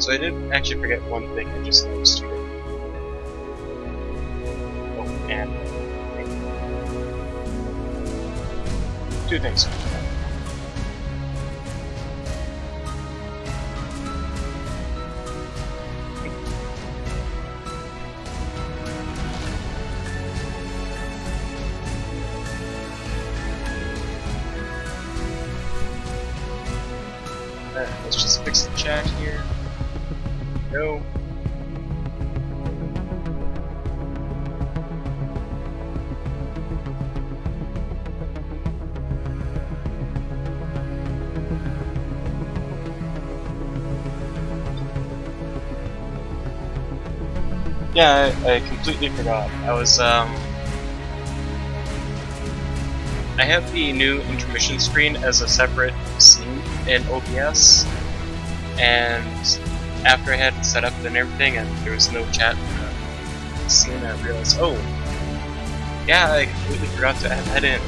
So I did actually forget one thing I just noticed here. Oh, and two things. Let's just fix the chat here. No. Yeah, I completely forgot. I have the new intermission screen as a separate scene in OBS, and after I had it set up and everything, and there was no chat in the scene, I realized, oh, yeah, I completely forgot to add that in.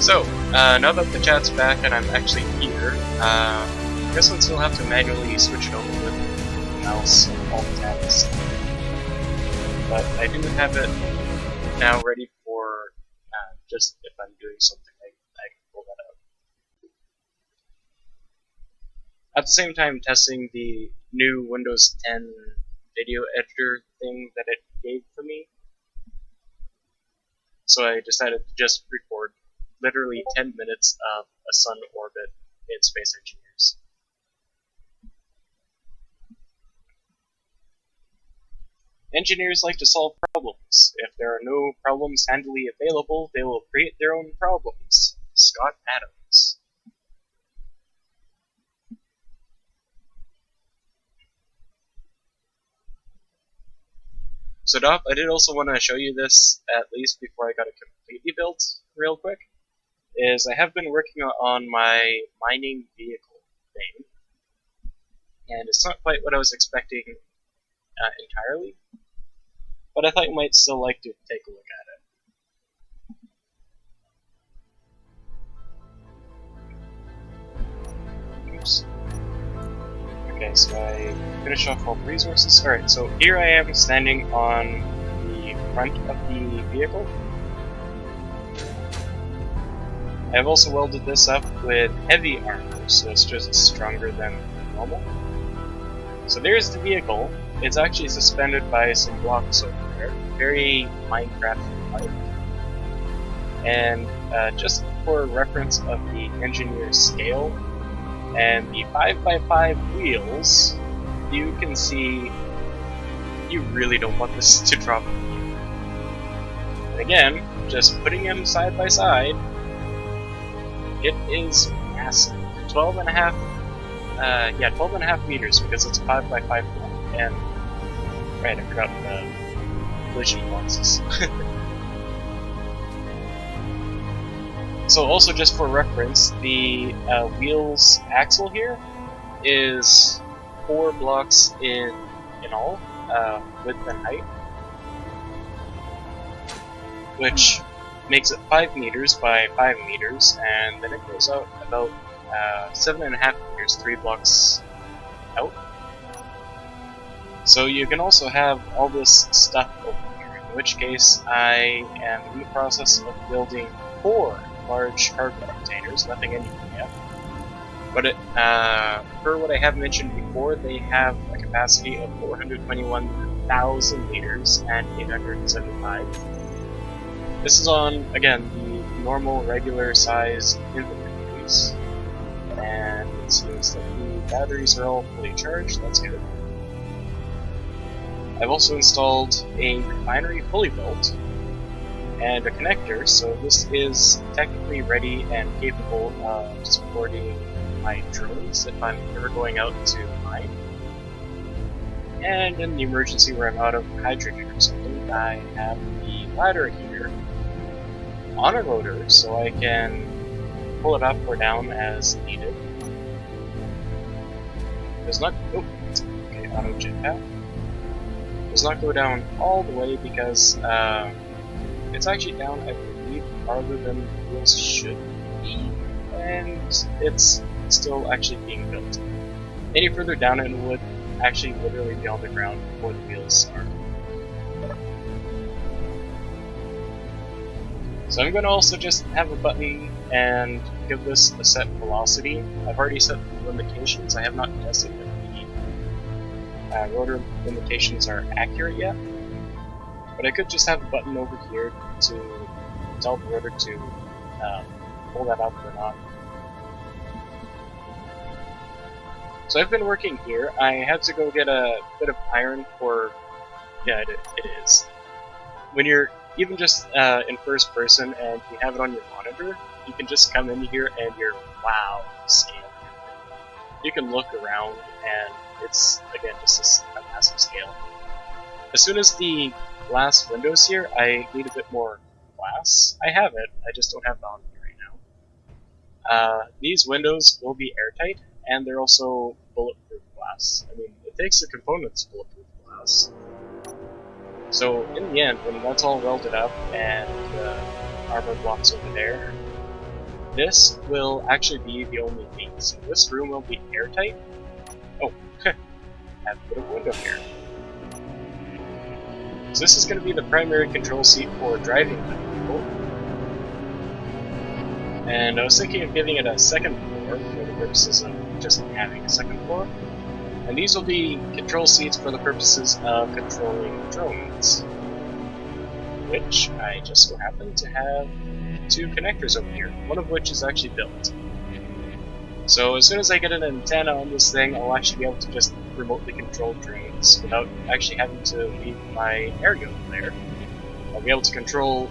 So, now that the chat's back and I'm actually here, I guess I'll still have to manually switch it over with the mouse and all the tabs. But I do have it now ready for just if I'm doing something, I can pull that out. At the same time, testing the new Windows 10 video editor thing that it gave for me. So I decided to just record literally 10 minutes of a sun orbit in Space Engineers. Engineers like to solve problems. If there are no problems handily available, they will create their own problems. Scott Adams. So Dop, I did also want to show you this, at least before I got it completely built, real quick, is I have been working on my mining vehicle thing, and it's not quite what I was expecting entirely, but I thought you might still like to take a look at it. Oops. Okay, so I finish off all the resources. Alright, so here I am standing on the front of the vehicle. I've also welded this up with heavy armor, so it's just stronger than normal. So there's the vehicle. It's actually suspended by some blocks over there. Very Minecraft-like. And just for reference of the engineer's scale, and the 5x5 wheels, you can see you really don't want this to drop from you. And again, just putting them side by side, it is massive. 12.5 meters because it's a 5x5 block. And right, I forgot the collision boxes. So also just for reference, the wheel's axle here is 4 blocks in all, width and height, which makes it 5 meters by 5 meters, and then it goes out about 7.5 meters, 3 blocks out. So you can also have all this stuff over here, in which case I am in the process of building 4 large cargo containers, nothing in here yet. But per what I have mentioned before, they have a capacity of 421,000 liters and 875. This is on, again, the normal, regular size inventories. And it seems that the batteries are all fully charged, that's good. I've also installed a refinery fully built, and a connector, so this is technically ready and capable of supporting my drones if I'm ever going out to mine. And in the emergency where I'm out of hydrogen or something, I have the ladder here on a rotor so I can pull it up or down as needed. Does not auto jetpack. Does not go down all the way because it's actually down, I believe, farther than the wheels should be, and it's still actually being built. Any further down it would actually literally be on the ground before the wheels are. So I'm going to also just have a button and give this a set velocity. I've already set the limitations. I have not tested if the rotor limitations are accurate yet. But I could just have a button over here to tell the rotor to pull that up or not. So I've been working here. I had to go get a bit of iron for... yeah, it is. When you're even just in first person and you have it on your monitor, you can just come in here and you're, wow, scale. You can look around and it's, again, just a massive scale. As soon as the glass windows here, I need a bit more glass. I have it, I just don't have it on me right now. These windows will be airtight, and they're also bulletproof glass. I mean, it takes the components bulletproof glass. So in the end, when that's all welded up and the armor blocks over there, this will actually be the only thing. So this room will be airtight. Oh, I have a bit of window here. So this is going to be the primary control seat for driving the vehicle. And I was thinking of giving it a second floor for the purposes of just having a second floor. And these will be control seats for the purposes of controlling drones, which I just so happen to have two connectors over here, one of which is actually built. So as soon as I get an antenna on this thing, I'll actually be able to just remotely control drones without actually having to leave my aerial there. I'll be able to control,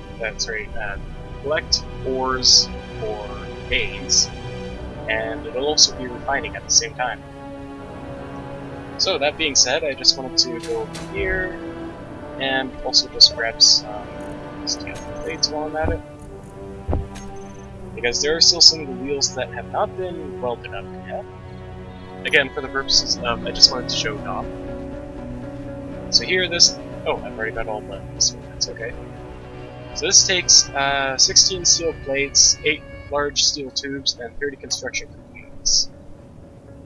collect ores for veins, and it'll also be refining at the same time. So that being said, I just wanted to go over here and also just grab some steel plates while I'm at it, because there are still some of the wheels that have not been welded up yet. Again, for the purposes of, I just wanted to show it off. So here this, oh, I've already got all buttons, so that's okay. So this takes 16 steel plates, 8 large steel tubes, and 30 construction components.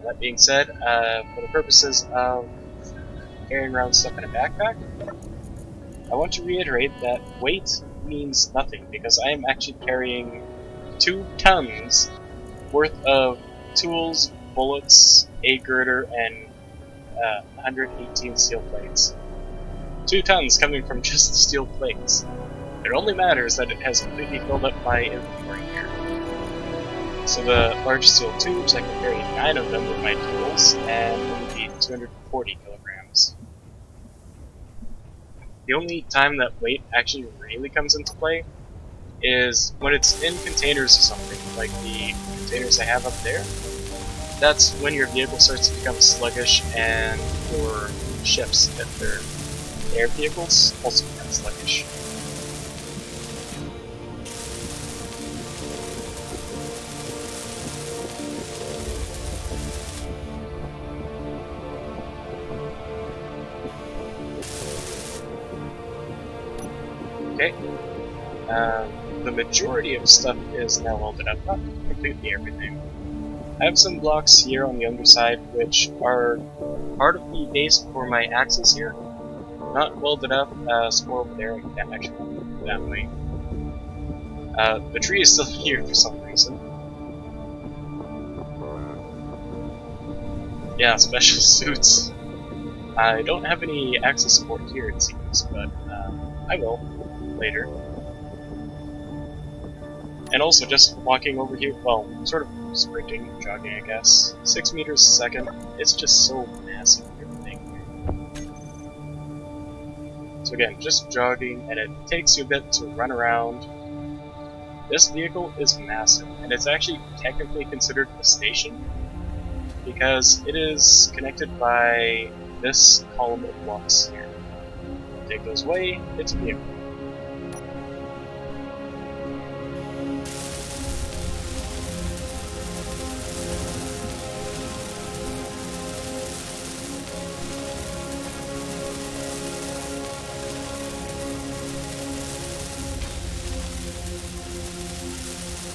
That being said, for the purposes of carrying around stuff in a backpack, I want to reiterate that weight means nothing, because I am actually carrying 2 tons worth of tools, bullets, a girder, and 118 steel plates. 2 tons coming from just steel plates. It only matters that it has completely filled up my inventory here. So the large steel tubes, I can carry 9 of them with my tools, and it will be 240 kilograms. The only time that weight actually really comes into play is when it's in containers or something, like the containers I have up there. That's when your vehicle starts to become sluggish, and your ships, if they're air vehicles, also become sluggish. Okay. The majority of stuff is now welded up, not completely everything. I have some blocks here on the underside which are part of the base for my axis here. Not welded up, some more over there, I can't actually go that way. The tree is still here for some reason. Yeah, special suits. I don't have any axis support here it seems, but I will later. And also just walking over here, well, sort of sprinting, jogging I guess, 6 meters a second, it's just so massive everything here. So again, just jogging, and it takes you a bit to run around. This vehicle is massive, and it's actually technically considered a station, because it is connected by this column of blocks here. Take those away, it's a vehicle.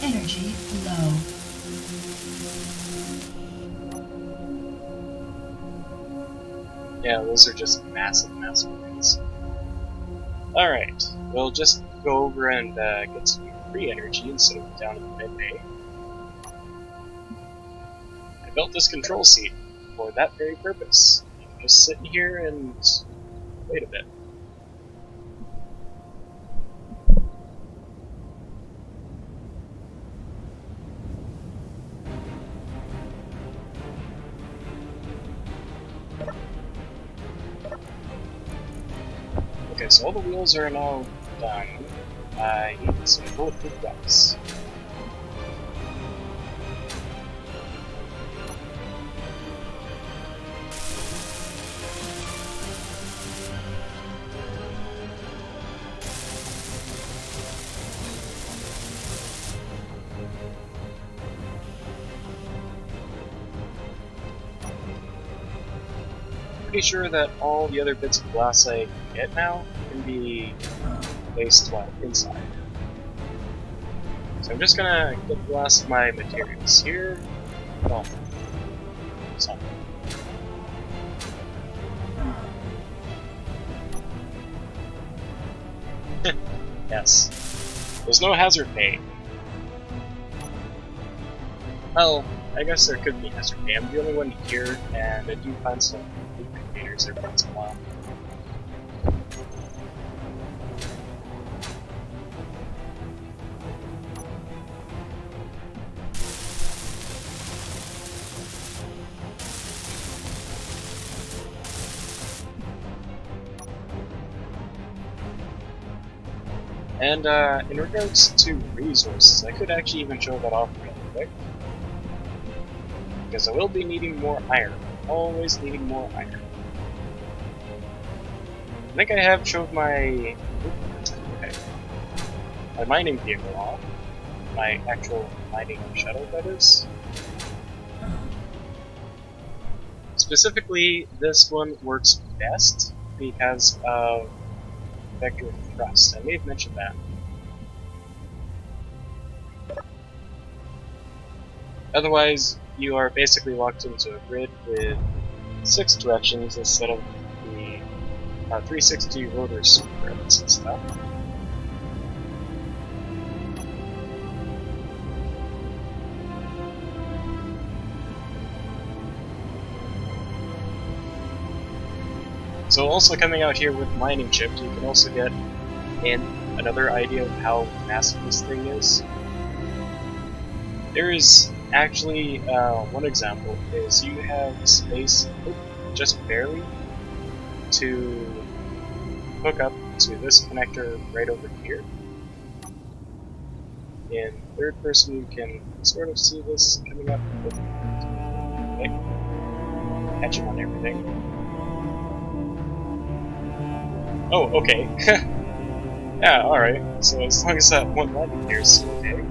Energy low. Yeah, those are just massive, massive wings. Alright, we'll just go over and get some free energy instead of down in the mid-bay. I built this control seat for that very purpose. You can just sit in here and wait a bit. Okay, so all the wheels are now done. I need some bulletproof glass. Pretty sure that all the other bits of glass I get now can be placed inside. So I'm just gonna get the last of my materials here. Well, some. Yes. There's no hazard pay. Well, I guess there could be hazard pay. I'm the only one here, and I do find some loot containers every once in a while. And in regards to resources, I could actually even show that off real quick. Because I will be needing more iron. Always needing more iron. I think I have showed my mining vehicle off. My actual mining shuttle, that is. Specifically, this one works best because of vector thrust. I may have mentioned that. Otherwise, you are basically locked into a grid with 6 directions instead of the 360 rotor spreads and stuff. So also coming out here with mining chips, you can also get another idea of how massive this thing is. There is actually one example is you have space just barely to hook up to this connector right over here. In third person you can sort of see this coming up. Okay. Catching on everything. Oh, okay. Yeah, alright. So as long as that one landing here is okay.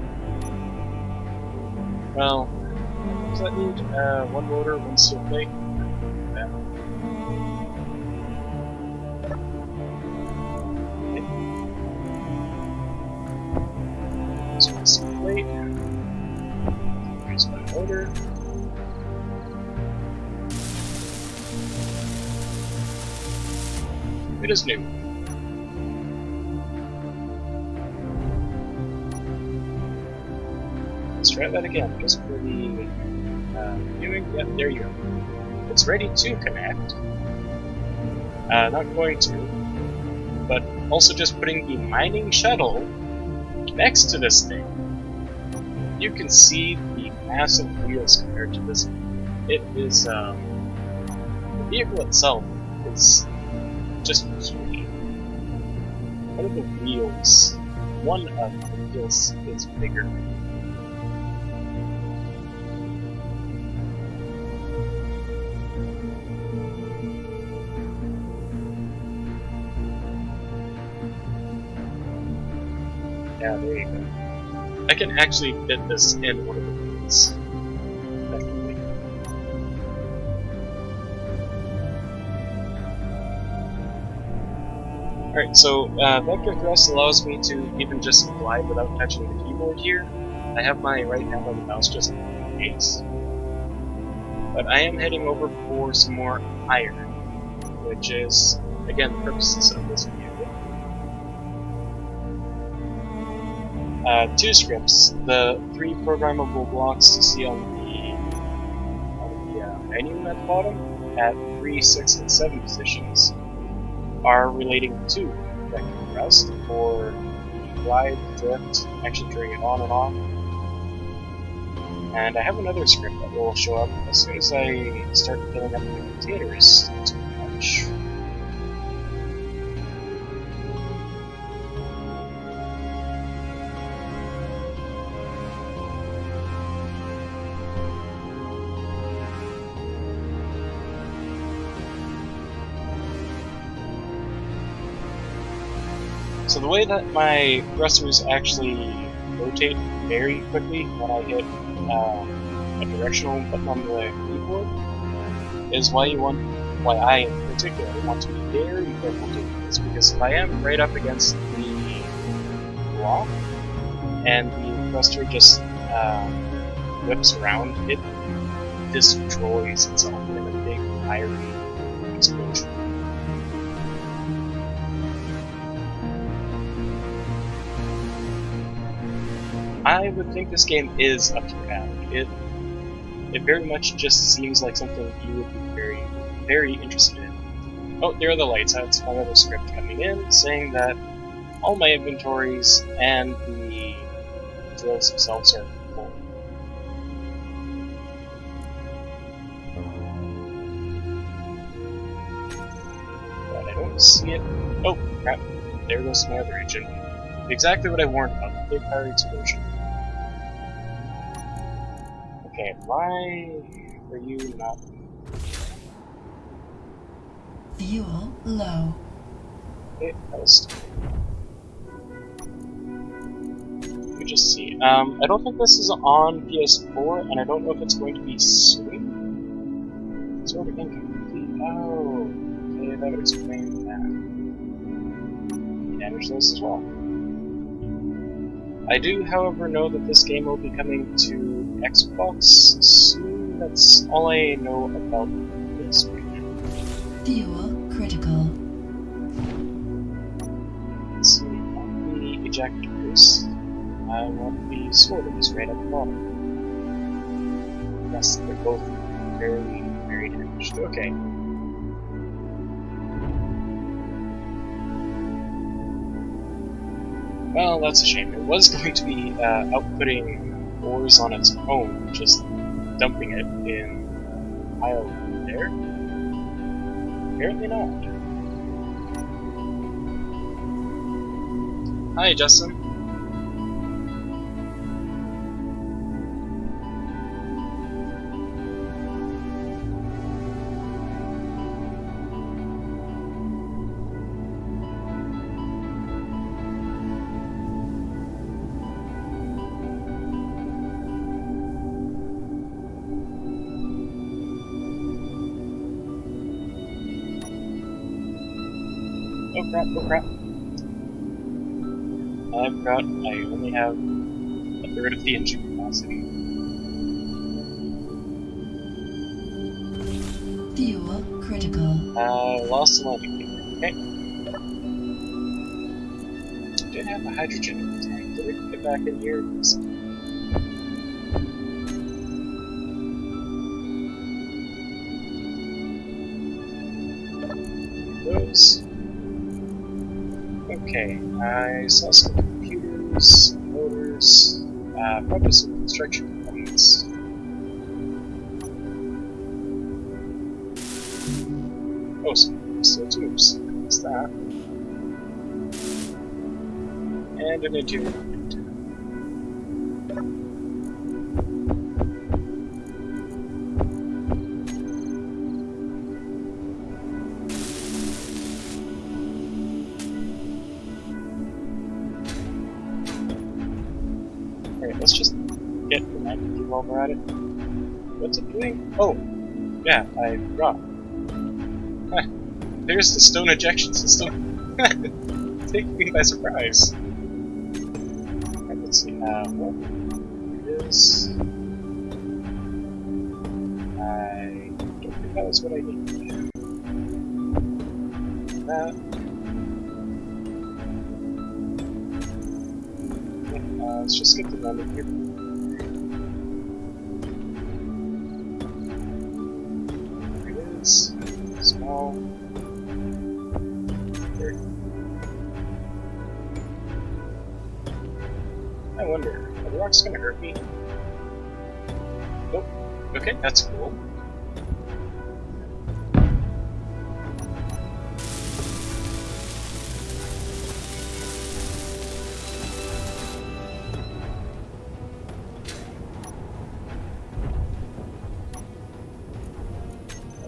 Well, does that need one rotor, one steel plate? Yeah. Okay. So one steel plate. Here's my motor. It is new. Let's try that again, just for the viewing. Yep, there you go. It's ready to connect. Not going to, but also just putting the mining shuttle next to this thing. You can see the massive wheels compared to this. It is the vehicle itself is just huge. One of the wheels is bigger. Yeah, there you go. I can actually fit this in one of the wheels. Alright, so vector thrust allows me to even just glide without touching the keyboard here. I have my right hand on the mouse just in case. But I am heading over for some more iron. which is, again, the purposes of this video. Two scripts, the 3 programmable blocks you see on the menu at the bottom, at 3, 6, and 7 positions, are relating to vector thrust for the glide, drift, actually turning it on and off. And I have another script that will show up as soon as I start filling up the containers too much. So the way that my thrusters actually rotate very quickly when I hit a directional button on the keyboard is why I in particular want to be very careful doing this, because if I am right up against the block and the thruster just whips around, it destroys itself in a big fiery explosion. I would think this game is up to your alley. It very much just seems like something you would be very, very interested in. Oh, there are the lights. That's my other script coming in, saying that all my inventories and the drills themselves are full. But I don't see it. Oh, crap. There goes my other engine. Exactly what I warned about, the big fire explosion. Okay, why are you not... Fuel low. Okay, that was... Let me just see. I don't think this is on PS4, and I don't know if it's going to be soon. Sort of incomplete. Oh, okay, that would explain that. Damage those as well. I do, however, know that this game will be coming to Xbox soon. That's all I know about this right now. Fuel critical. Let's see, on the ejectors, I want the sorters right at the bottom. Yes, they're both very, very damaged. Okay. Well, that's a shame. It was going to be outputting ores on its own, just dumping it in a pile there. Apparently not. Hi, Justin. Oh crap, oh crap. I forgot I only have a third of the engine capacity. Fuel critical. Lost the landing gear. Okay. Did have a hydrogen in the tank. Did we get back in here? Those. Okay, I saw some computers, some motors, probably some construction components. Oh, some steel tubes. What's that? And an interior unit. Alright, let's just get the magnet while we're at it. What's it doing? Oh, yeah, I forgot. There's the stone ejection system. Taking me by surprise. Alright, let's see. What is... I don't think that was what I needed. that. Let's just get the landing here. There it is. Small. There. I wonder, are the rocks gonna hurt me? Nope. Okay, that's cool.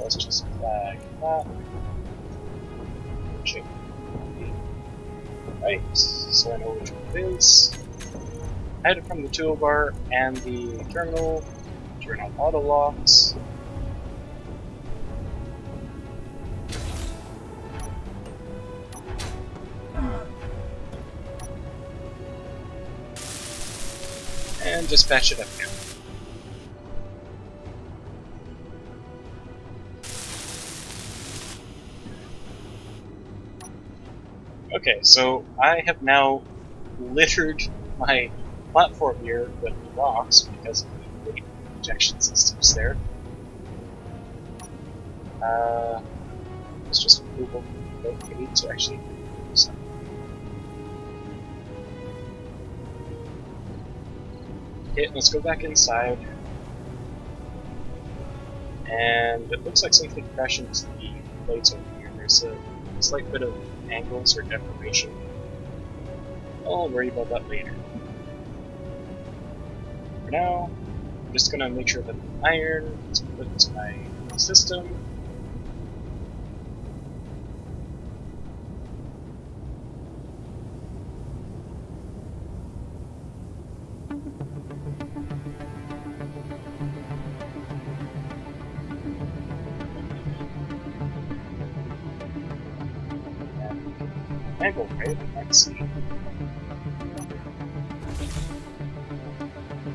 Let's just flag that. Check. Right, so I know which one it is. Head from the toolbar and the terminal. Turn on auto locks. And dispatch it up now. Okay, so I have now littered my platform here with rocks because of the injection systems there. Let's just move over. We need to actually do something. Okay, let's go back inside. And it looks like something crashed into the plates over here. There's a slight bit of angles or deformation. I'll worry about that later. For now, I'm just gonna make sure that the iron is put into my system. Angle, right? Let's see.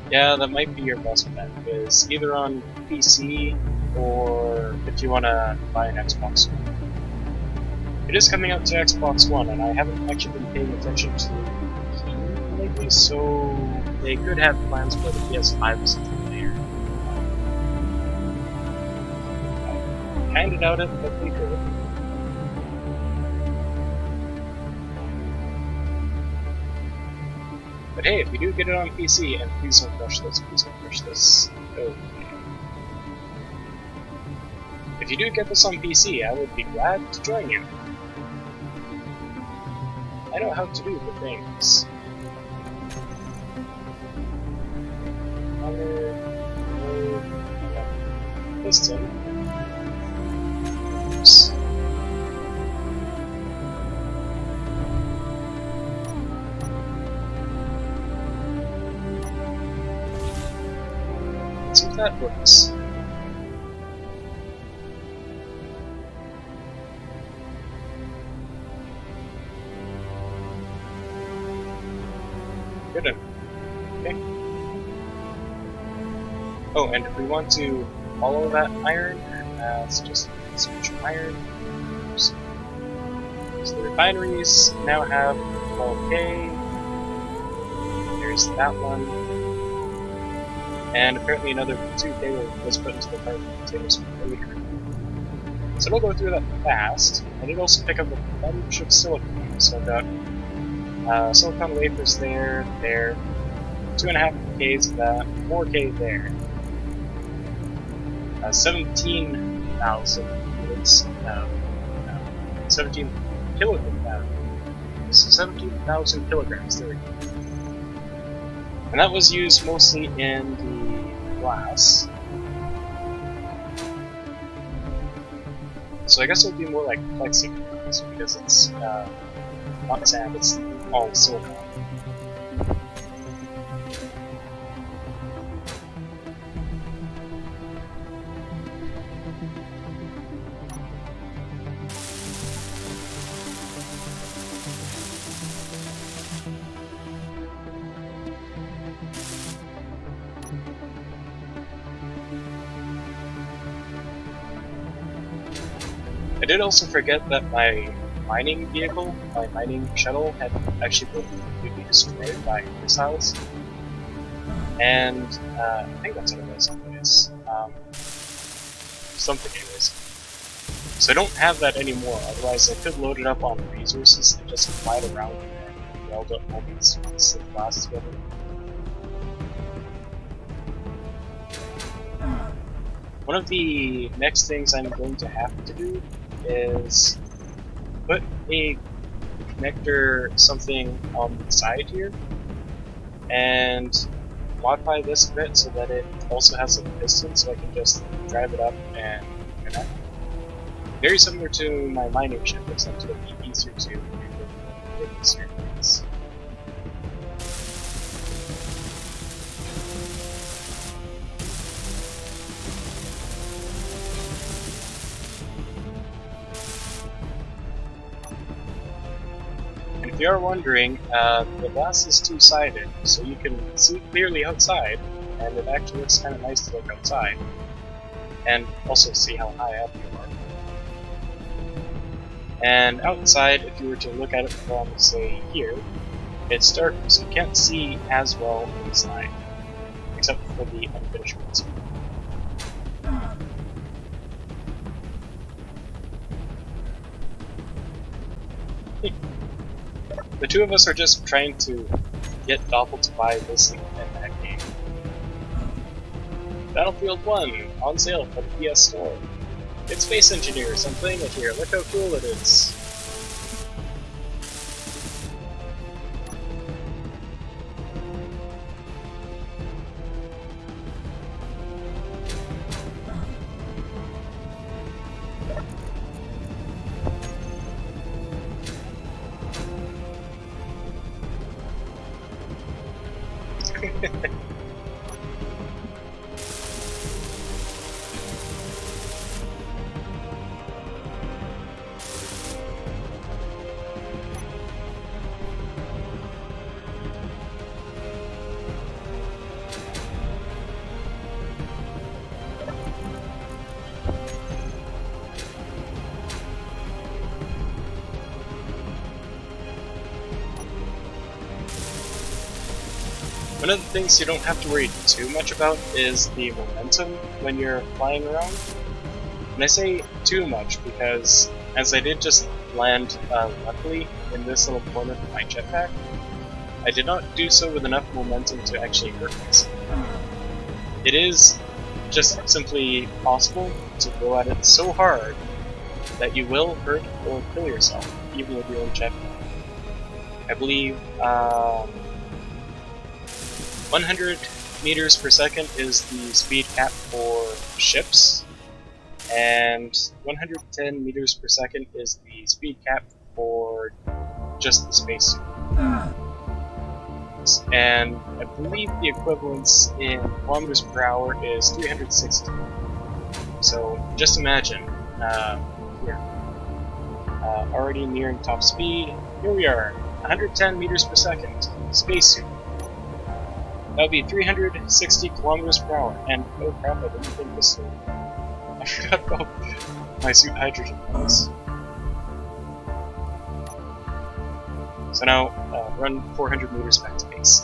Yeah, that might be your best bet, is either on PC or if you want to buy an Xbox One. It is coming out to Xbox One, and I haven't actually been paying attention to Steam lately, so they could have plans for the PS5 or something there. I kinda doubt it, but they could. But hey, if you do get it on PC, and please don't crush this, please don't crush this. Okay. If you do get this on PC, I would be glad to join you. I know how to do the things. Piston. Oops. Let's see if that works. Good enough. Okay. Oh, and if we want to follow that iron, let's just switch iron. Oops. So the refineries now have 12K. There's that one. And apparently another 2K was put into the carbon containers for later. So we'll go through that fast. I did also pick up a bunch of silicon. So I've got silicon wafers there, 2.5Ks of that, 4K there. 17,000 units, 17 kilograms. 17,000 kilograms, there we go. And that was used mostly in the glass. So I guess it would be more like plexiglass because it's not sand, it's all silicon. I did also forget that my mining vehicle, my mining shuttle, had actually been completely destroyed by missiles. And I think that's what it was anyways. Something anyways. So I don't have that anymore, otherwise I could load it up on resources and just fly it around and weld up all these pieces of glass together. One of the next things I'm going to have to do is put a connector something on the side here and modify this a bit so that it also has a piston so I can just drive it up and connect. Very similar to my mining ship, except it'll be easier to do with certain things. And if you are wondering, the glass is two-sided, so you can see clearly outside, and it actually looks kind of nice to look outside, and also see how high up you are. And outside, if you were to look at it from, say, here, it's dark, so you can't see as well inside, except for the unfinished ones. The two of us are just trying to get Doppel to buy this and that game. Battlefield 1, on sale for the PS Store. It's Space Engineers, I'm playing it here, look how cool it is. One of the things you don't have to worry too much about is the momentum when you're flying around. And I say too much because, as I did just land luckily in this little corner of my jetpack, I did not do so with enough momentum to actually hurt myself. It is just simply possible to go at it so hard that you will hurt or kill yourself, even with your own jetpack. I believe 100 meters per second is the speed cap for ships, and 110 meters per second is the speed cap for just the spacesuit. And I believe the equivalence in kilometers per hour is 360. So just imagine, here, already nearing top speed. Here we are, 110 meters per second, spacesuit. That would be 360 kilometers per hour, and oh crap, I didn't think this through. I forgot about my suit hydrogen levels. So now, run 400 meters back to base.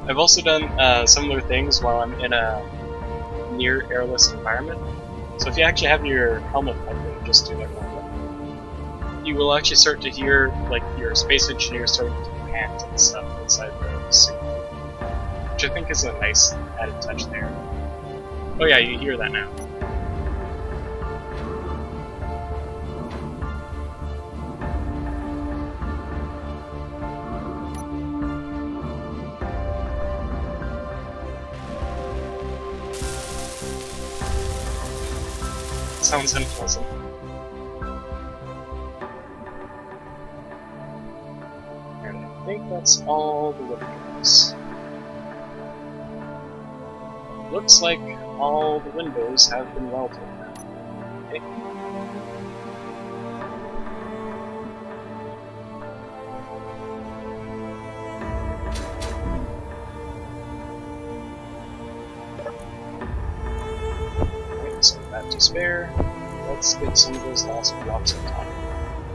I've also done similar things while I'm in a near airless environment. So if you actually have your helmet open, just do that real quick. You will actually start to hear like your space engineer starting to pant and stuff inside the suit, which I think is a nice added touch there. Oh yeah, you hear that now. Sounds unpleasant. And I think that's all the windows. Looks like all the windows have been welded now. Okay. to spare. Let's get some of those last blocks on top,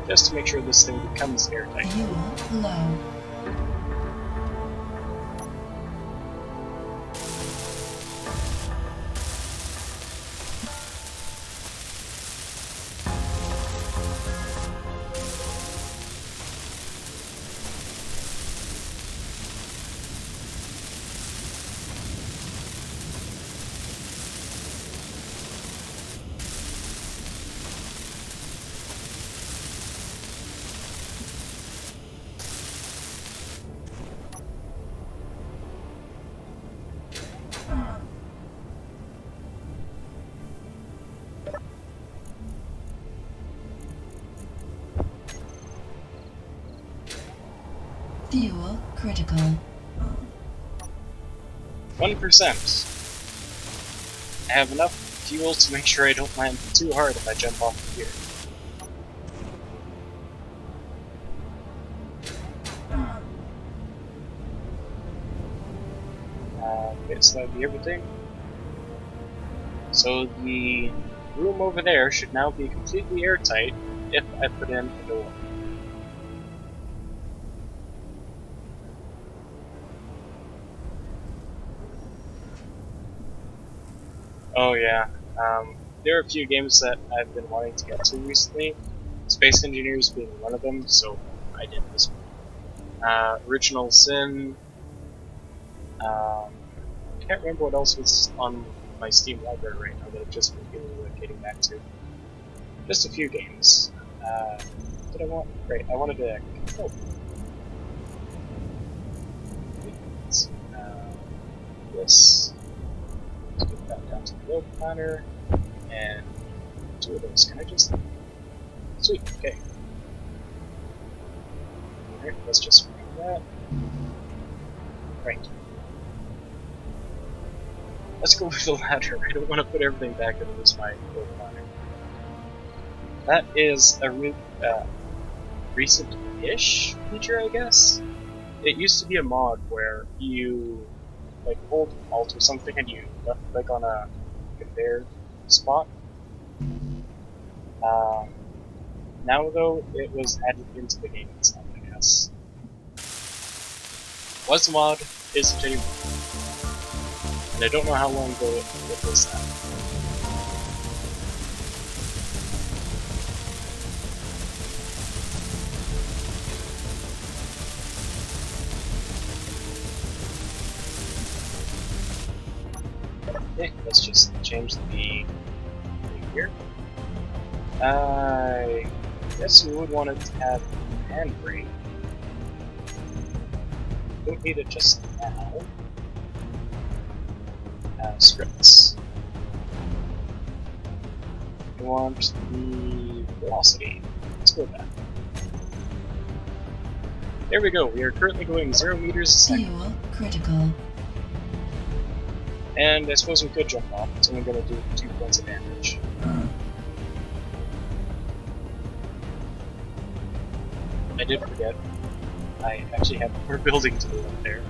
just to make sure this thing becomes airtight. Fuel low. Fuel critical. 1%. I have enough fuel to make sure I don't land too hard if I jump off of here. Okay, so that would be everything. So the room over there should now be completely airtight if I put in a door. Oh yeah, there are a few games that I've been wanting to get to recently, Space Engineers being one of them, so I did this one. Original Sin, I can't remember what else was on my Steam library right now that I've just been getting back to. Just a few games. What did I want? Right, I wanted to... Oh. This. Let's get that down to the load planner, and 2 of those. Can I just... Sweet, okay. Alright, let's just remove that. Right. Let's go with the ladder. I don't want to put everything back and lose my load planner. That is a recent-ish feature, I guess? It used to be a mod where you like hold Alt or something and you left click on a conveyor spot. Now though, it was added into the game itself, I guess. Was a mod, isn't anymore. And I don't know how long ago it was that. Okay, let's just change the thing here. I guess we would want it to have handbrake. Don't need it just now. Scripts. We want the velocity. Let's go with that. There we go. We are currently going 0 meters a second. Fuel critical. And I suppose we could jump off. It's only going to do 2 points of damage. I did forget. I actually have more building to do up there.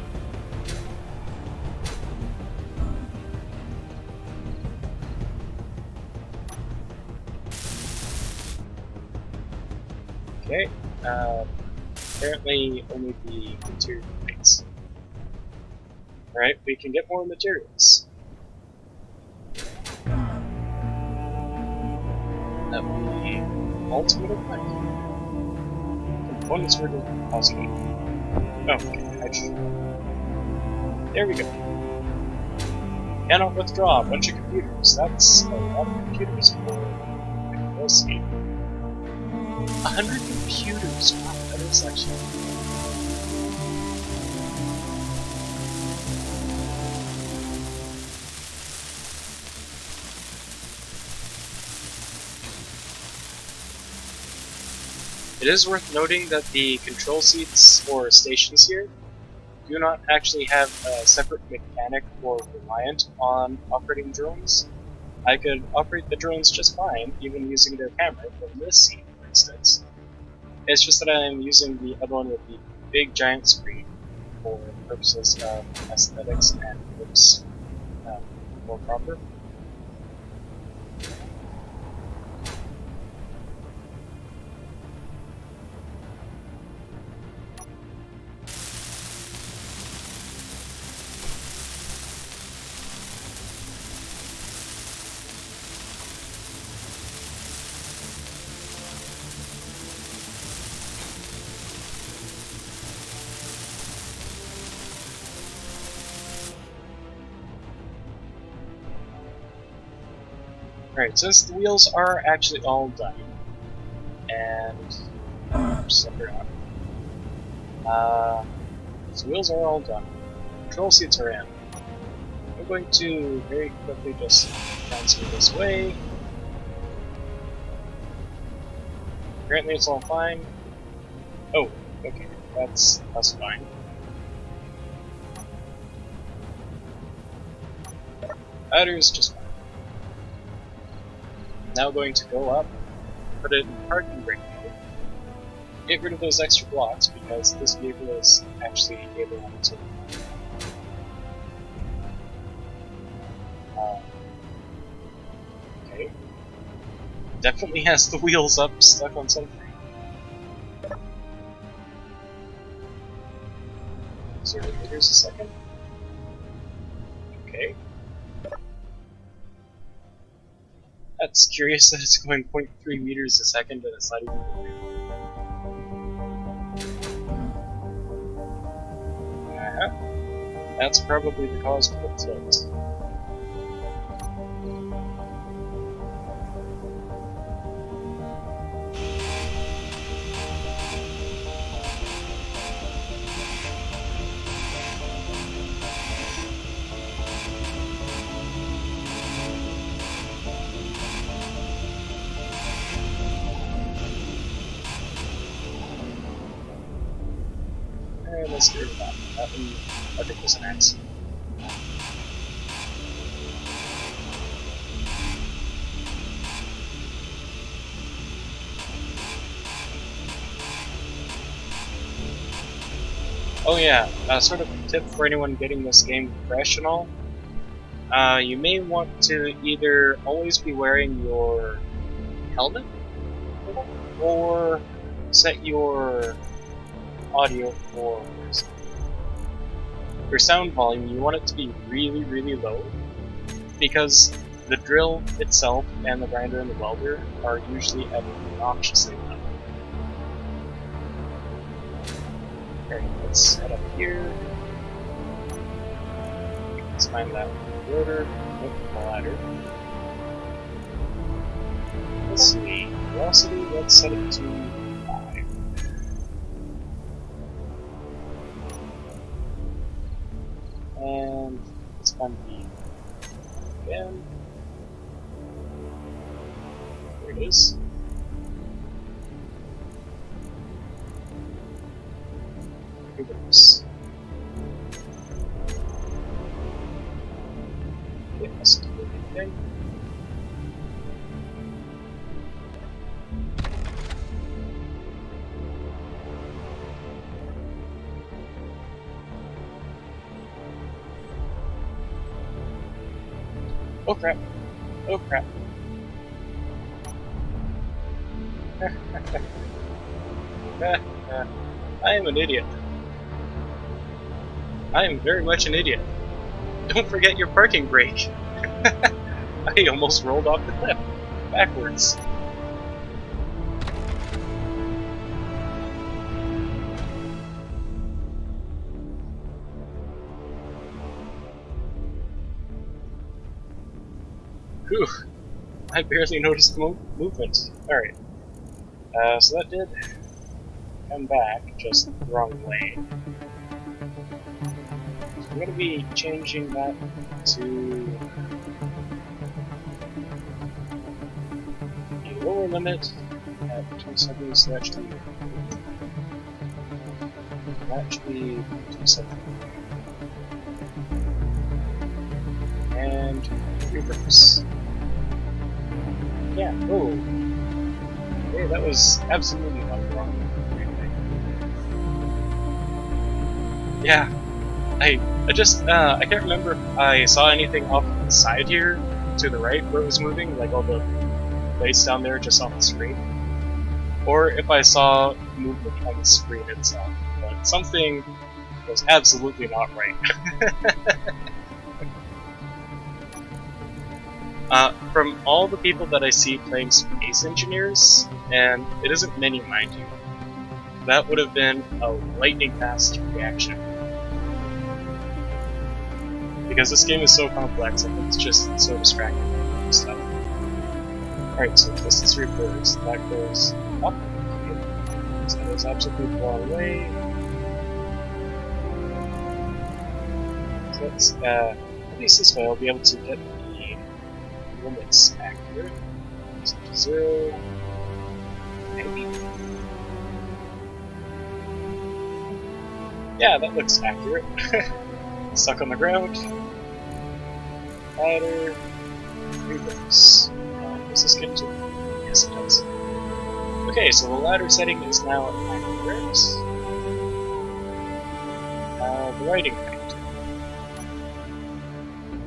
Okay. Apparently only the interior plates. Alright, we can get more materials. That would be ultimate effect. Components were deposited. Oh, okay, hydrogen. There we go. Cannot withdraw a bunch of computers. That's a lot of computers for a control scheme. 100 computers! Wow, that is actually... It is worth noting that the control seats or stations here do not actually have a separate mechanic or reliant on operating drones. I could operate the drones just fine, even using their camera from this seat, for instance. It's just that I'm using the other one with the big giant screen for purposes of aesthetics and looks more proper. Alright, since the wheels are actually all done, and oops, I forgot. So wheels are all done. Control seats are in. I'm going to very quickly just transfer this way. Apparently it's all fine. Oh, okay, that's fine. That is just fine. Now going to go up, put it in parking brake mode, get rid of those extra blocks because this vehicle is actually able to okay. Definitely has the wheels up stuck on something. 0 meters a second. Okay. That's curious that it's going 0.3 meters a second and it's not even moving. That's probably the cause for the tilt. And let's get rid of that. That one, I think, was an accident. Oh yeah, sort of a tip for anyone getting this game professional. You may want to either always be wearing your helmet, or set your audio for your sound volume. You want it to be really, really low, because the drill itself and the grinder and the welder are usually at an obnoxiously loud. Alright, let's head up here. Let's find that rotor with the ladder. Let's see, velocity, let's set it to 5. And let's find the again. There it is. Reverse. Okay, that's the thing. Oh crap. Oh crap. I am an idiot. I am very much an idiot. Don't forget your parking brake. I almost rolled off the cliff. Backwards. Whew. I barely noticed the movement. Alright. So that did come back, just the wrong way. So I'm going to be changing that to a lower limit at 2 seconds, so that should be 2 seconds. And reverse. Yeah, oh. Okay, that was absolutely not wrong. Yeah, I can't remember if I saw anything off to the side here, to the right, where it was moving, like all the plates down there just on the screen, or if I saw movement on the screen itself, but something was absolutely not right. From all the people that I see playing Space Engineers, and it isn't many, mind you, that would have been a lightning fast reaction. Because this game is so complex, and it's just so distracting and stuff. Alright, so this is reversed. That goes up. Okay. So that is absolutely blown away. So that's, at least this way I'll be able to get the limits accurate. So 0, maybe? Yeah, that looks accurate. Stuck on the ground. Ladder. Reverse. Does this get to? Yes, it does. Okay, so the ladder setting is now accurate. The riding height.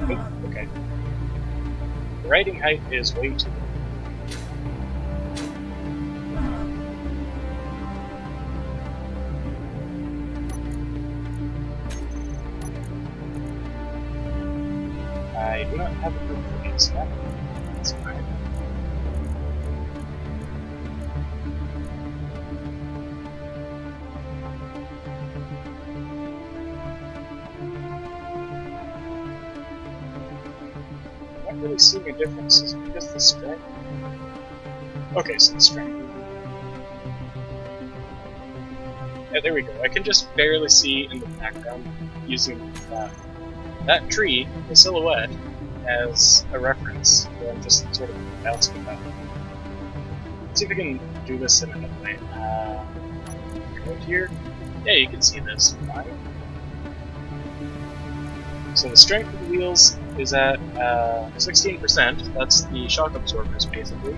Oh, okay. The riding height is way too low. I do not have a group for these yet. That's fine. I'm not really seeing a difference. Is it because the strength? Okay, so the strength. Yeah, there we go. I can just barely see in the background using that tree, the silhouette, as a reference. So I'm just sort of bouncing about. Let's see if I can do this in another way. Right here. Yeah, you can see this fine. So the strength of the wheels is at 16%. That's the shock absorbers, basically.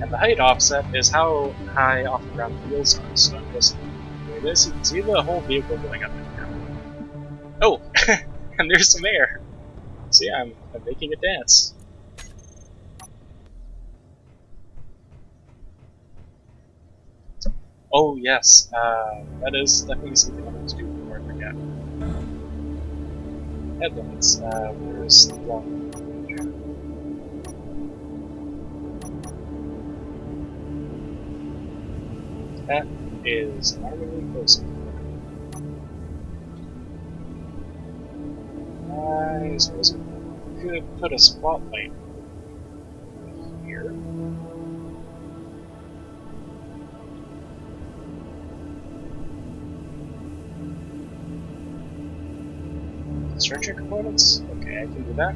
And the height offset is how high off the ground the wheels are. So I'm just doing this. You can see the whole vehicle going up and down. Oh! And there's some air! So yeah, I'm making it dance. Oh yes, that is definitely something I want to do before I forget. Headlights, where's the one? That is armingly close. I suppose I could put a spotlight here. Construction components? Okay, I can do that.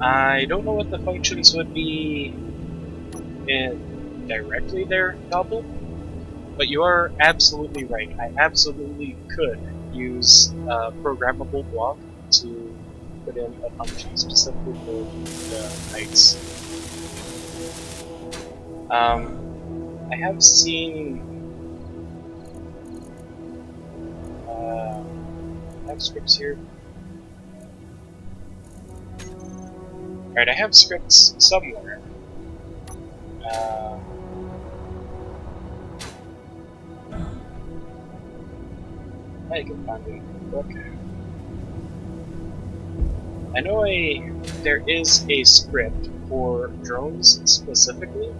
I don't know what the functions would be directly there, Double, but you are absolutely right. I absolutely could use a programmable block to put in a function specifically for the heights. I have seen I have scripts here. Alright, I have scripts somewhere. I can find it. Okay. I know there is a script for drones specifically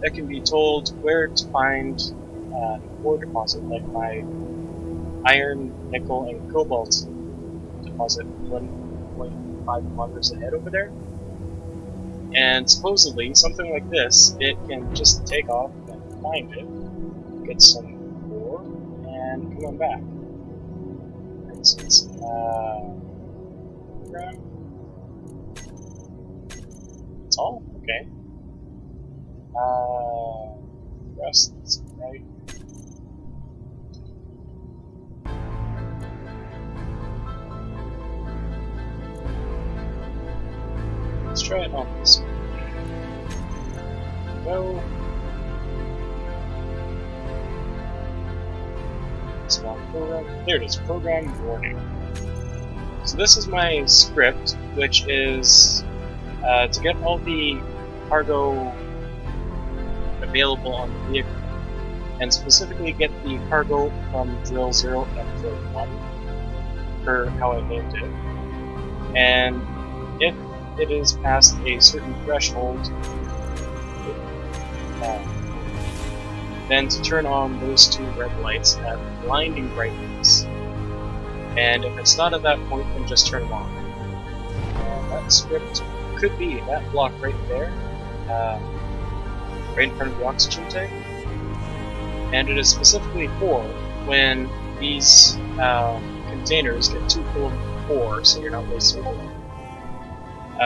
that can be told where to find an ore deposit, like my iron, nickel, and cobalt deposit 1.5 kilometers ahead over there. And supposedly, something like this, it can just take off and find it, get some ore, and come on back. For instance, it's all? Okay. Rest, right? Let's try it on this one. Go. Small program. There it is. Program warning. So this is my script, which is to get all the cargo available on the vehicle, and specifically get the cargo from drill 0 and drill 1 per how I named it. And if it is past a certain threshold, then to turn on those two red lights at blinding brightness. And if it's not at that point, then just turn them on. And that script could be that block right there, right in front of the oxygen tank. And it is specifically for when these containers get too full of ore, so you're not wasting ore.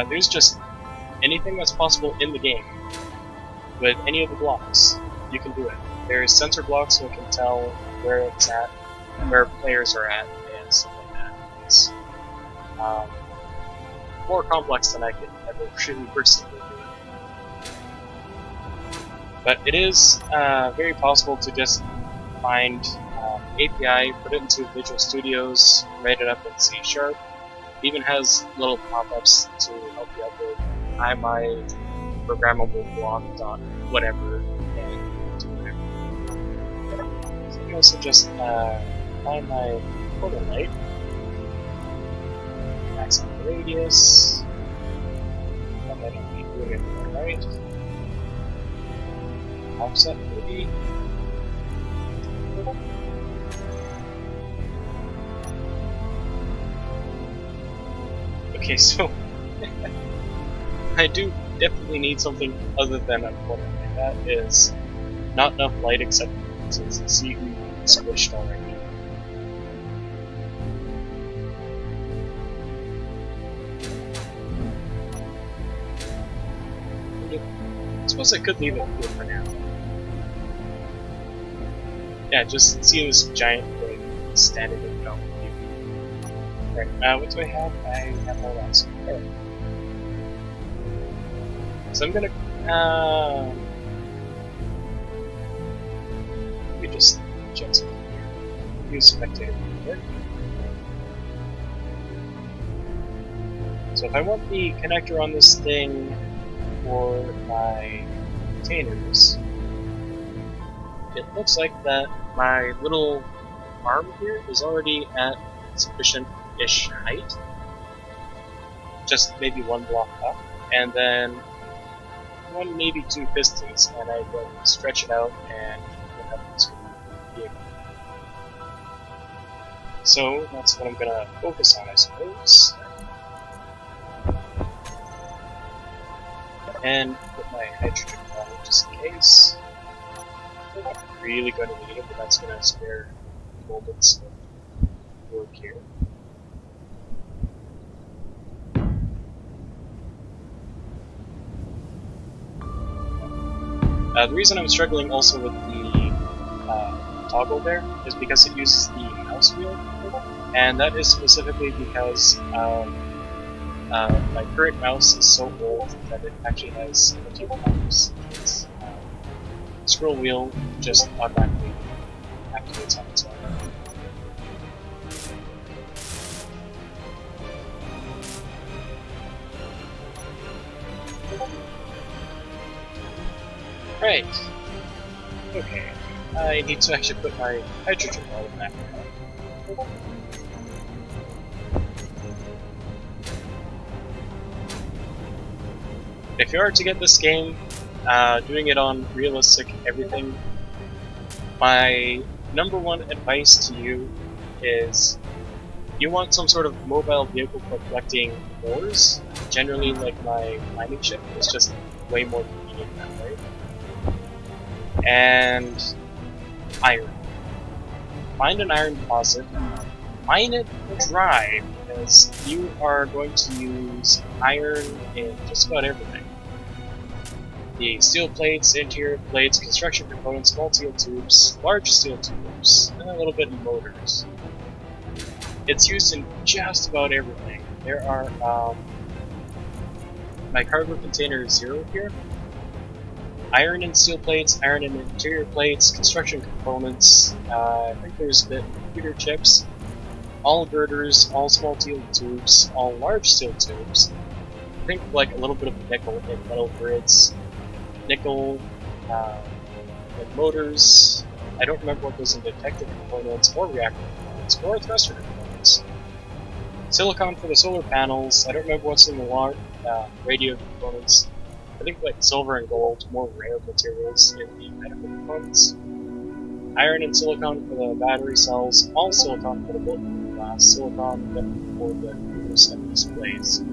There's just anything that's possible in the game with any of the blocks. You can do it. There's sensor blocks so it can tell where it's at, where players are at, and stuff like that. It's more complex than I could ever really personally do. But it is very possible to just find API, put it into Visual Studios, write it up in C#. It even has little pop-ups to help you upload my programmable block dot whatever and do whatever. So I can also just find my photo light, max out the radius, and then I'll be doing it to the right. Offset maybe. Okay, so I do definitely need something other than a photo light. That is not enough light except to see who squished already. I suppose I could leave it here for now. Yeah, just see this giant thing standing in the middle. Right, what do I have? I have my last one. There. So I'm gonna, let me just check something here. Use spectator here. So if I want the connector on this thing for my containers, it looks like that my little arm here is already at sufficient-ish height. Just maybe one block up, and then one, maybe two pistons, and I can stretch it out and put up this vehicle. So that's what I'm gonna focus on, I suppose. And put my hydrogen on just in case. I'm not really going to need it, but that's going to spare moments of work here. The reason I'm struggling also with the toggle there is because it uses the mouse wheel, and that is specifically because my current mouse is so old that it actually has multiple buttons. Its scroll wheel just automatically activates on its own. Right. Okay. I need to actually put my hydrogen bottle back now. If you are to get this game, doing it on realistic everything, my number one advice to you is you want some sort of mobile vehicle for collecting ores. Generally, like my mining ship is just way more convenient that way. And iron. Find an iron deposit, mine it dry, because you are going to use iron in just about everything. The steel plates, interior plates, construction components, small steel tubes, large steel tubes, and a little bit of motors. It's used in just about everything. There are, my cargo container is 0 here. Iron and steel plates, iron and interior plates, construction components, I think there's a bit of computer chips, all girders, all small steel tubes, all large steel tubes. I think like a little bit of nickel in metal grids, nickel, and motors. I don't remember what goes into detector components or reactor components or thruster components. Silicon for the solar panels. I don't remember what's in the radio components. I think like silver and gold, more rare materials in the medical components. Iron and silicon for the battery cells. All silicon for the bulletproof glass. Silicon for the computers and displays.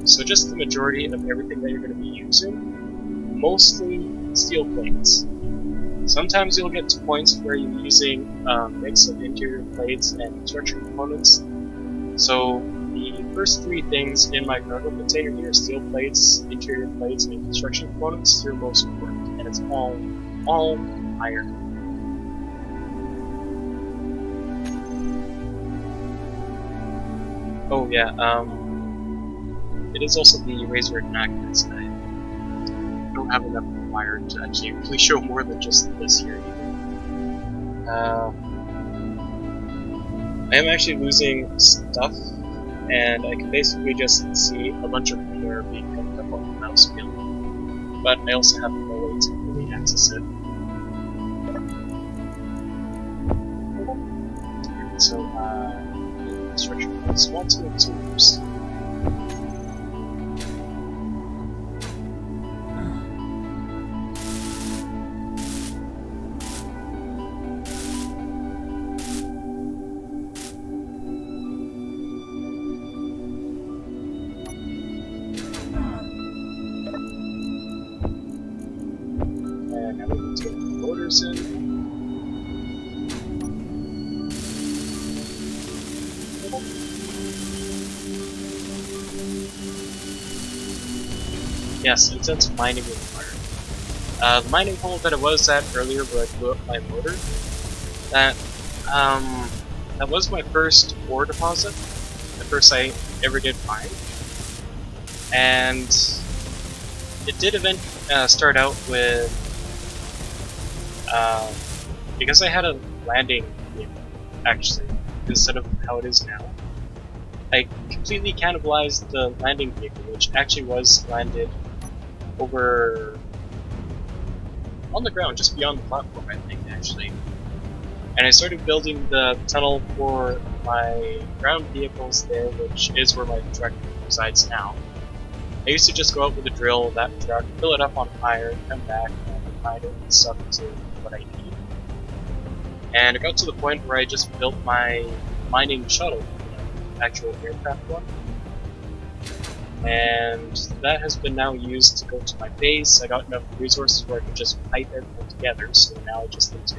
So just the majority of everything that you're going to be using. Mostly steel plates. Sometimes you'll get to points where you're using a mix of interior plates and construction components. So the first three things in my cargo container here, steel plates, interior plates, and construction components, are most important, and it's all iron. Oh yeah, it is also the razor magnets. I don't have enough wire to actually really show more than just this here. I am actually losing stuff, and I can basically just see a bunch of hair being picked up on the mouse wheel. But I also have no way to really access it. So, construction points 1, 2, and 2 first. And now we need to get the motors in. Yes, intensive mining required. The mining hole that I was at earlier where I blew up my motor, that was my first ore deposit, the first I ever did mine. And it did start out with, because I had a landing vehicle, actually, instead of how it is now. I completely cannibalized the landing vehicle, which actually was landed over on the ground, just beyond the platform, I think, actually. And I started building the tunnel for my ground vehicles there, which is where my truck resides now. I used to just go out with a drill, that truck, fill it up on fire, come back, and mine it and stuff to what I need. And it got to the point where I just built my mining shuttle, actual aircraft one. And that has been now used to go to my base. I got enough resources where I can just pipe everything together, so now I just need to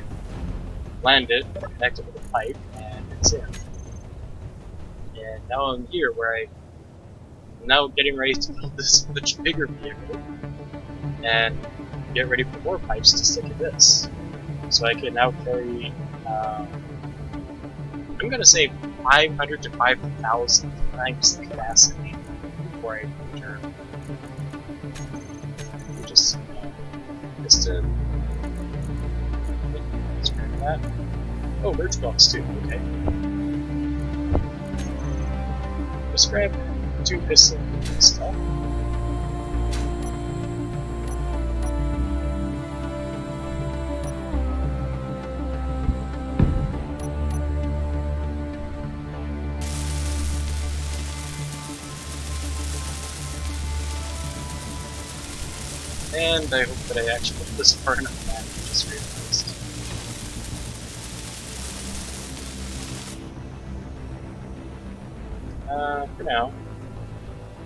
land it, connect it with a pipe, and it's in. And now I'm here where I'm now getting ready to build this much bigger vehicle and get ready for more pipes to stick in this. So I can now carry, I'm gonna say 500 to 5,000 times the capacity before I return. Just to scrap that. Oh, merge blocks too, okay. Just grab 2 piston stuff. And I hope that I actually put this far enough back, I just realized. For now,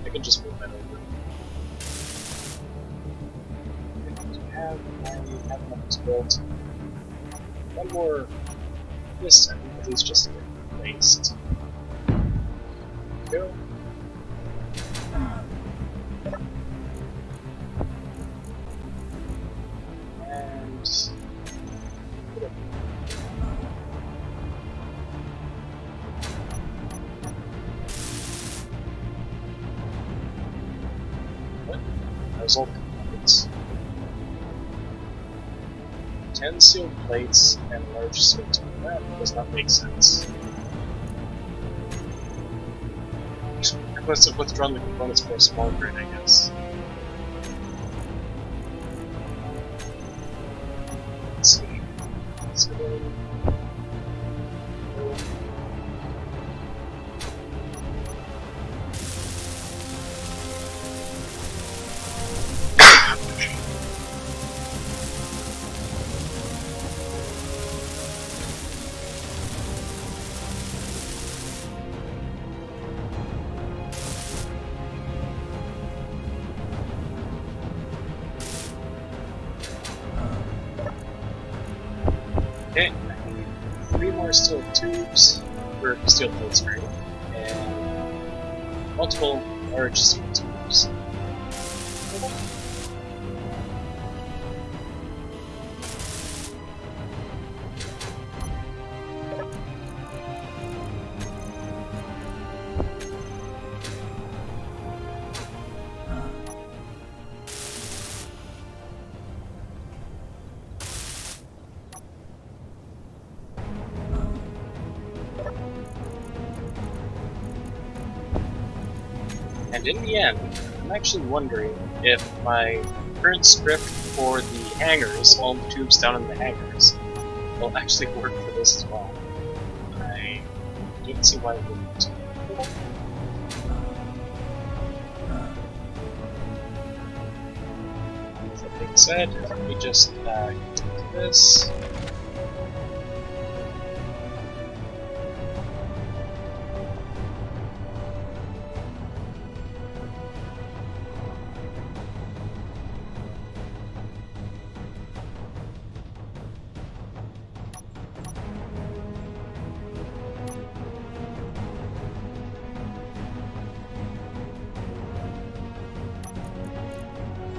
I can just move that over. I have enough built. One more this time, at least just to get placed. Go. All components. 10 sealed plates and large sealed. That does not make sense. I must have withdrawn the components for a small grid, I guess. Let's see. So, Okay, I need 3 more steel tubes, or steel plates, sorry, and multiple large steel tubes. And in the end, I'm actually wondering if my current script for the hangars, all the tubes down in the hangars, will actually work for this as well. I don't see why it wouldn't. That being said, let me just get into this.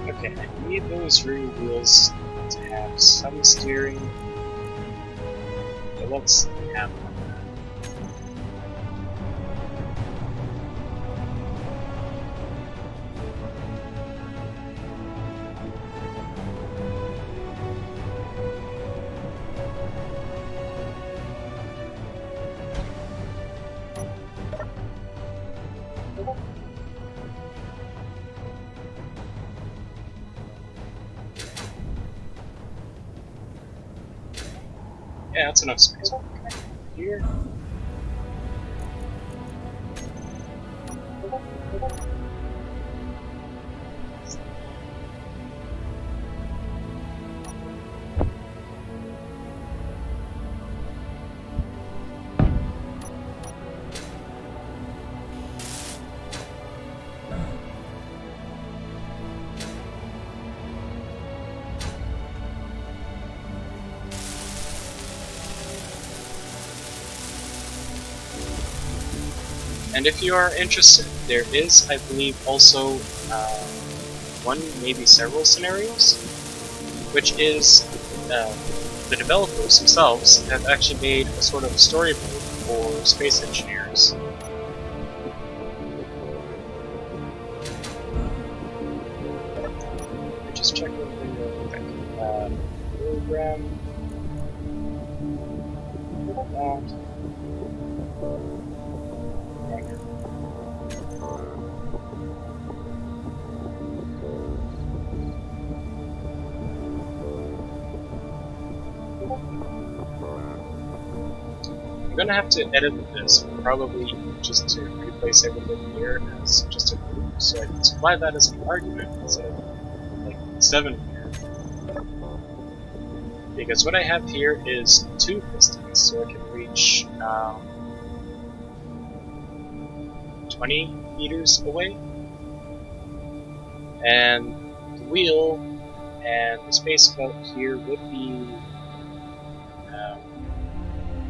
Okay, I need those rear wheels to have some steering. Okay, let's have one. Yeah, that's enough space. Here. And if you are interested, there is, I believe, also one, maybe several scenarios, which is the developers themselves have actually made a sort of story mode for space engineers. Just check one thing real quick. Program. That. I'm gonna have to edit this, probably just to replace everything here as just a group, so I can supply that as an argument instead of like 7 here. Because what I have here is 2 pistons, so I can reach 20 meters away, and the wheel and the space belt here would be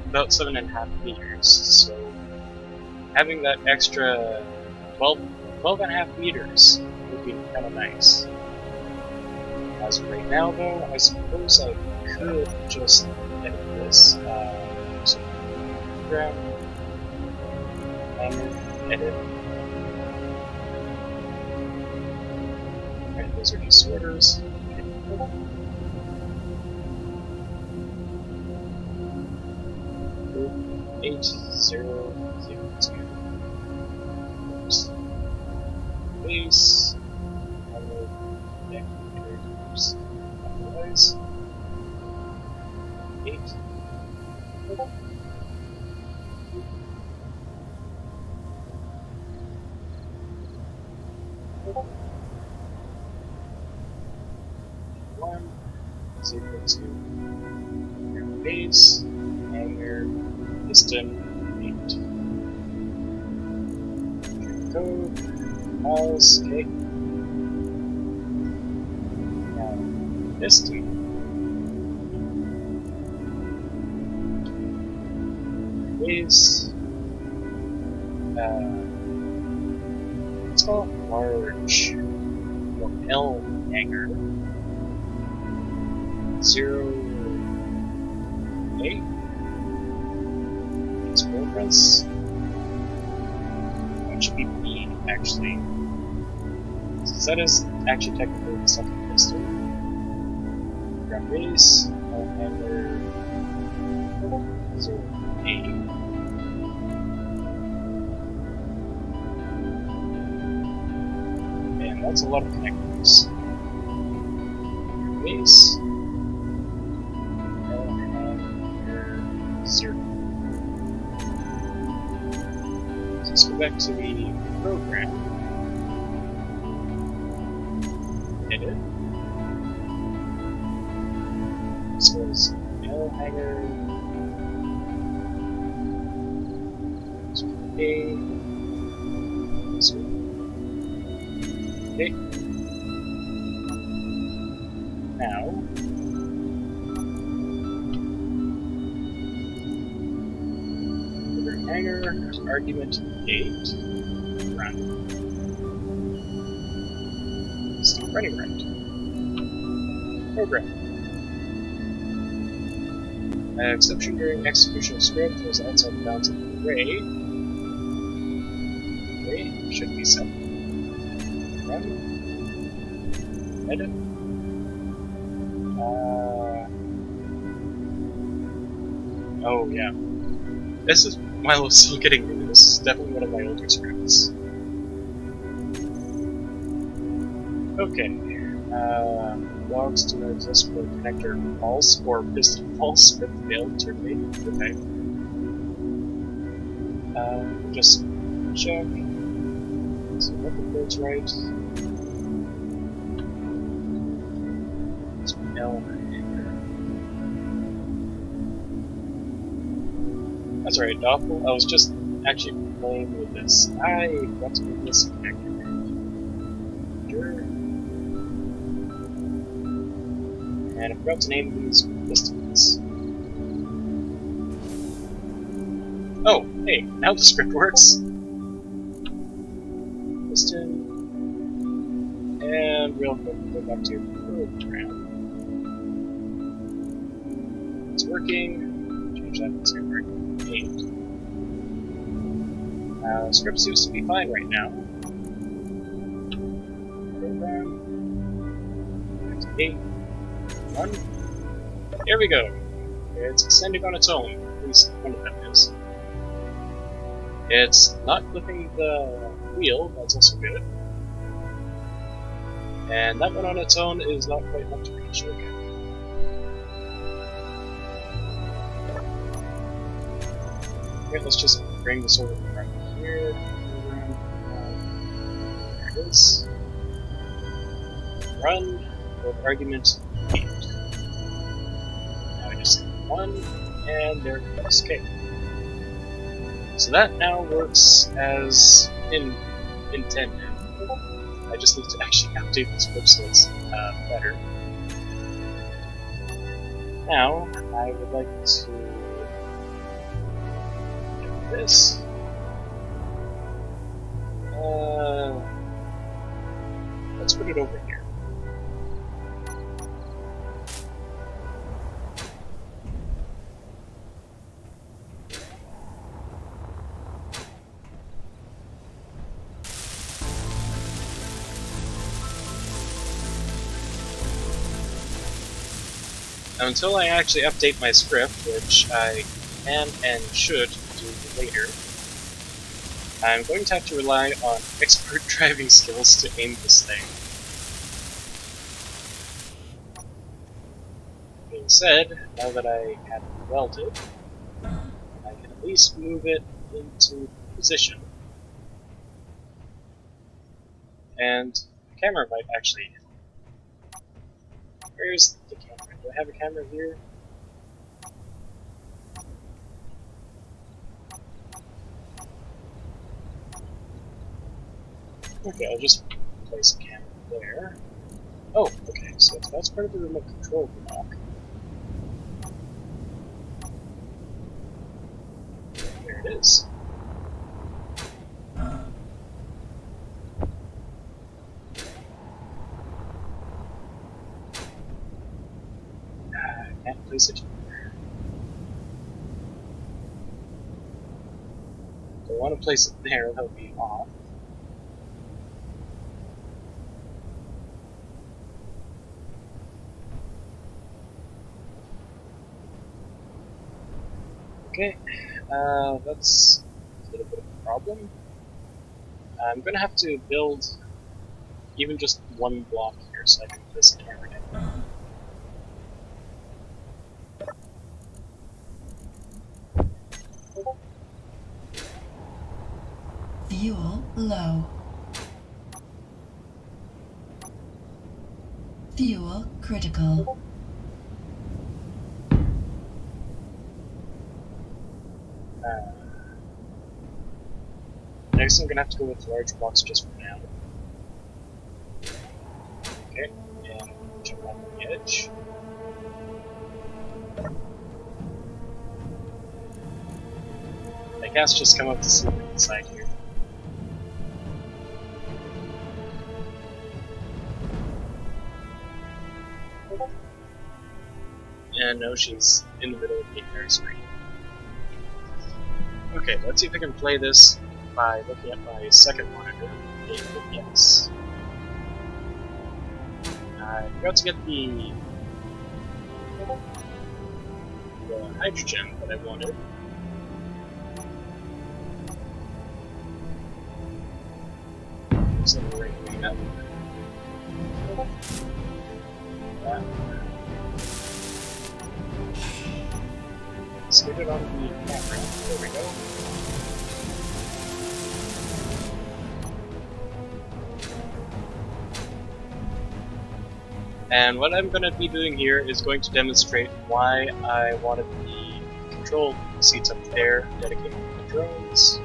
about 7.5 meters, so having that extra 12.5 meters would be kind of nice. As of right now, though, I suppose I could just edit this. So program, edit. Alright, those are just orders. 8002. Base. Otherwise. 8. One is equal to your base and your piston 8. Code, files, okay. Now, piston base. Let's call it large. L hangar. 0A. It's progress. That should be B, actually. Since that is actually technically the second piston. Ground base. L hangar. 0A. And that's a lot of connectors. Base. L hangar 0. So let's go back to the program. Edit. This was L hangar. A. Okay. Now, over hangar, argument 8, run. It's not running right. Program. Exception during execution of script was outside the bounds of the array. Okay, should be set. Run. Edit. Oh yeah. This is, while I was still getting new, this is definitely one of my older scripts. Okay. Logs do not exist for connector false or piston false. Script failed, terminated. Okay. Just check. So what the code's right. It's L. That's alright, Doppel. I was just actually playing with this. I forgot to move this connector. And I forgot to name these pistons. Oh, hey, now the script works. Piston. And real quick, go back to program. It's working. Change that to argument 8. Script seems to be fine right now. Program. 8. 1. There we go. It's extending on its own. At least one of them is. It's not flipping the wheel. That's also good. And that one on its own is not quite up to reach. Okay. Okay, let's just bring this over right here. There it is. Run with argument 8. Now I just say 1, and there it goes. Okay. So that now works as intended. I just need to actually update the script so it's better. Now, I would like to do this. Let's put it over here. Until I actually update my script, which I can and should do later, I'm going to have to rely on expert driving skills to aim this thing. Being said, now that I have it welded, I can at least move it into position. And the camera might actually... Where's the camera? Do I have a camera here? Okay, I'll just place a camera there. Oh, okay, so that's part of the remote control block. is. I can't place it here. If I want to place it there, that'll be off. Okay, that's a little bit of a problem. I'm gonna have to build even just one block here so I can place a camera in. Fuel low. Fuel critical. Next I'm gonna have to go with large blocks just for now. Okay, and jump on the edge. My cats just come up to sleep inside here. And now she's in the middle of the entire screen. Okay, let's see if I can play this by looking at my second monitor. Yes. I forgot to get the hydrogen that I wanted. So we're going that one. Let's get it on the camera. There we go. And what I'm going to be doing here is going to demonstrate why I wanted the control seats up there dedicated to the drones.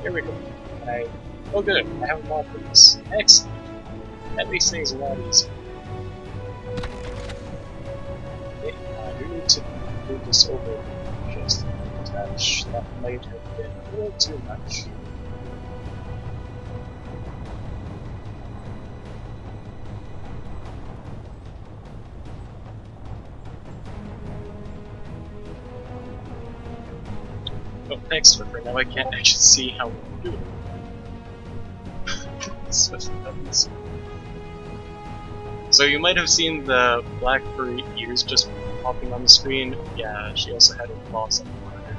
Here we go. Oh good, I have a mod for this. Excellent. That makes things a lot easier. Okay, I do need to move this over just a touch. That might have been a little too much. Oh, thanks, Ripper. Now I can't actually see how we're doing. So you might have seen the black furry ears just popping on the screen. Yeah, she also had her claws on the monitor.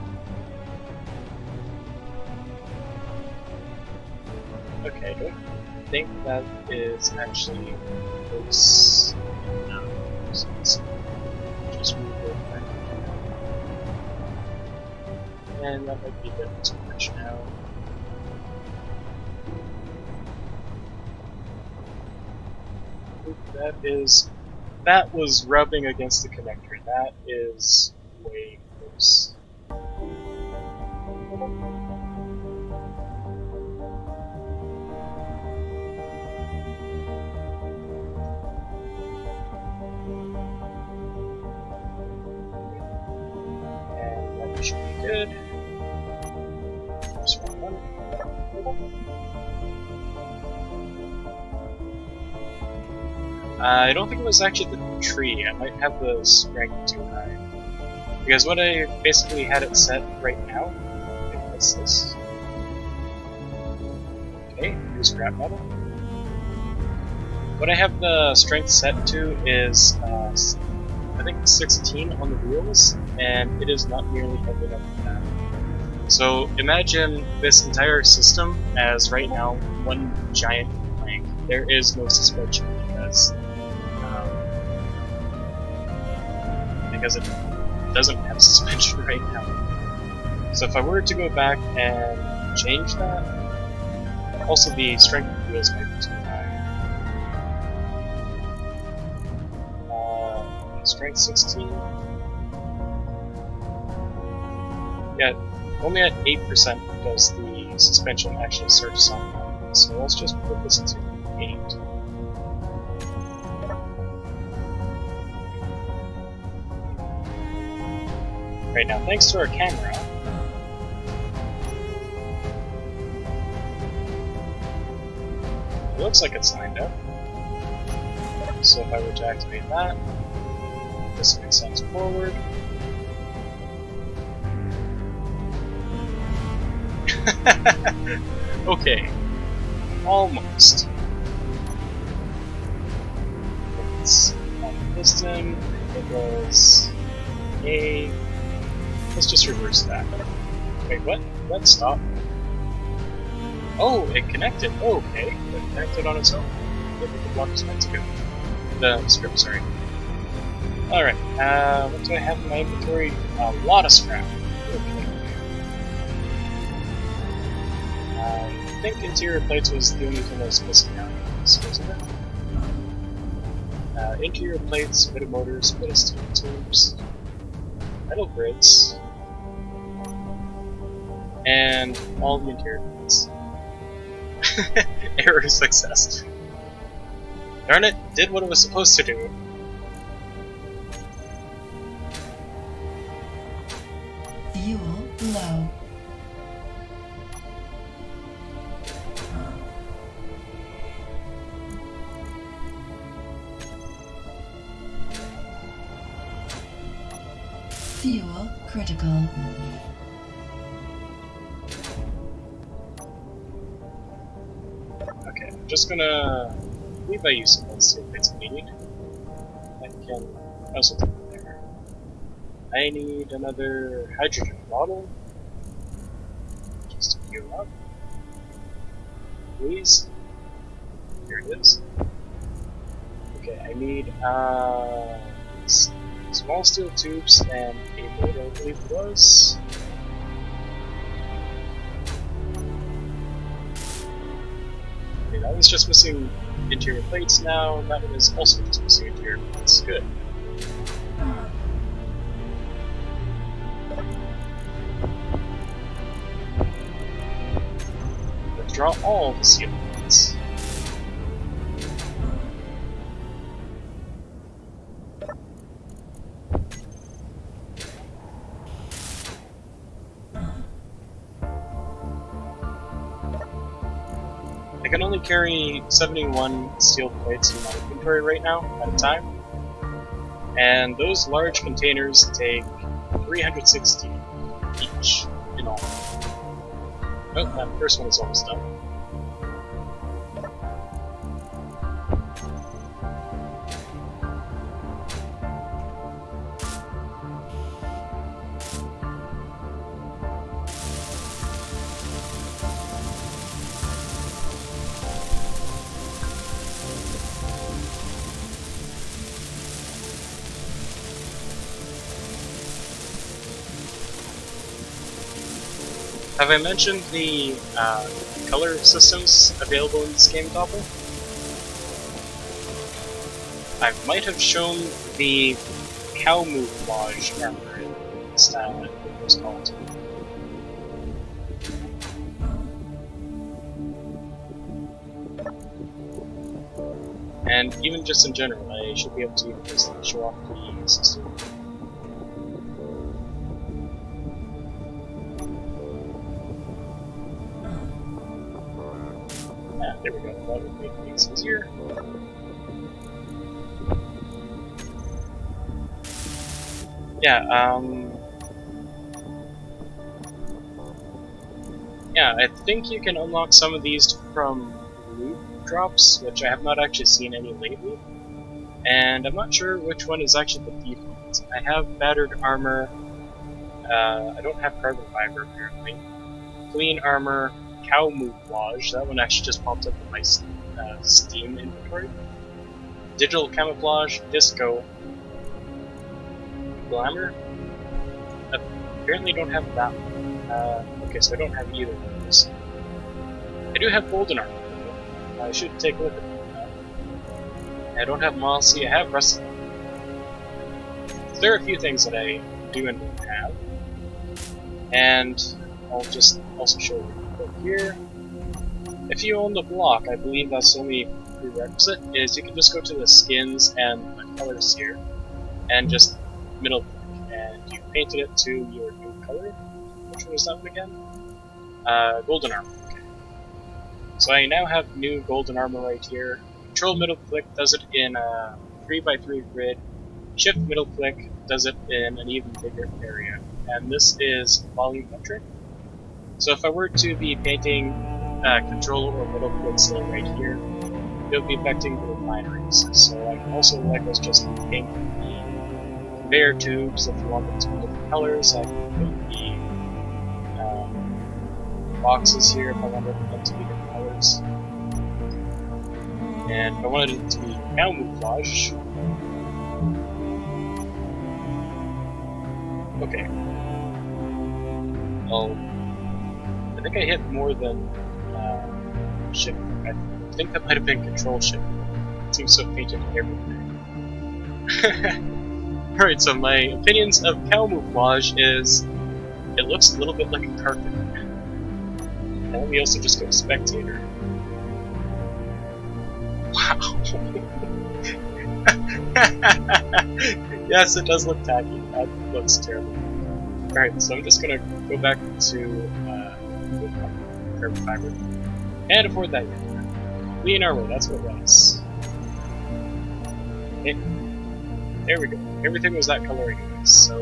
Okay, I don't think that is actually close enough. So let's just move it back. And that might be a bit too much now. That was rubbing against the connector. That is way close. And that should be good. Just one. I don't think it was actually the tree. I might have the strength too high. Because what I basically had it set right now, is this. Okay, here's scrap metal. What I have the strength set to is, I think 16 on the wheels, and it is not nearly heavy enough for that. So imagine this entire system as right now one giant plank. There is no suspension because it doesn't have suspension right now. So if I were to go back and change that, also the strength of the wheels might be too high. Strength 16. Yeah, only at 8% does the suspension actually start to sound. So let's just put this to 8. Right now, thanks to our camera, it looks like it's lined up. So if I were to activate that, this makes sense forward. Okay, almost. It's on the piston, it was A. Let's just reverse that. Wait, what? That stopped? Oh, it connected. Oh, okay. It connected on its own. Look at the block was meant to go. The script, sorry. Alright, what do I have in my inventory? A lot of scrap. Okay. I think interior plates was the only thing I was missing out, wasn't it? Interior plates, bit of motors, bit of steel tubes, metal grids, and all the interior plates. Error success. Darn it, did what it was supposed to do. Fuel low. Fuel critical. Okay, I'm just gonna leave I use some steel plates if needed. I can also put them there. I need another hydrogen bottle. Just to fuel up. Please. Here it is. Okay, I need small steel tubes and a motor, I believe it was. Okay, that was just missing interior plates now, and that one is also just missing interior plates. Good. Withdraw all the steel plates. I can only carry 71 steel plates in my inventory right now at a time, and those large containers take 360 each in all. Oh, that first one is almost done. Have I mentioned the color systems available in this game, Doppel? I might have shown the camouflage armor in style, I think it was called. And even just in general, I should be able to even just show off the system. There we go, that would make things easier. Yeah, I think you can unlock some of these from loot drops, which I have not actually seen any lately. And I'm not sure which one is actually the default. I have battered armor, I don't have carbon fiber apparently. Clean armor, camouflage, that one actually just popped up in my Steam inventory. Digital camouflage, disco, glamour. Apparently don't have that one. Okay, so I don't have either of those. I do have golden armor. I should take a look at that. I don't have mossy, I have rusty. So there are a few things that I do and don't have. And I'll just also show you here. If you own the block, I believe that's the only prerequisite, is you can just go to the skins and the colors here, and just middle click, and you painted it to your new color. Which one is that one again? Golden armor. Okay. So I now have new golden armor right here. Control middle click does it in a 3x3 grid. Shift middle click does it in an even bigger area. And this is volumetric. So if I were to be painting control or middle click say right here, it would be affecting the refineries. So I can also, like I was just painting the conveyor tubes if you want them to be different colors. I can paint the boxes here if I wanted them to be different colors. And if I wanted it to be camouflage. Okay. Well, I think I hit more than shift. I think that might have been control shift. It seems so painted everything. Alright, so my opinions of camouflage is it looks a little bit like a carpet. And let me also just go to spectator. Wow. Yes, it does look tacky. That looks terrible. Alright, so I'm just gonna go back to carbon fiber. Can't afford that yet. Clean armor, that's what it was. Okay. There we go. Everything was that color anyway, so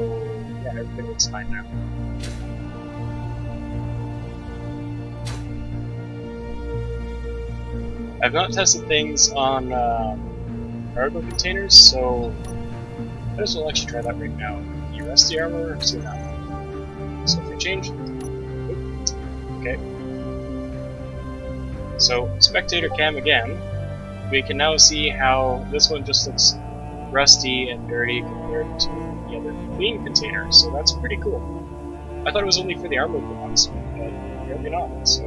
yeah, everything looks fine now. I've not tested things on cargo containers, so I just will actually try that right now. The rusty armor, so now. So if we change, okay. So spectator cam again, we can now see how this one just looks rusty and dirty compared to the other clean container. So that's pretty cool. I thought it was only for the armor ones, but apparently not. So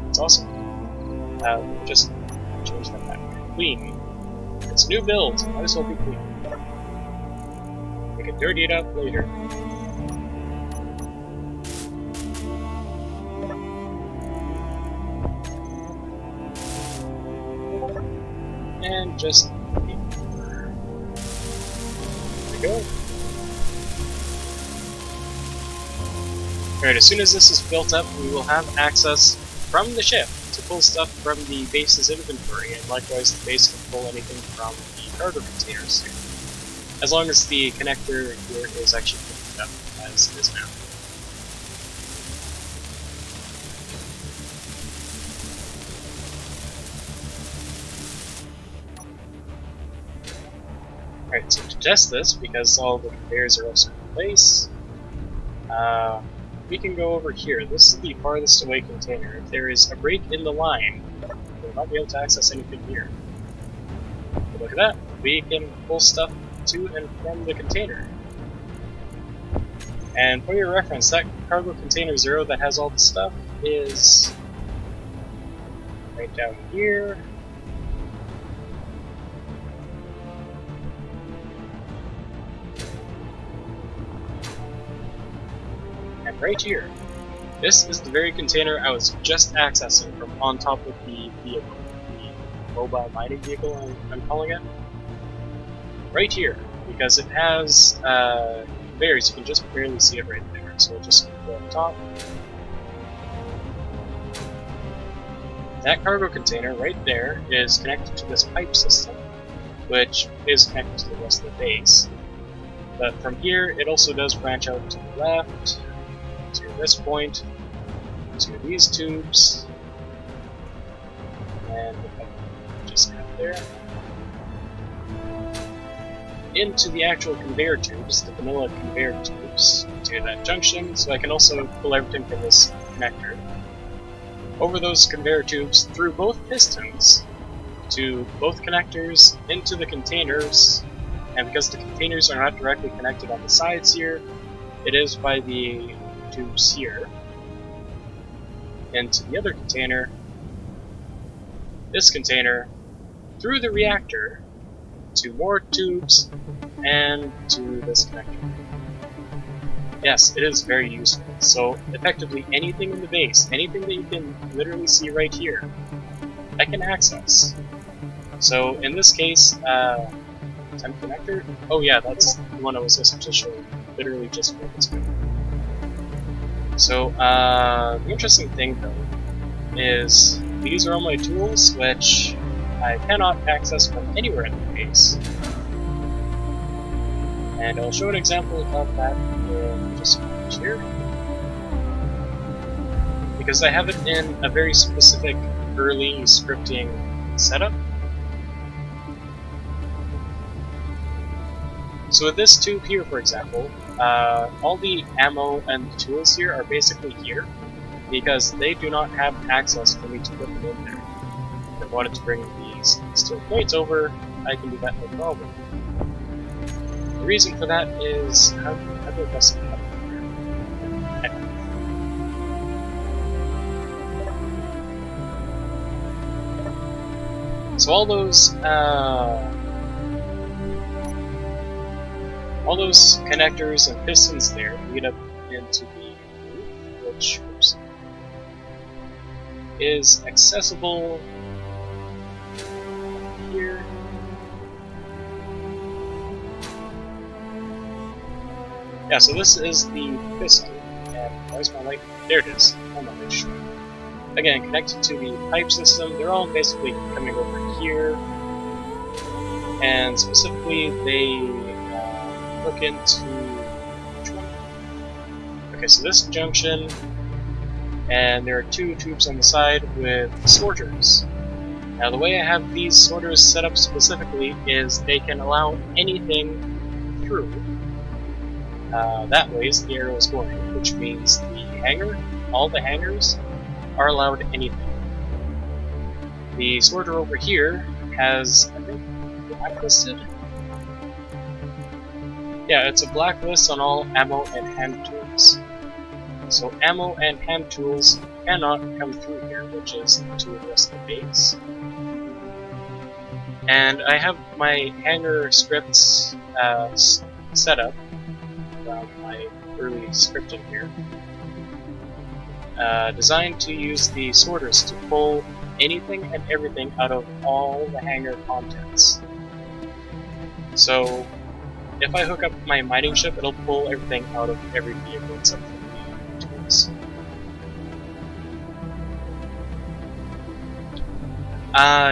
it's awesome. Just change that back. Clean. It's a new build. Might as well be clean. We can dirty it up later. And just there we go. Alright, as soon as this is built up, we will have access from the ship to pull stuff from the base's inventory, and likewise the base can pull anything from the cargo containers here. As long as the connector here is actually picked up as it is now. Alright, so to test this, because all the conveyors are also in place, we can go over here. This is the farthest away container. If there is a break in the line, we'll not be able to access anything here. But look at that, we can pull stuff to and from the container. And for your reference, that cargo container 0 that has all the stuff is right down here. And right here. This is the very container I was just accessing from on top of the vehicle, the mobile mining vehicle I'm calling it. Right here, because it has conveyors, you can just barely see it right there. So we'll just go on top. That cargo container right there is connected to this pipe system, which is connected to the rest of the base. But from here, it also does branch out to the left, to this point, to these tubes, and if I just cut there, into the actual conveyor tubes, the vanilla conveyor tubes, to that junction, so I can also pull everything from this connector over those conveyor tubes through both pistons to both connectors into the containers, and because the containers are not directly connected on the sides here, it is by the tubes here into the other container, this container, through the reactor to more tubes and to this connector. Yes, it is very useful. So effectively anything in the base, anything that you can literally see right here, I can access. So in this case, temp connector, oh yeah, that's the one I was listening to show. literally just work its way. So, the interesting thing though is these are all my tools, which I cannot access from anywhere in the base. And I'll show an example of that in just a moment here. Because I have it in a very specific early scripting setup. So with this tube here, for example, all the ammo and the tools here are basically here, because they do not have access for me to put them in there. If I wanted to bring these steel plates over, I can do that no problem. The reason for that is, how do I press it up here? So all those connectors and pistons there lead up into the roof, which is accessible here. Yeah, so this is the piston, and where's my light? There it is. I'm not really sure. Again, connected to the pipe system, they're all basically coming over here, and specifically they hook into which one? Okay, so this junction, and there are two tubes on the side with sorters. Now the way I have these sorters set up specifically is they can allow anything through. That way is the arrow is going, which means the hanger, all the hangers, are allowed anything. The sorter over here has, I think, blacklisted? Yeah, it's a blacklist on all ammo and hand tools. So ammo and hand tools cannot come through here, which is to the rest of the base. And I have my hanger scripts set up around my early scripting here. Designed to use the sorters to pull anything and everything out of all the hangar contents. So if I hook up my mining ship, it'll pull everything out of every vehicle except for the tools.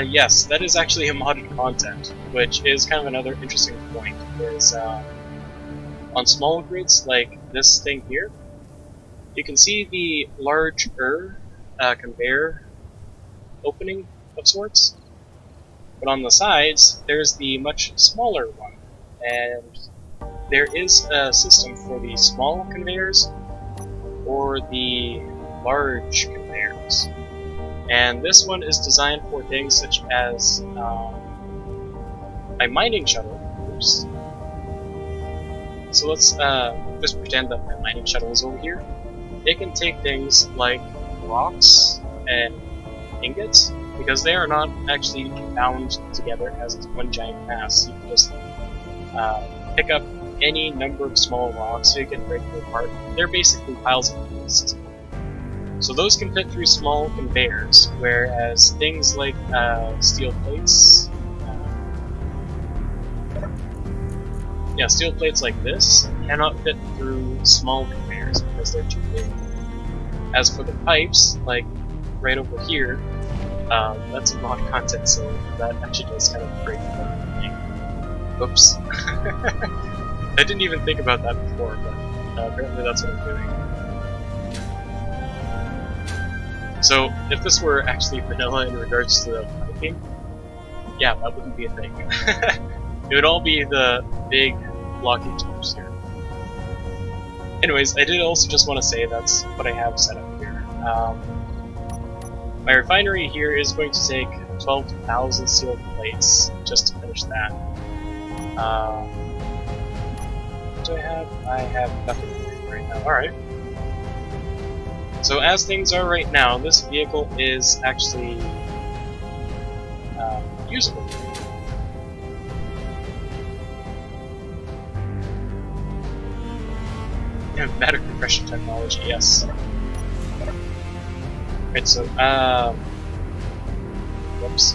Yes, that is actually a modded content, which is kind of another interesting point, is on small grids like this thing here, you can see the larger conveyor opening of sorts, but on the sides there's the much smaller one, and there is a system for the small conveyors or the large conveyors. And this one is designed for things such as a mining shuttle. Oops. So let's just pretend that my mining shuttle is over here. It can take things like rocks and ingots, because they are not actually bound together as one giant mass. You can just pick up any number of small rocks, so you can break them apart. They're basically piles of dust. So those can fit through small conveyors, whereas things like steel plates, steel plates like this cannot fit through small conveyors because they're too big. As for the pipes, like right over here, that's a mod content, so that actually does kind of break the thing. Oops. I didn't even think about that before, but apparently that's what I'm doing. So, if this were actually vanilla in regards to the piping, yeah, that wouldn't be a thing. It would all be the big blocky tubes here. Anyways, I did also just want to say that's what I have set up here. My refinery here is going to take 12,000 steel plates just to finish that. What do I have? I have nothing right now. Alright. So as things are right now, this vehicle is actually usable. Matter compression technology, yes. Right, so, whoops.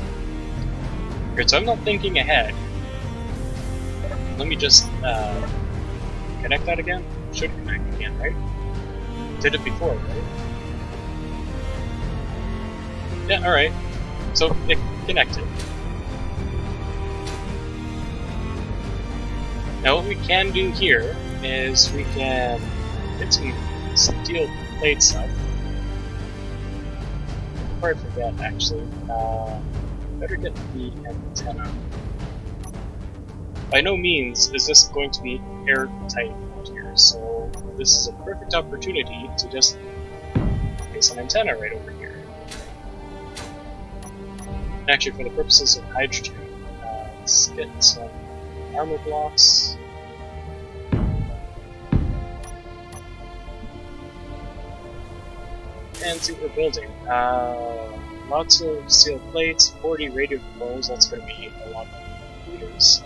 Right, so I'm not thinking ahead. Let me just, kind connect that again? Should connect again, right? Did it before, right? Yeah, alright. So it connected. Now what we can do here is we can get some steel plates up. Before I forget, actually, better get the antenna. By no means is this going to be airtight out here, so this is a perfect opportunity to just place an antenna right over here. Actually, for the purposes of hydrogen, let's get some armor blocks. And see what we're building. Lots of steel plates, 40 radio components, that's going to be a lot of computers.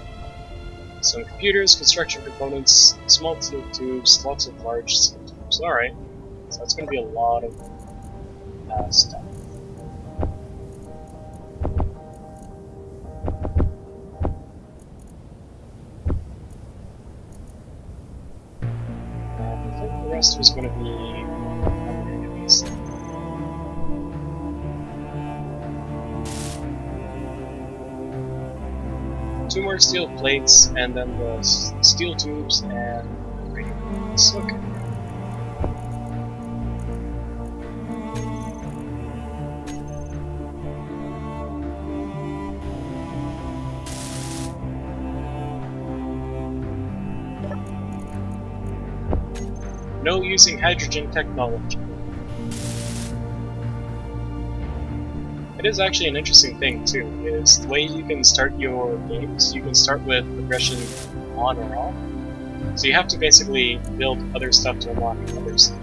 Some computers, construction components, small steel tubes, lots of large steel tubes. Alright, so that's going to be a lot of stuff. I think the rest was going to be upgraded. 2 more steel plates, and then the steel tubes and radio components. Okay. No using hydrogen technology. It is actually an interesting thing too, is the way you can start your games. You can start with progression on or off. So you have to basically build other stuff to unlock other stuff.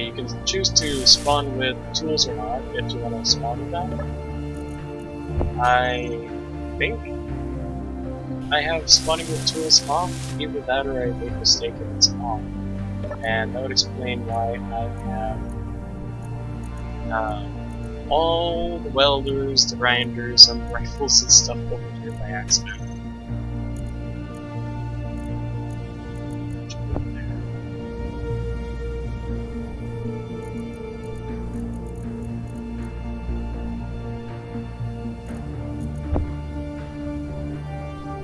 You can choose to spawn with tools or not, if you want to spawn with that. I think I have spawning with tools off, either that or I made a mistake if it's on. And that would explain why I have all the welders, the grinders, and the rifles and stuff over here by accident.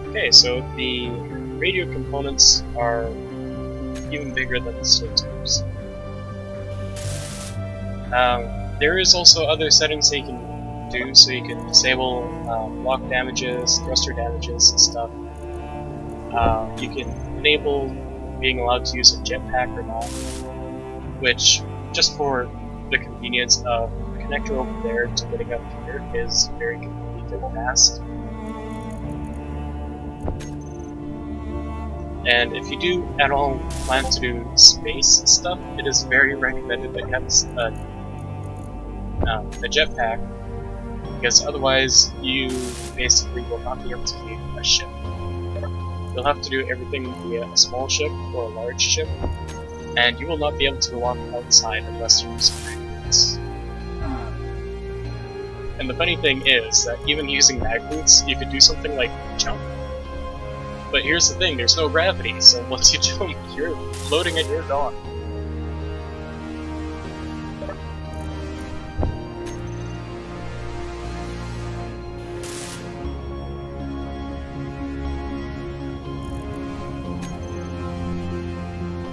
Okay, so the radio components are even bigger than the steel tubes. There is also other settings that you can do, so you can disable block damages, thruster damages, and stuff. You can enable being allowed to use a jetpack or not, which, just for the convenience of the connector over there to getting up here, is very convenient and fast. And if you do at all plan to do space stuff, it is very recommended that you have a jetpack, because otherwise you basically will not be able to leave a ship. You'll have to do everything via a small ship or a large ship, and you will not be able to walk outside unless you use magnets. And the funny thing is that even using mag boots, you could do something like jump. But here's the thing, there's no gravity, so once you jump, you're floating and you're gone.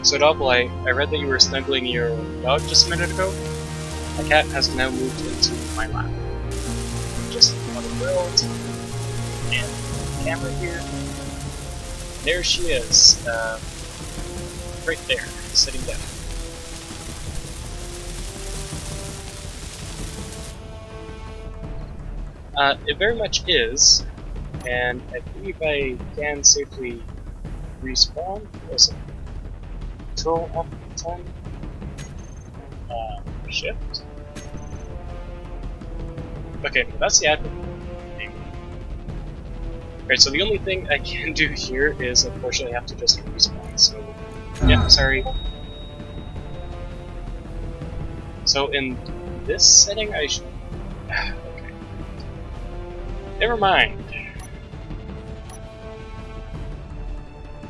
So Double, I read that you were snuggling your dog just a minute ago. My cat has now moved into my lap. Just on the world, and the camera here. There she is, right there, sitting down. It very much is, and I believe I can safely respawn. There's a control up button. Shift. Okay, that's the admin thing. Alright, so the only thing I can do here is unfortunately have to just respawn, so yeah, sorry. So in this setting I should... okay. Never mind.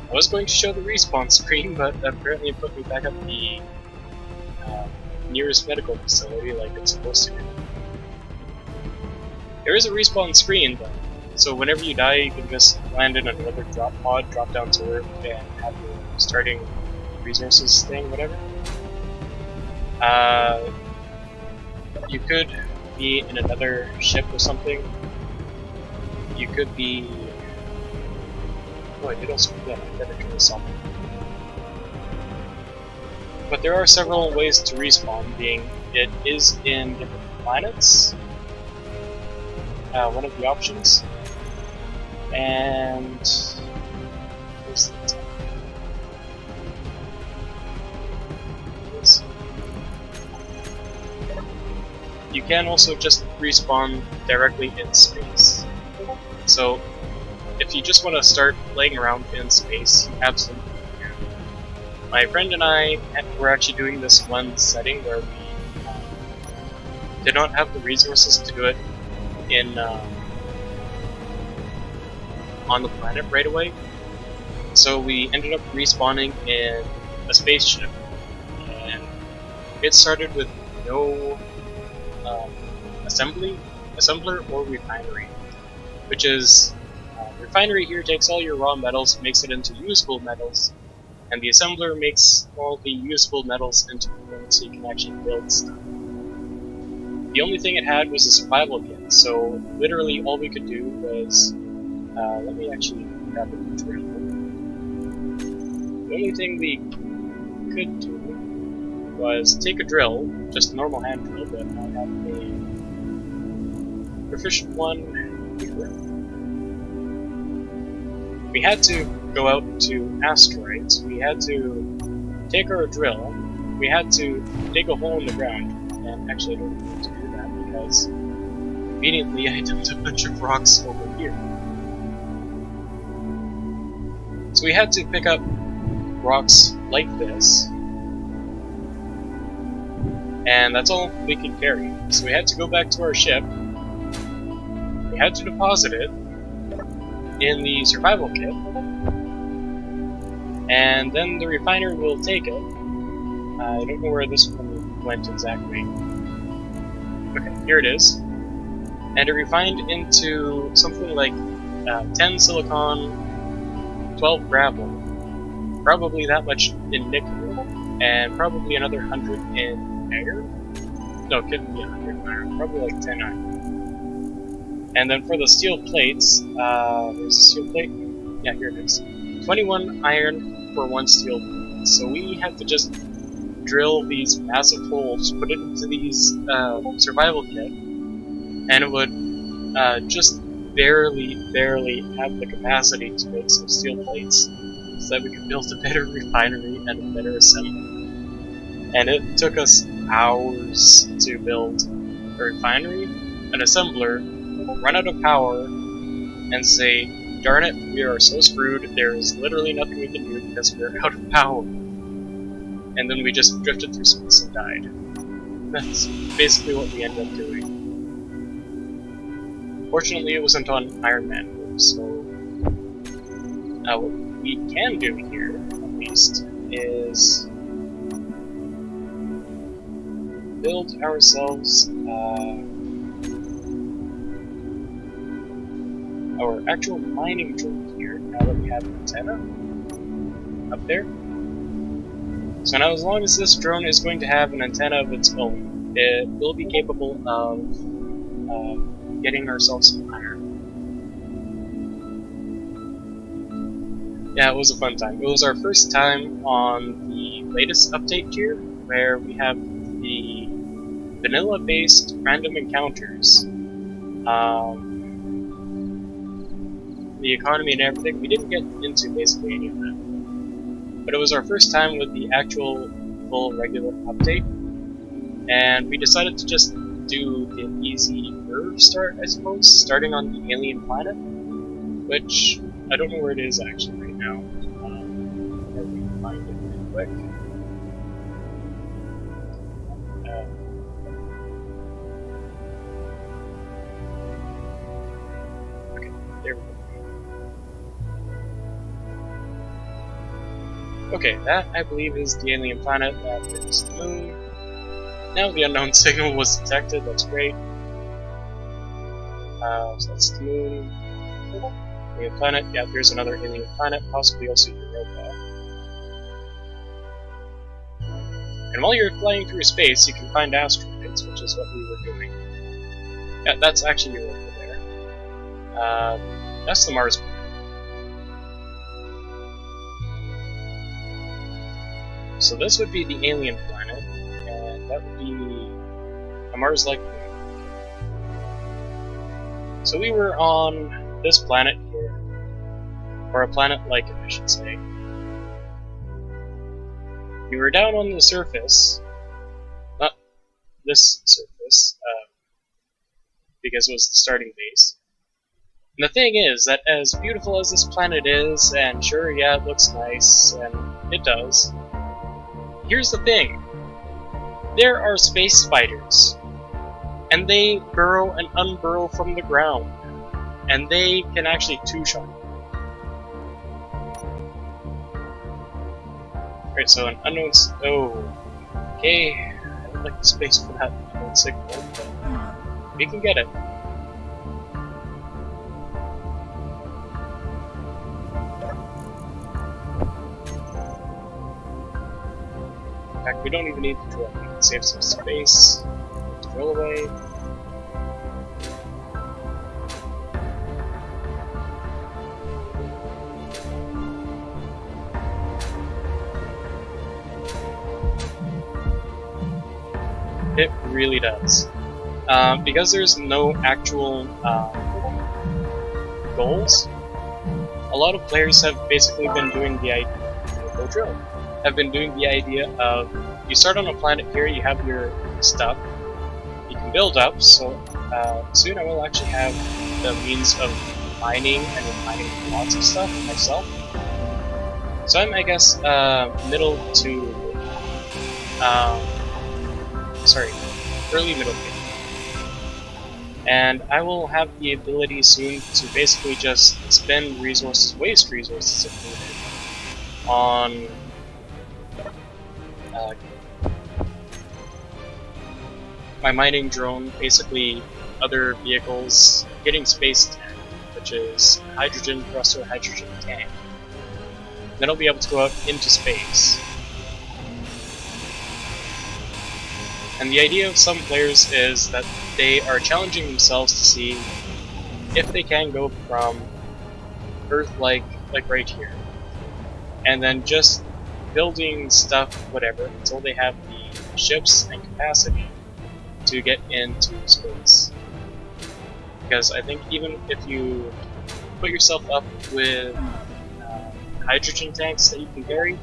I was going to show the respawn screen, but apparently it put me back at the nearest medical facility like it's supposed to do. There is a respawn screen though, so whenever you die you can just land in another drop pod, drop down to Earth, and have your starting resources thing, whatever. You could be in another ship or something. You could be... Oh, I did also do that. I better turn this off. But there are several ways to respawn, being it is in different planets. One of the options. And... where's the top? You can also just respawn directly in space. So, if you just want to start playing around in space, you absolutely can. My friend and I were actually doing this one setting where we did not have the resources to do it in on the planet right away. So we ended up respawning in a spaceship, and it started with no assembler or refinery, which is refinery here takes all your raw metals, makes it into usable metals, and the assembler makes all the usable metals into components so you can actually build stuff. The only thing it had was a survival kit, so literally all we could do was let me actually grab a drill. The only thing we could do was take a drill, just a normal hand drill, but I have a proficient one here. We had to go out to asteroids, we had to take our drill, we had to dig a hole in the ground, and actually I don't need to do that because conveniently I dumped a bunch of rocks over here. So we had to pick up rocks like this, and that's all we could carry. So we had to go back to our ship, we had to deposit it in the survival kit, and then the refiner will take it. I don't know where this one went exactly. Okay, here it is. And it refined into something like 10 silicon, 12 gravel, probably that much in nickel, and probably another 100 in iron. No, it couldn't be 100 in iron, probably like 10 iron. And then for the steel plates, there's a steel plate? Yeah, here it is. 21 iron for one steel plate. So we had to just drill these massive holes, put it into these survival kit, and it would just barely have the capacity to make some steel plates so that we could build a better refinery and a better assembly. And it took us hours to build a refinery, an assembler, run out of power, and say, darn it, we are so screwed, there is literally nothing we can do because we are out of power. And then we just drifted through space and died. That's basically what we ended up doing. Fortunately, it wasn't on Iron Man mode, so what we can do here, at least, is build ourselves our actual mining drone here, now that we have an antenna up there. So now as long as this drone is going to have an antenna of its own, it will be capable of getting ourselves some iron. Yeah, it was a fun time. It was our first time on the latest update tier, where we have the vanilla-based random encounters. The economy and everything, we didn't get into basically any of that. But it was our first time with the actual full regular update, and we decided to just do the easier start, I suppose, starting on the alien planet, which I don't know where it is actually right now. Let me find it real quick. Okay, there we go. Okay, that I believe is the alien planet. That is the moon. Now the unknown signal was detected. That's great. So that's the moon. Alien planet. Yeah, there's another alien planet, possibly also Europa. And while you're flying through space, you can find asteroids, which is what we were doing. Yeah, that's actually Europa there. That's the Mars planet. So this would be the alien planet, and that would be a Mars-like moon. So we were on this planet here, or a planet like it, I should say. We were down on the surface, not this surface, because it was the starting base. And the thing is that as beautiful as this planet is, and sure, yeah, it looks nice, and it does, here's the thing. There are space spiders, and they burrow and unburrow from the ground, and they can actually two-shot you. Alright, so an unknown... okay, I don't like the space for that unknown signal, but we can get it. In fact, we don't even need to drill. We can save some space. Drill away. It really does. Because there's no actual goals, a lot of players have basically been doing the idea of you start on a planet here, you have your stuff, you can build up, so soon I will actually have the means of mining and refining lots of stuff myself. So I'm, I guess, middle to early middle game. And I will have the ability soon to basically just spend resources, waste resources if needed, on my mining drone, basically other vehicles, getting space tech, which is hydrogen thruster, hydrogen tank. Then I'll be able to go out into space. And the idea of some players is that they are challenging themselves to see if they can go from Earth like right here, and then just building stuff, whatever, until they have the ships and capacity to get into space. Because I think even if you put yourself up with hydrogen tanks that you can carry,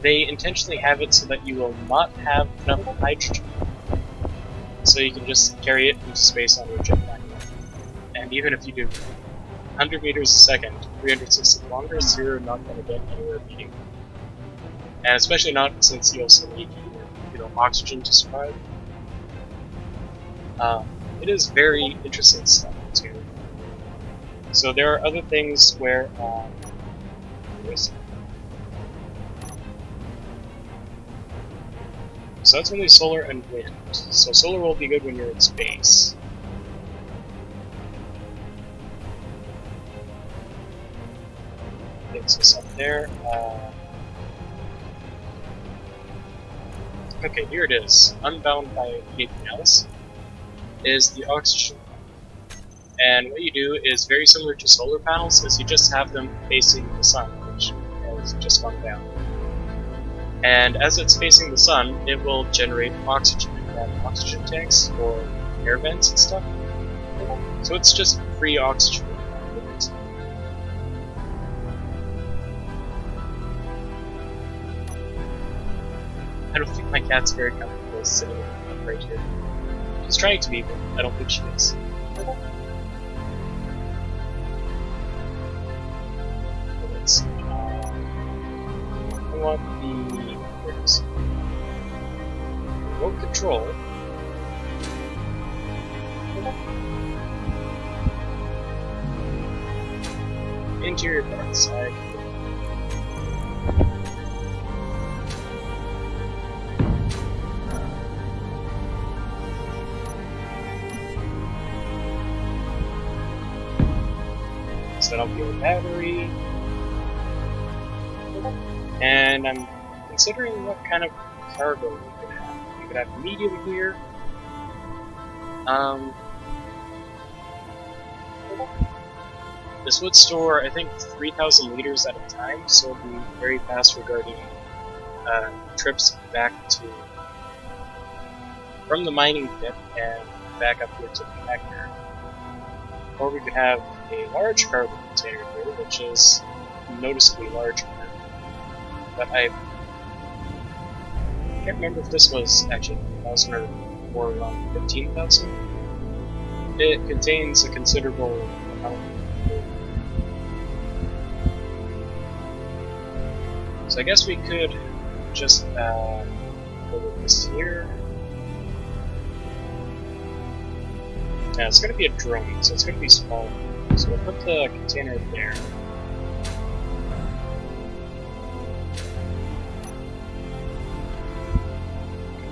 they intentionally have it so that you will not have enough hydrogen. So you can just carry it into space on your jetpack. And even if you do 100 meters a second, 360 kilometers, you're not going to get anywhere beating them. And especially not since you also need oxygen to survive. It is very interesting stuff too. So there are other things where so that's only solar and wind. So solar will be good when you're in space. Takes us up there. Okay, here it is. Unbound by anything else is the oxygen. And what you do is very similar to solar panels, is you just have them facing the sun, which has just gone down. And as it's facing the sun, it will generate oxygen. You have oxygen tanks or air vents and stuff. So it's just free oxygen. I don't think my cat's very comfortable sitting up right here. She's trying to be, but I don't think she is. Let's see. I want the remote control. Interior parts. So that'll be a battery. And I'm considering what kind of cargo we could have. We could have medium here. This would store, I think, 3,000 liters at a time, so it'll be very fast regarding trips back to from the mining pit and back up here to the connector. Or we could have a large cargo container here, which is noticeably larger. But I can't remember if this was actually 1,000 or around 15,000. It contains a considerable amount of food. So I guess we could just go with this here. Yeah, it's going to be a drone, so it's going to be small. So we'll put the container there.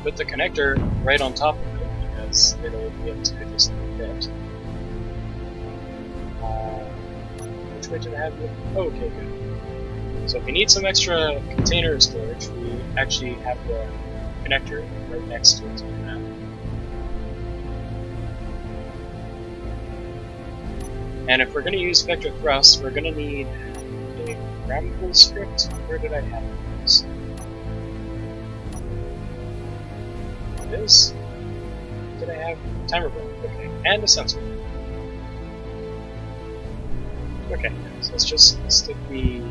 Put the connector right on top of it because it'll be able to just fit. Which way did I have it? Oh, okay, good. So if we need some extra container storage, we actually have the connector right next to it. And if we're going to use vector thrust, we're going to need a programmable script. Where did I have those? This? Did I have timer button? Okay, and a sensor. Okay, so let's just stick the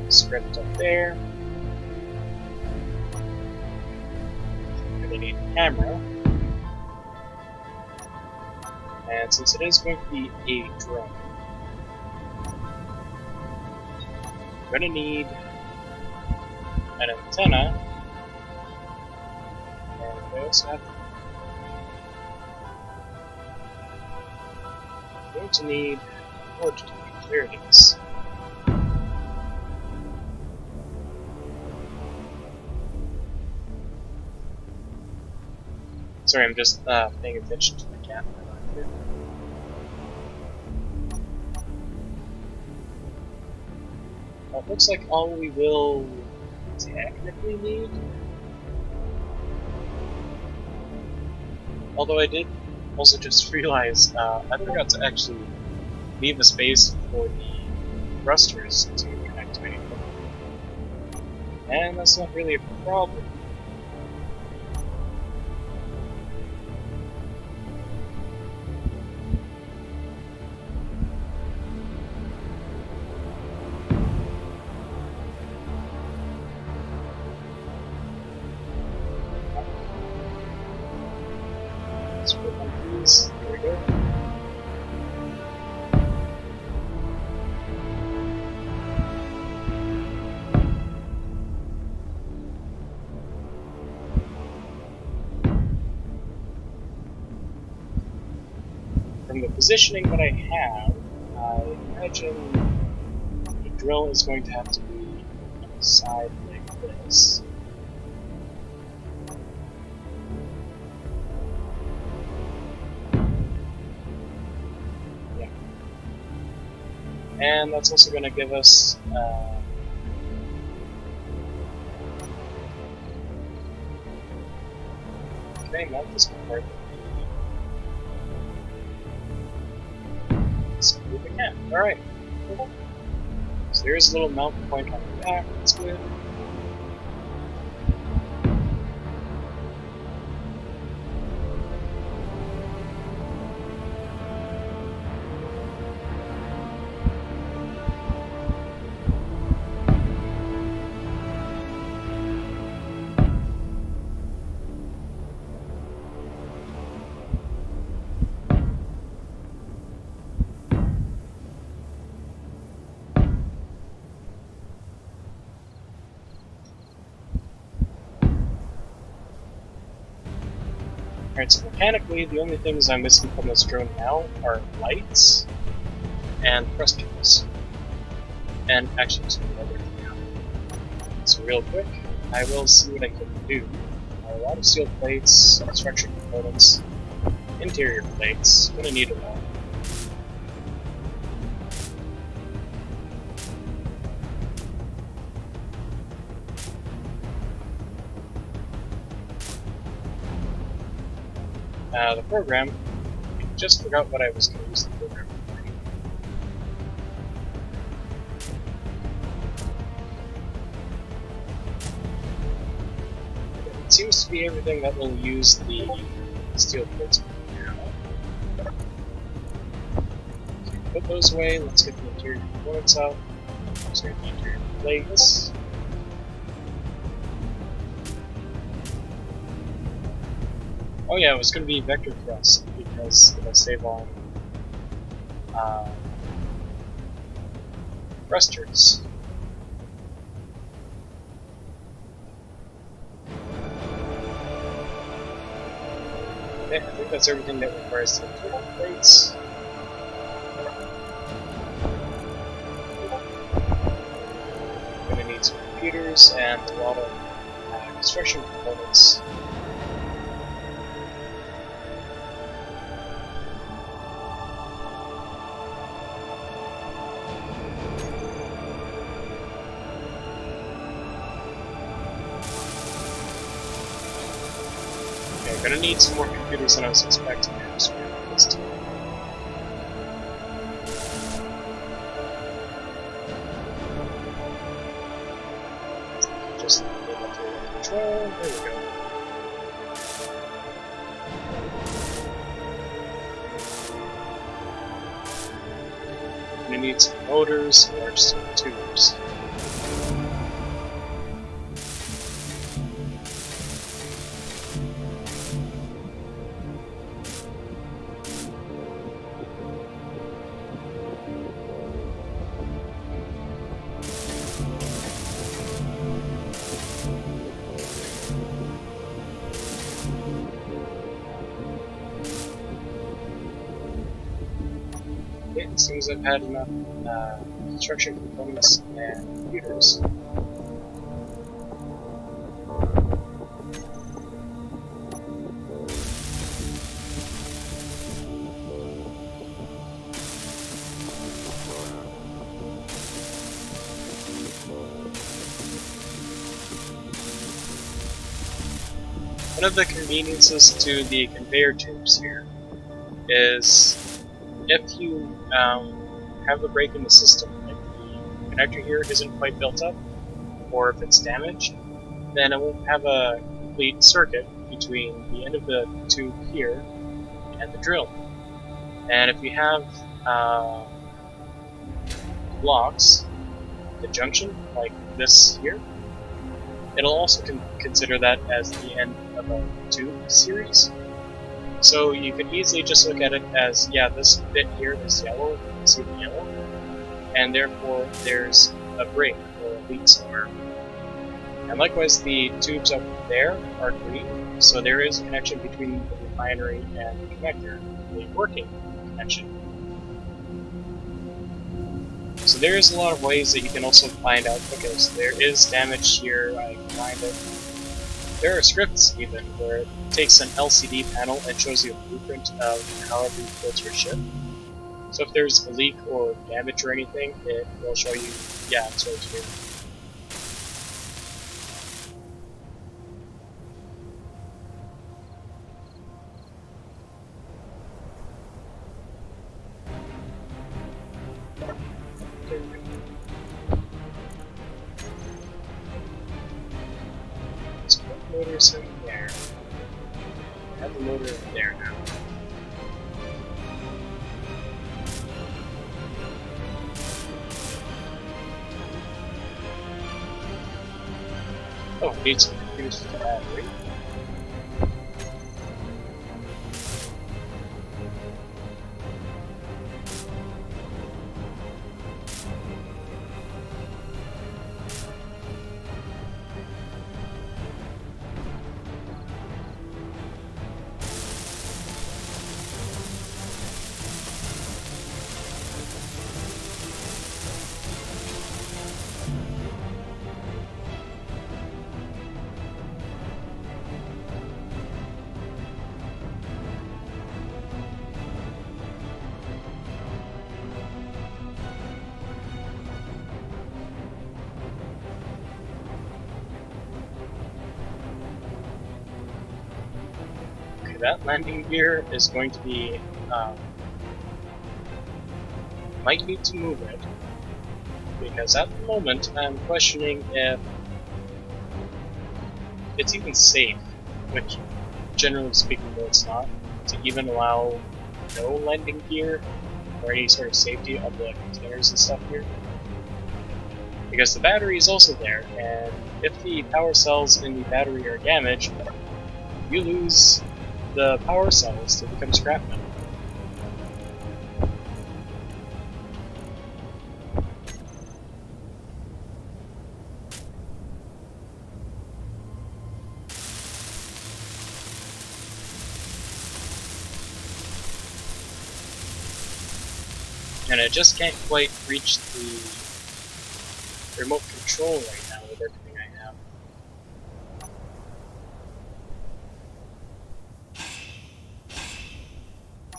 script up there. We're going to need a camera. And since it is going to be a drone, we're going to need an antenna. And we also have we're going to need there it is. Sorry, I'm just paying attention to the camera. It looks like all we will technically need. Although I did also just realize I forgot to actually leave a space for the thrusters to connect to anything. And that's not really a problem. Let's put one of these. There we go. From the positioning that I have, I imagine the drill is going to have to be on the side like this. And that's also going to give us can I mount this part? Yes, I believe I can. Alright. So there's a little mount point on the back, that's good. Alright, so mechanically, the only things I'm missing from this drone now are lights and thrusters. And actually, some other thing now. So real quick, I will see what I can do. A lot of steel plates, structure components, interior plates, gonna need it all. the program, I just forgot what I was going to use the program for. It seems to be everything that will use the steel plates for now. So put those away, let's get the interior components out. So the interior plates. Oh yeah, it was going to be vector thrust because it'll save on thrusters. Okay, I think that's everything that requires the interior plates. I'm going to need some computers and a lot of construction components. Okay, I'm gonna need some more computers than I was expecting to scramble this time. Just enable to control. There we go. I'm gonna need some motors or some tubes. Okay, it seems I've had enough construction components and computers. One of the conveniences to the conveyor tubes here is if you have a break in the system, if the connector here isn't quite built up, or if it's damaged, then it won't have a complete circuit between the end of the tube here and the drill. And if you have blocks, the junction, like this here, it'll also consider that as the end of a tube series. So you can easily just look at it as, yeah, this bit here is yellow, you can see the yellow, and therefore there's a break or a leak somewhere. And likewise, the tubes up there are green, so there is a connection between the refinery and the connector, a working connection. So there is a lot of ways that you can also find out, okay, so there is damage here, I can find it. There are scripts even where it takes an LCD panel and shows you a blueprint of how every filter shipped. So if there's a leak or damage or anything, it will show you, yeah, it's right here. Let's put motors in there. I have the motor in there now. Oh, we need some computers for the battery. that landing gear is going to be, might need to move it, because at the moment I'm questioning if it's even safe, which generally speaking no it's not, to even allow no landing gear or any sort of safety of the containers and stuff here. Because the battery is also there, and if the power cells in the battery are damaged, you lose the power cells to become scrap metal. And I just can't quite reach the remote control right now with everything I have.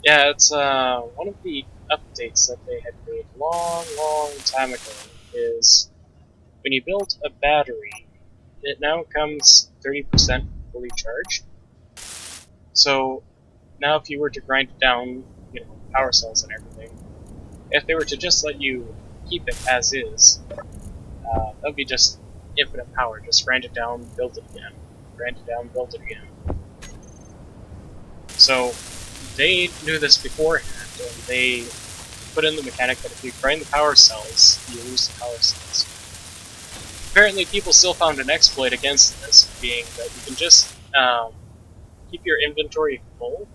Yeah, it's one of the updates that they had made long time ago is when you build a battery, it now comes 30% fully charged. So now if you were to grind it down, power cells and everything, if they were to just let you keep it as is, that would be just infinite power. Just grind it down, build it again. Grind it down, build it again. So they knew this beforehand, and they put in the mechanic that if you grind the power cells, you lose the power cells. Apparently people still found an exploit against this, being that you can just keep your inventory full,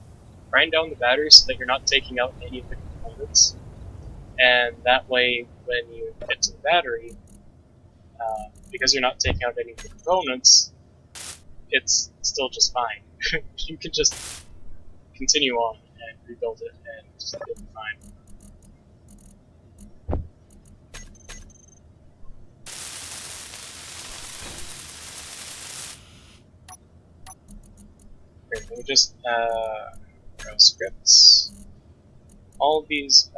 grind down the battery so that you're not taking out any of the components, and that way when you get to the battery, because you're not taking out any of the components, it's still just fine. You can just continue on and rebuild it and it'll be fine. Great, let me just grow scripts. All of these,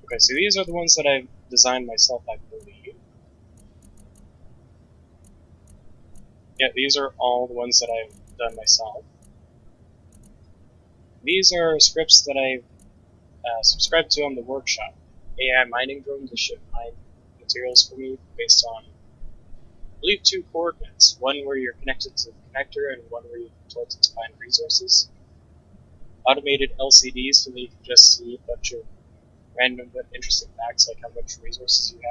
okay, so these are the ones that I've designed myself, I believe. Yeah, these are all the ones that I've done myself. These are scripts that I've subscribed to on the workshop. AI mining drone to ship mine materials for me based on, I believe, 2 coordinates. One where you're connected to the connector and one where you're told to find resources. Automated LCDs so that you can just see a bunch of random but interesting facts like how much resources you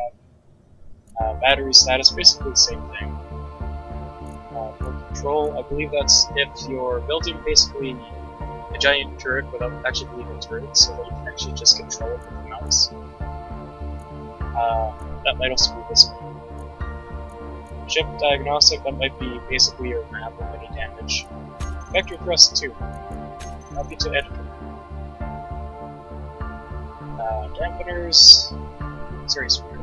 have. Battery status, basically the same thing. For control, I believe that's if you're building basically a giant turret without actually being a turret, so that you can actually just control it with the mouse. That might also be this one. Ship diagnostic, that might be basically your map of any damage. Vector thrust 2. Happy to edit them. Dampeners. Sorry, swear.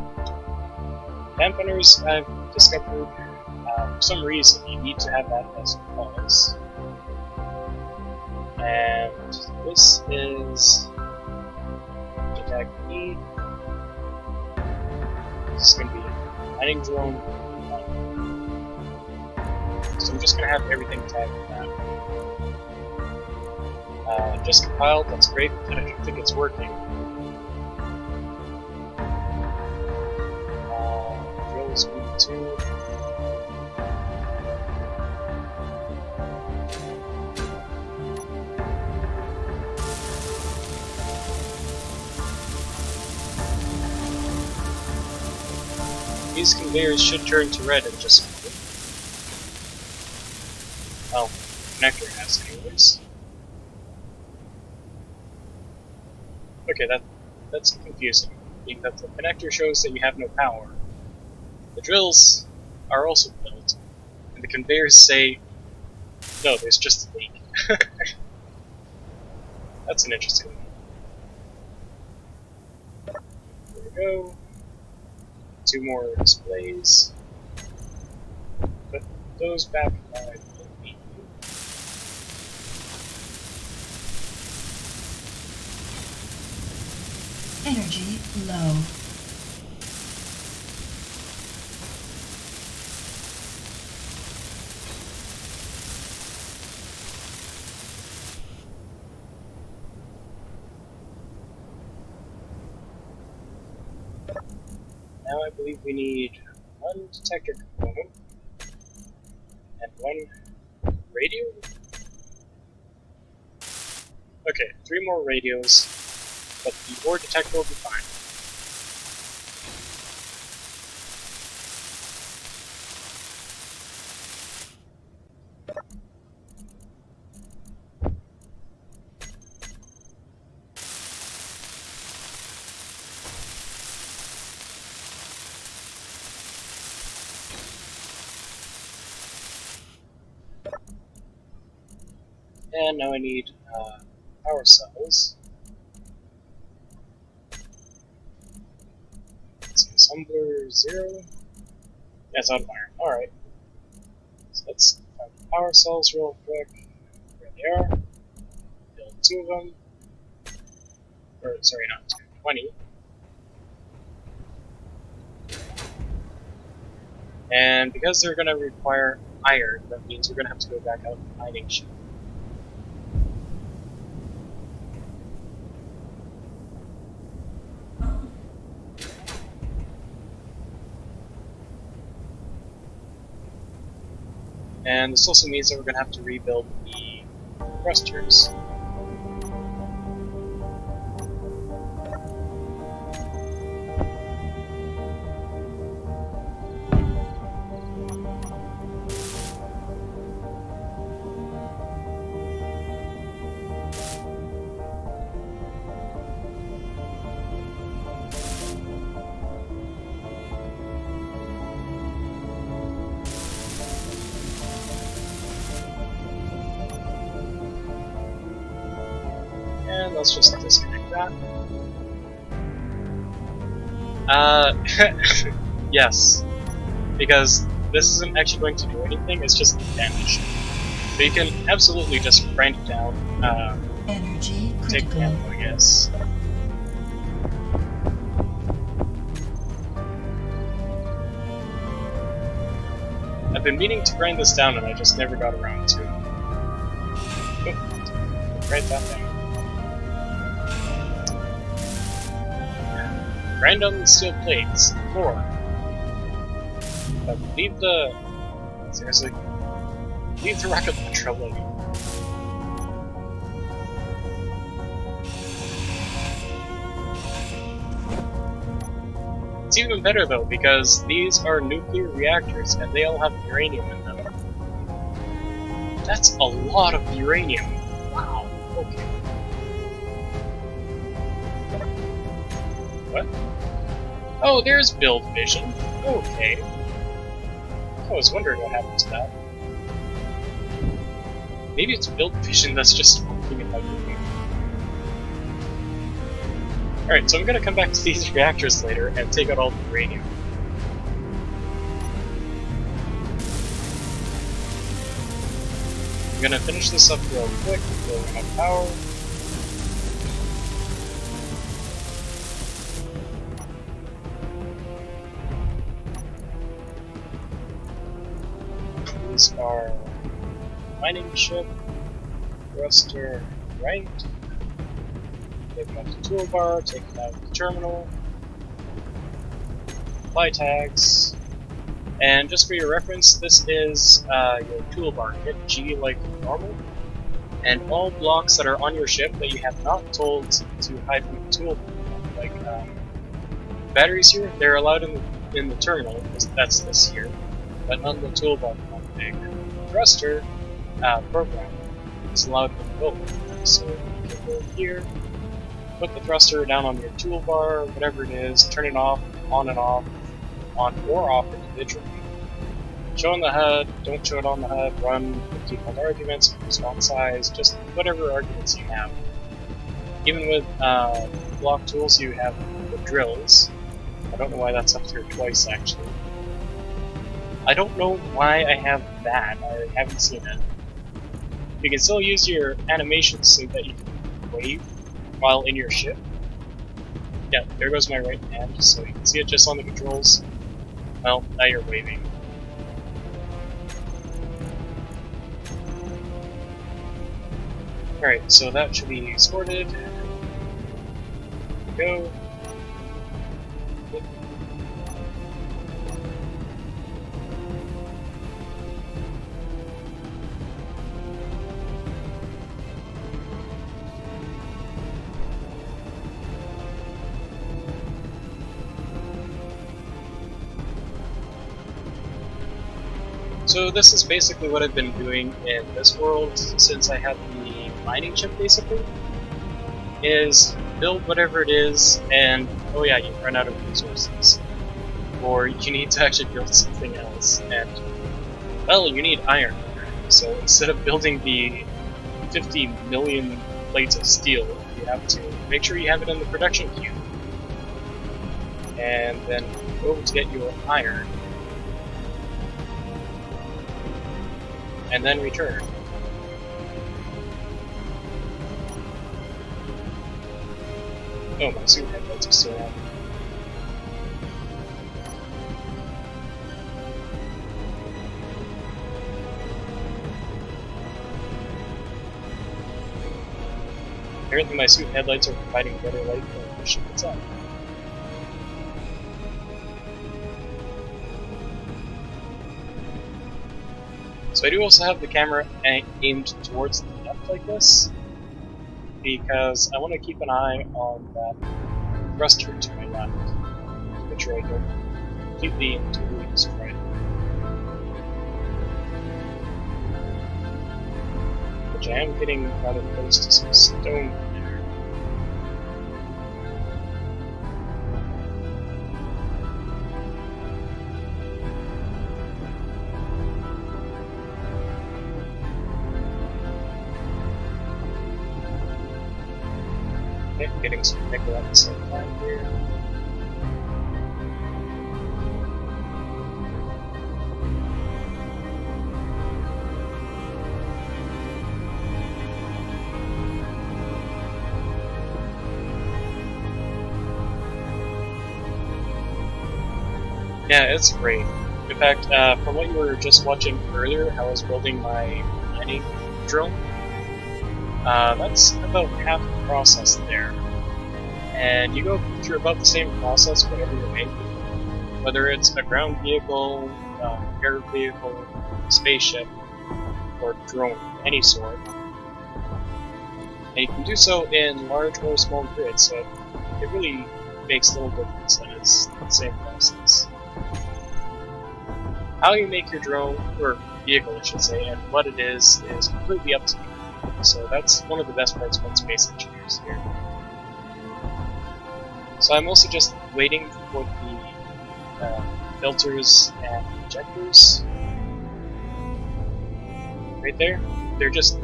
Dampeners, I've discovered, for some reason, you need to have that as pause. And this is attack E. This is going to be a mining drone. So I'm just going to have everything tagged with that. Just compiled, that's great, but I don't think it's working. Drill speed 2. These conveyors should turn to red in just a moment. Well, the connector has anyways. Okay, that's confusing, being that the connector shows that you have no power. The drills are also built, and the conveyors say, no, there's just a leak. That's an interesting one. There we go. 2 more displays. Put those back on my feet. Energy low. Now I believe we need one detector component and one radio? Okay, 3 more radios, but the ore detector will be fine. And now I need power cells. Let's see, assembler 0. That's out of iron. Alright. So let's find the power cells real quick. There they are. Build 2 of them. Or, sorry, not 2, 20. And because they're going to require iron, that means we're going to have to go back out to mining ship. And this also means that we're going to have to rebuild the thrusters. And let's just disconnect that. Yes. Because this isn't actually going to do anything, it's just damage. So you can absolutely just grind it down. Energy Take critical. ammo, I guess. I've been meaning to grind this down and I just never got around to it. Oh, grind that down. Grind on the steel plates. 4. But leave the... Seriously? Leave the rocket launcher alone. It's even better though, because these are nuclear reactors and they all have uranium in them. That's a lot of uranium. Wow, okay. What? Oh, there's build vision. Okay. I was wondering what happened to that. Maybe it's build vision that's just working in my movie. Alright, so I'm gonna come back to these reactors later and take out all the uranium. I'm gonna finish this up real quick, building up power. These are mining ship, thruster right, taking out the toolbar, taking out the terminal, apply tags, and just for your reference, this is your toolbar. Hit G like normal, and all blocks that are on your ship that you have not told to hide from the toolbar, like batteries here, they're allowed in the terminal, that's this here, but not in the toolbar config. Thruster program is allowed in the building. So you can go here, put the thruster down on your toolbar, whatever it is, turn it off, on and off, on or off individually. Show on the HUD, don't show it on the HUD, run with default arguments, response size, just whatever arguments you have. Even with block tools, you have the drills. I don't know why that's up there twice, actually. I don't know why I have that. I haven't seen it. You can still use your animations so that you can wave while in your ship. Yeah, there goes my right hand, so you can see it just on the controls. Well, now you're waving. Alright, so that should be sorted. Go. So this is basically what I've been doing in this world since I had the mining chip, basically, is build whatever it is, and oh yeah, you run out of resources. Or you need to actually build something else, and well, you need iron. So instead of building the 50 million plates of steel, you have to make sure you have it in the production queue. And then go to get your iron, and then return. Oh, my suit headlights are still on. Apparently my suit headlights are providing better light than the ship itself. So I do also have the camera aimed towards the left like this, because I want to keep an eye on that thruster to my left, to make sure I don't completely and totally destroy it. Which I am getting rather close to some stone there. Okay, getting some nickel at the same time here. Yeah, it's great. In fact, from what you were just watching earlier, how I was building my mining drone, that's about half the process there. And you go through about the same process whatever you're making, whether it's a ground vehicle, air vehicle, spaceship, or drone of any sort. And you can do so in large or small grids, so it really makes little difference that it's the same process. How you make your drone, or vehicle I should say, and what it is completely up to you. So that's one of the best parts about space engineers here. So I'm also just waiting for the filters and injectors. Right there. They're just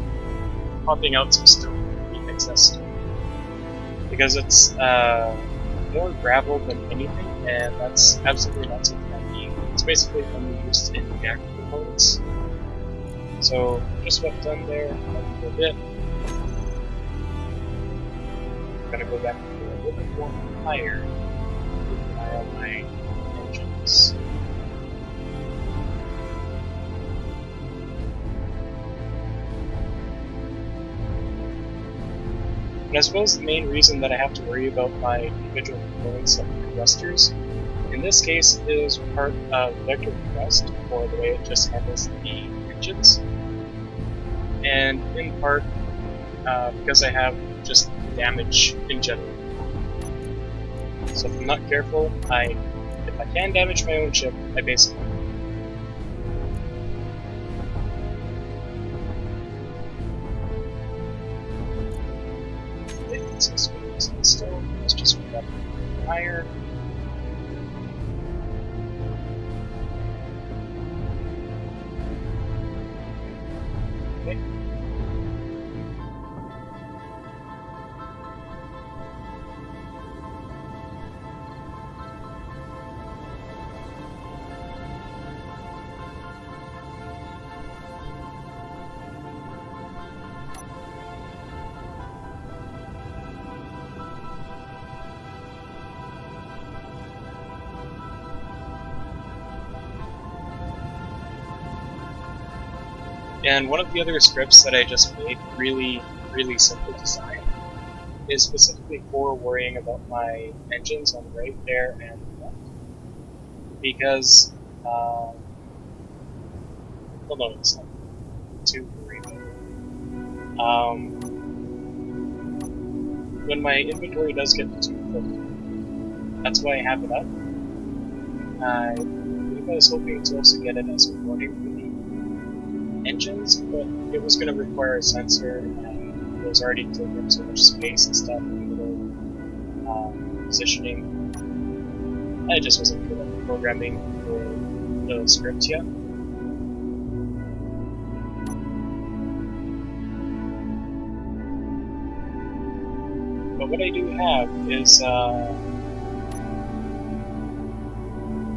popping out some stone, the excess stone. Because it's more gravel than anything, and that's absolutely not something I need. It's basically only used in reactor components. So just what I've done there, a little bit. I'm gonna go back to a little bit more higher. Keep an eye on my engines. And I suppose the main reason that I have to worry about my individual components like the thrusters, in this case, is part of vector thrust, or the way it just handles the engines, and in part because I have just damage in general. So if I'm not careful, if I can damage my own ship, I basically so let's just grab iron. Okay. And one of the other scripts that I just made, really simple design, is specifically for worrying about my engines on the right there and left. Because, well no, it's not too worried. When my inventory does get too full, that's why I have it up. I believe I was hoping to also get it as a warning for the engines, but it was going to require a sensor, and it was already taking up so much space and stuff in the middle positioning. I just wasn't good at programming for the scripts yet. But what I do have is,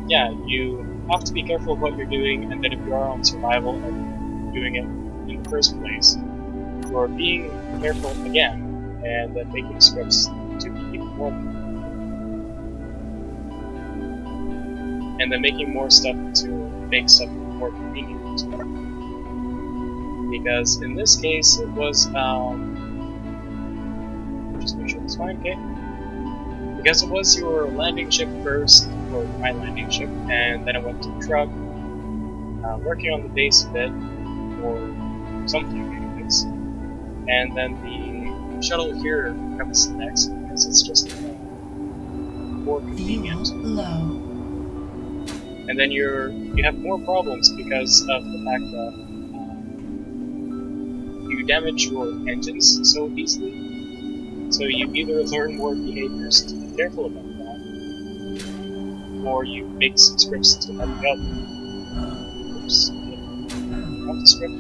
yeah, you have to be careful of what you're doing, and then if you are on survival and doing it in the first place, you are being careful again, and then making scripts to be even more, and then making more stuff to make stuff more convenient as well. Because in this case, it was, just make sure it's fine, okay? Because it was your landing ship first, or my landing ship, and then I went to the truck, working on the base a bit, or something anyways. And then the shuttle here comes next, because it's just more convenient. Fuel low. And then you have more problems because of the fact that you damage your engines so easily. So you either learn more behaviors to be careful about that, or you make some scripts to help you out. Oops. Off the script.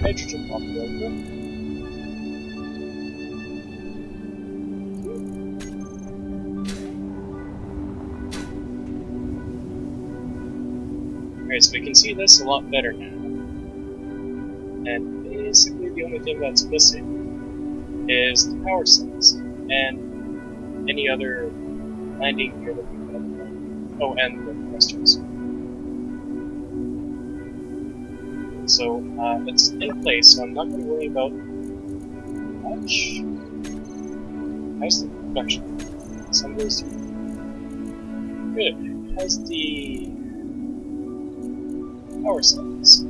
Hydrogen bomb over. Alright, so we can see this a lot better now. And basically the only thing that's missing is the power cells and any other landing gear that we put up. Oh, and the thrusters. So it's in place, so I'm not going to worry about much. How's the production? Some goes through. Good. How's the power cells?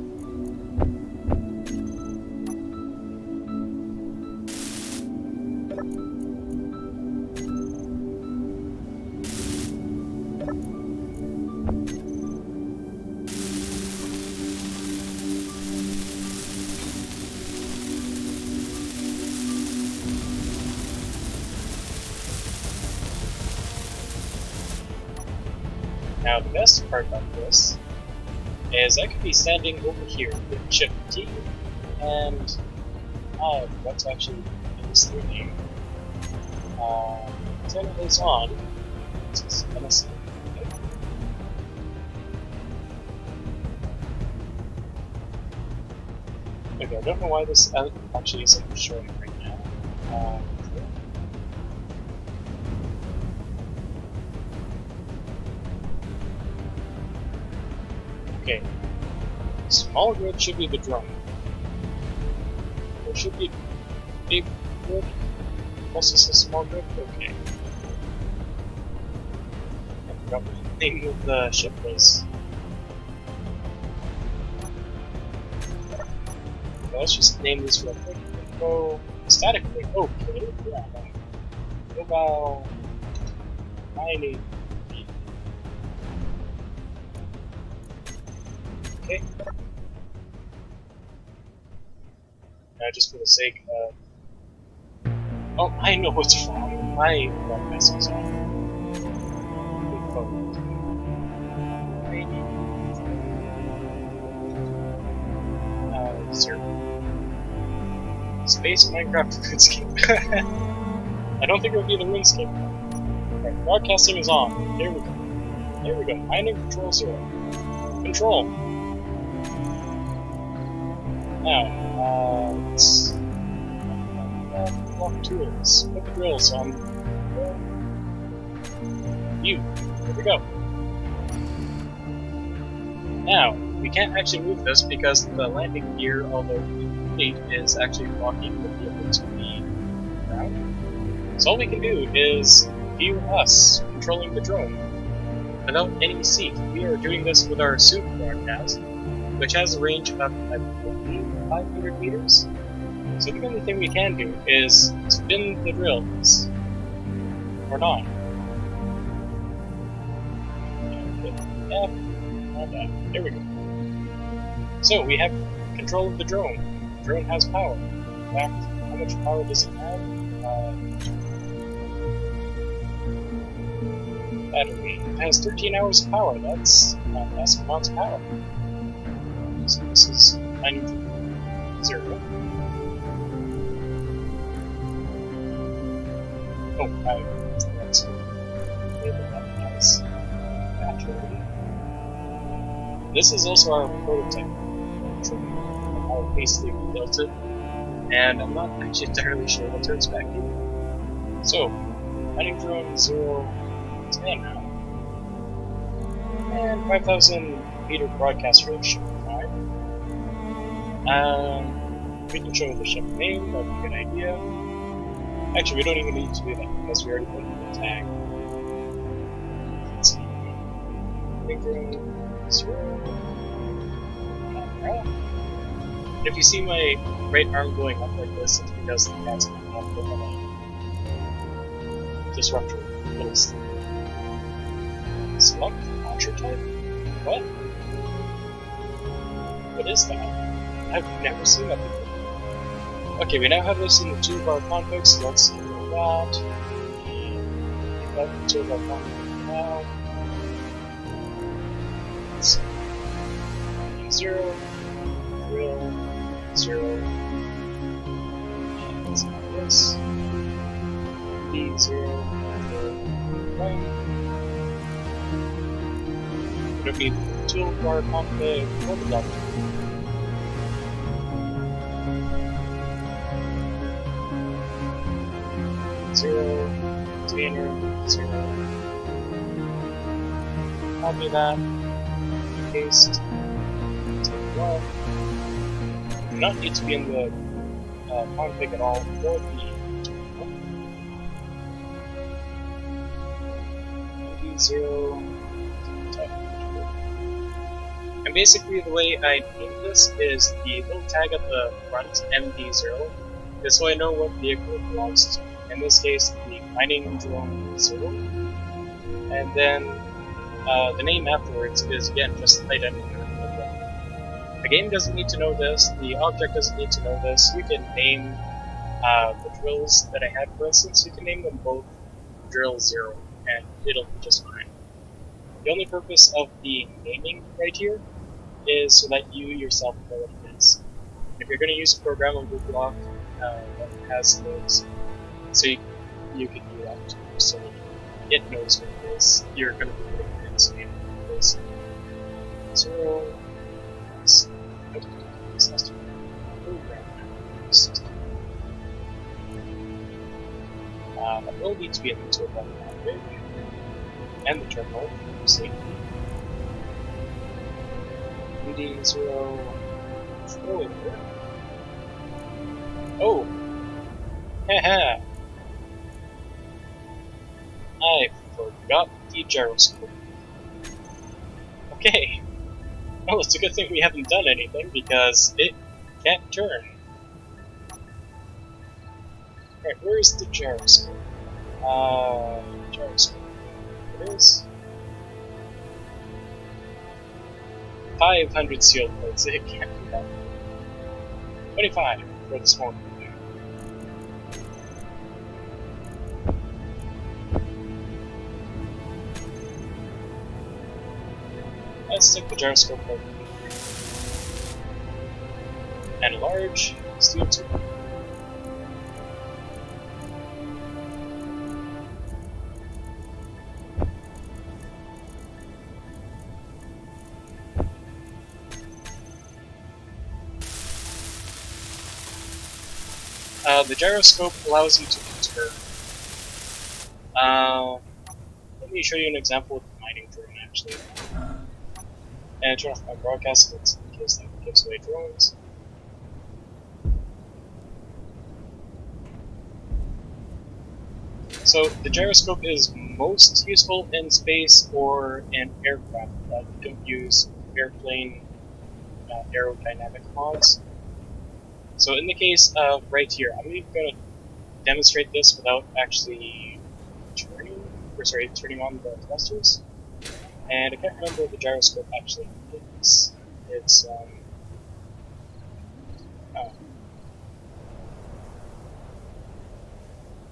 Now the best part about this is I could be standing over here with Chip T, and I forgot to actually use their name. Turn is on. This is MSC. Okay, I don't know why this actually isn't showing right now. Okay, small grid should be the drone. There should be big grid. Also a small grid. Okay. I forgot what the name of the ship was. Okay, let's just name this real quick. Info static quick. Okay, yeah. Mobile mining. Okay. Now, just for the sake of... Oh, I know what's wrong. My broadcast is on. Zero. Space Minecraft RuneScape. I don't think it would be the RuneScape. Alright, broadcasting is on. There we go. There we go. Mining control 0. Control. Now, let's block tools. Put the drills on. View. There we go. Now, we can't actually move this because the landing gear, although complete, is actually blocking the vehicle to the ground. So all we can do is view us controlling the drone without any seat. We are doing this with our suit broadcast, which has a range of, I believe, 500 meters. So the only thing we can do is spin the drills Or not. Okay. F, and F. There we go. So we have control of the drone. The drone has power. In fact, how much power does it have? Battery. It has 13 hours of power. That's a massive amount of power. So this is 9-0. Oh, I forgot to label that as battery. This is also our prototype. How hastily we built it, and I'm not actually entirely sure what to expect here. So, mining drone 0 to 10 now. And 5,000 meter broadcast range should be fine. We can show the ship name, that'd be a good idea. Actually, we don't even need to do that because we already put in the tag. Let's see. Mining drone 0. If you see my right arm going up like this, it's because the cat's coming up with a disruptor little stick. Select launcher type? What? What is that? I've never seen that before. Okay, we now have this in the toolbar config, so let's get rid of that. That toolbar config now. Let's see. 0, drill, 0, and let's have this. D0, right. We don't need the toolbar config or the doctor. 0, container, 0. Copy that, paste, take it off. Do not need to be in the config at all for the terminal. MD0, and basically the way I name this is the little tag at the front, MD0, is so I know what vehicle it belongs to. In this case, the mining drone 0, and then the name afterwards is again just identical. The game doesn't need to know this, the object doesn't need to know this. You can name the drills that I had, for instance, you can name them both drill 0, and it'll be just fine. The only purpose of the naming right here is so that you yourself know what it is. If you're going to use a programmable block that has those, so you can do that too, so it knows what it is. You're going to be putting it in, so you know what it is. 0, this has to be programmed system. That will need to be in the toolbar config and the terminal for safety. MD0 controller. Oh! Haha! I forgot the gyroscope. Okay. Well, it's a good thing we haven't done anything because it can't turn. Right, where's the gyroscope? Gyroscope. It is 500 sealed plates. It can't do that. 25 for the small computer. Let's stick the gyroscope over here. And a large steel tube. The gyroscope allows you to turn. Let me show you an example with the mining drone, actually. And turn off my broadcast in case that gives away drones. So the gyroscope is most useful in space or in aircraft that don't use airplane aerodynamic mods. So in the case of right here, I'm even going to demonstrate this without actually turning sorry, turning on the thrusters. And I can't remember what the gyroscope actually is. It's, oh,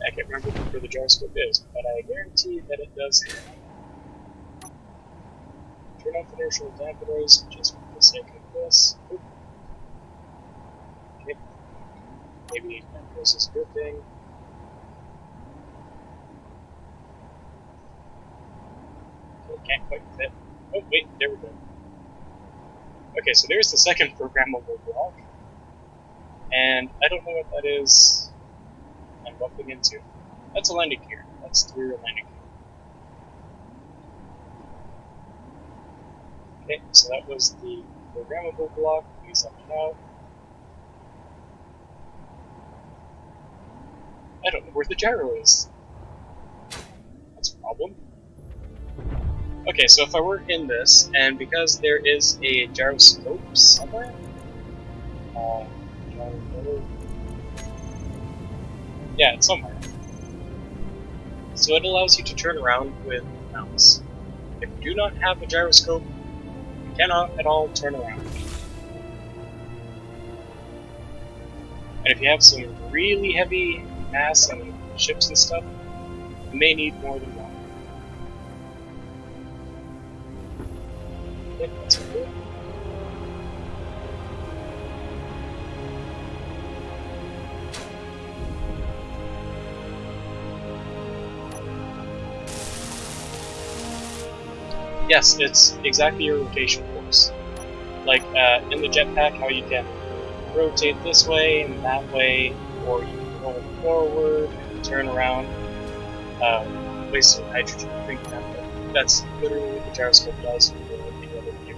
I can't remember where the gyroscope is, but I guarantee that it does turn off inertial dampeners just for the sake of this. Oop. Okay. Maybe this is a good thing. Okay, can't quite fit. Oh, wait, there we go. Okay, so there's the second programmable block. And I don't know what that is I'm bumping into. That's a landing gear. That's the rear landing gear. Okay, so that was the programmable block. Please let me out. I don't know where the gyro is. That's a problem. Okay, so if I were in this, and because there is a gyroscope somewhere, gyro, yeah, it's somewhere. So it allows you to turn around with the mouse. If you do not have a gyroscope, you cannot at all turn around. And if you have some really heavy mass and ships and stuff, you may need more than one. Okay, that's cool. Yes, it's exactly your rotation force. Like in the jetpack, how you can rotate this way and that way, or you can roll forward and turn around, waste some hydrogen free tempo. That's literally what the gyroscope does for the other view.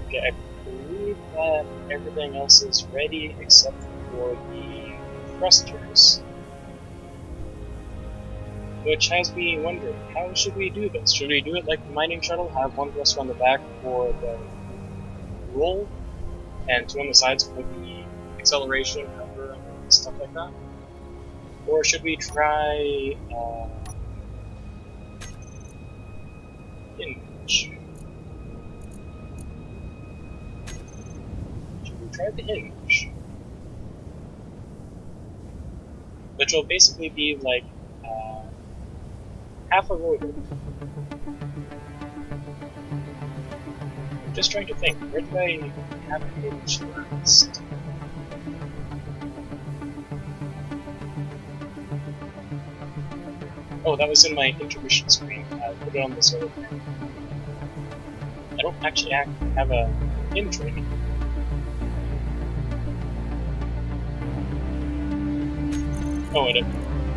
Okay, I believe that everything else is ready except for the thrusters. Which has me wondering, how should we do this? Should we do it like the mining shuttle, have one thruster on the back for the roll, and two on the sides for the acceleration, hover, and stuff like that? Or should we try hinge? Should we try the hinge? Which will basically be like half a rotor. I'm just trying to think, where did I have a hinge last? Oh, that was in my intermission screen. I put it on this other thing. I don't actually have a hinge right now. Oh, and it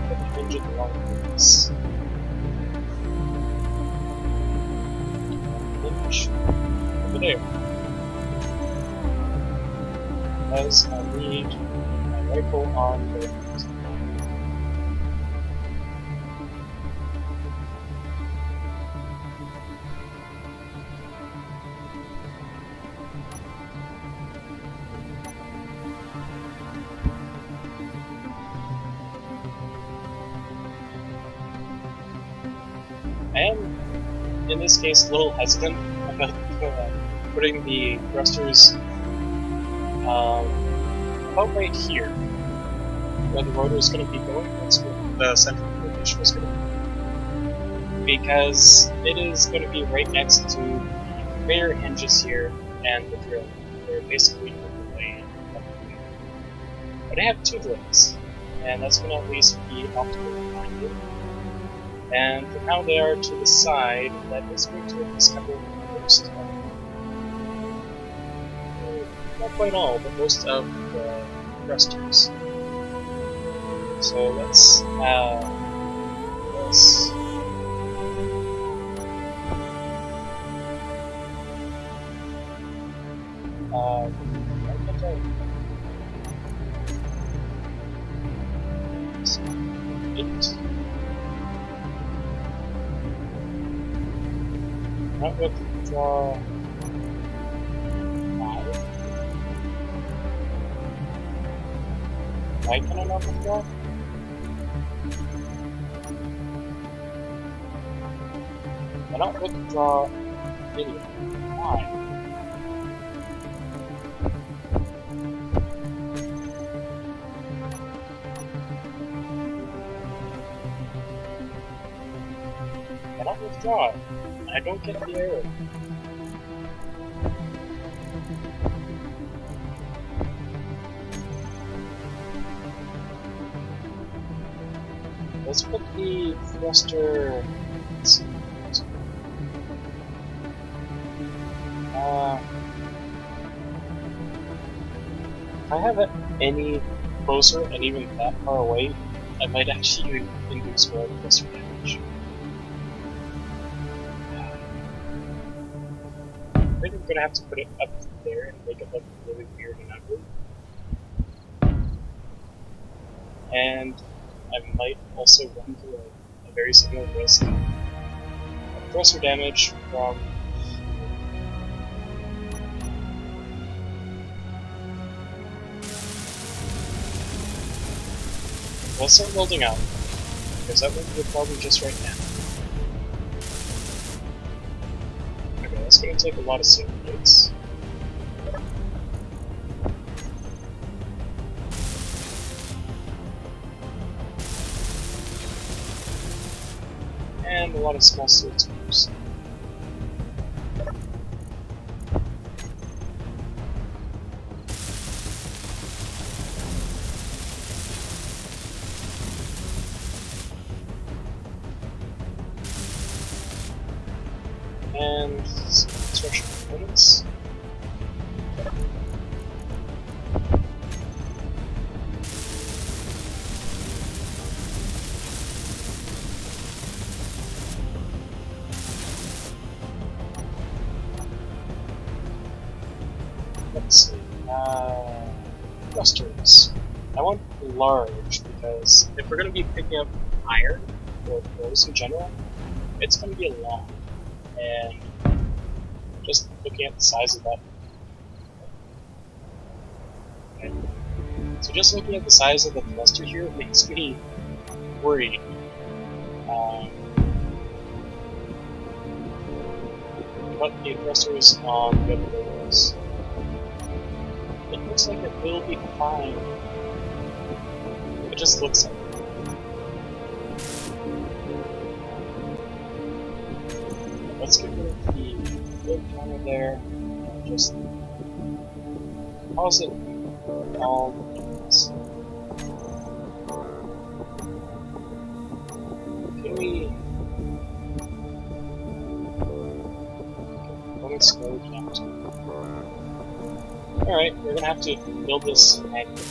put the hinge in the wrong place. Hinge over there. Because I need my rifle on the left. I am, in this case, a little hesitant about putting the thrusters about right here, where the rotor is going to be going. That's where the center of rotation is going to be. Because it is going to be right next to the conveyor hinges here and the drill. They're basically in the way. But I have two drills, and that's going to at least be optimal behind it. And for now they are to the side, that is going to at least cover most of, not quite all, but most of the thrusters. So let's this. Why can't I? Eight. Not with draw 5. Why can I not withdraw? Cannot withdraw video. Why? Cannot withdraw it. I don't get the error. Let's put the thruster. Let's see. If I have it any closer and even that far away, I might actually induce more thruster damage. I think I'm gonna have to put it up there and make it look really weird and ugly. And I might also run through a very similar risk of thruster damage from. Let's start building out, because that won't be a problem just right now. Okay, that's going to take a lot of save gates. And a lot of small slits moves. And some construction components. Let's see. Thrusters. I want large because if we're going to be picking up iron or ores in general, it's going to be a lot. And just looking at the size of that. Okay. So just looking at the size of the thruster here makes me worried. But the thrusters on the other buildings. It looks like it will be fine. It just looks like it. Let's get rid of the build counter there and just pause it all the units. Can we slow down? Alright, we're gonna have to build this manually.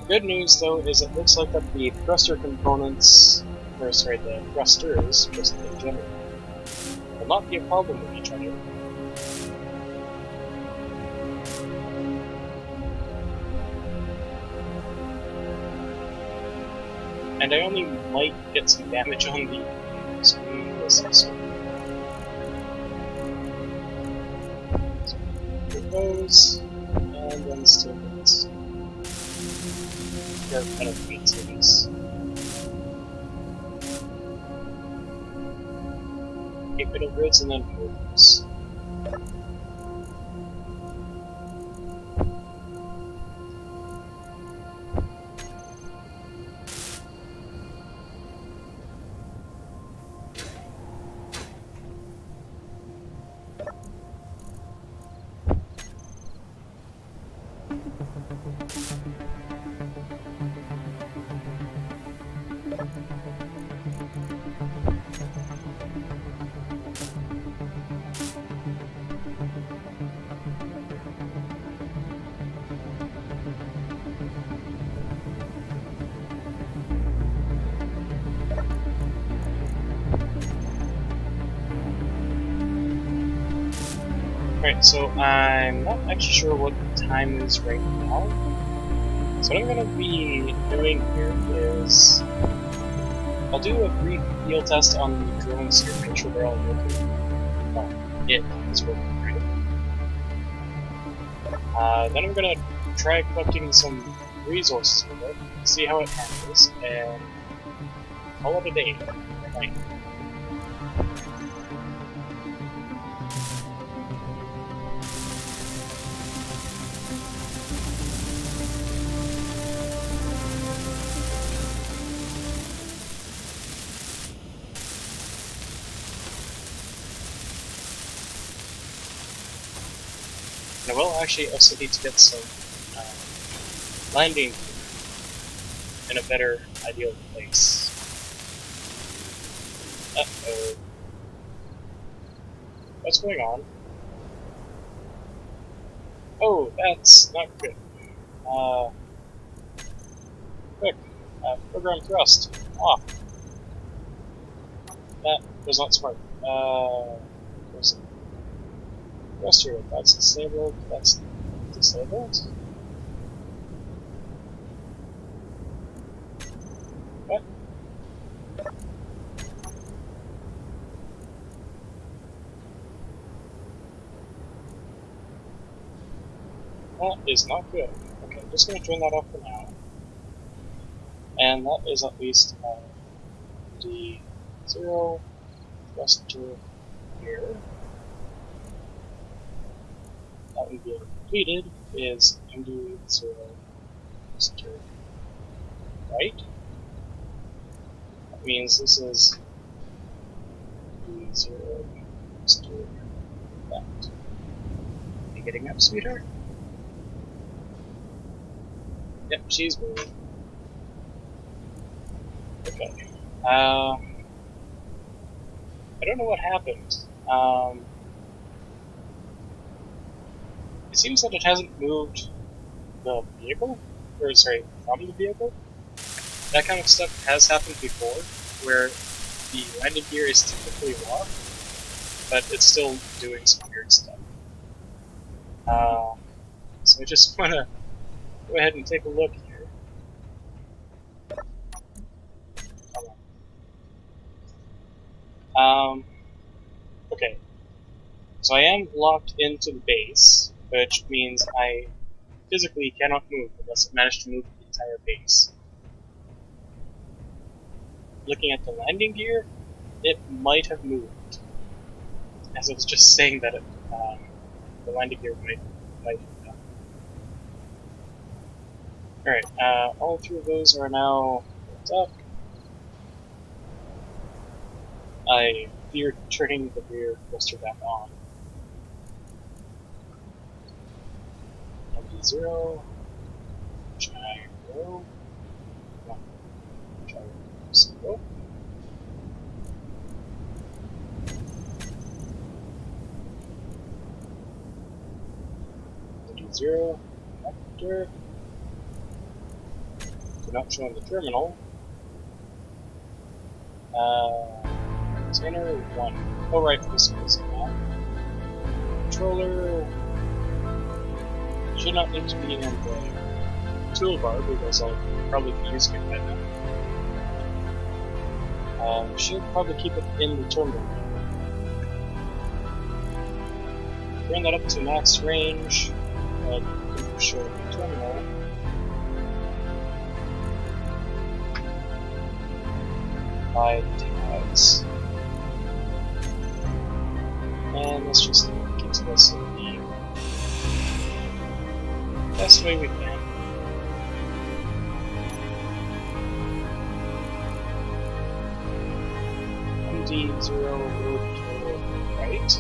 Good news though is it looks like that the thruster components, or sorry, the thrusters, just in general, will not be a problem with each other. And I only might get some damage on the screen this episode. So, with those, and then still hits. Or kind of meat cities. Okay, middle grids and then movers. Alright, so I'm not actually sure what the time is right now. So what I'm going to be doing here is I'll do a brief field test on the drones here, make sure they're all working. Well, it is working right. Then I'm going to try collecting some resources with it, see how it handles, and call it a day for night. And I will actually also need to get some landing in a better ideal place. Uh-oh. What's going on? Oh, that's not good. Quick. Program thrust. Off. That was not smart. Where's it? Thruster. That's disabled. That's disabled? What? That is not good. Okay, I'm just going to turn that off for now. And that is at least D0 thruster here. That would be completed is MD0 thruster right. That means this is D0 thruster left. Are you getting up, sweetheart? Yep, she's moving. Okay. I don't know what happened. It seems that it hasn't moved the vehicle, or sorry, from the vehicle. That kind of stuff has happened before, where the landing gear is typically locked, but it's still doing some weird stuff. So I just want to go ahead and take a look here. Okay. So I am locked into the base, which means I physically cannot move unless I manage to move the entire base. Looking at the landing gear, it might have moved. As I was just saying that the landing gear might have done. Alright, all three of those are now built up. I fear turning the rear thruster back on. MD0, gyro, gyro, MD0, connector, do not show in the terminal. Container 1. Oh right, this is now. Controller should not need to be in the toolbar because I'll probably be using it right now. Should probably keep it in the terminal. Bring that up to max range. Show the terminal. By device. And let's just get to this in the best way we can. MD0 load to right.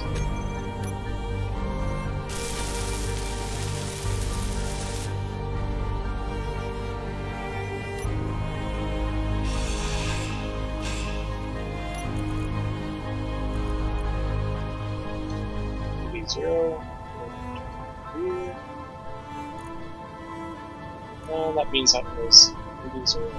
MD0 here. And that means that was MD0.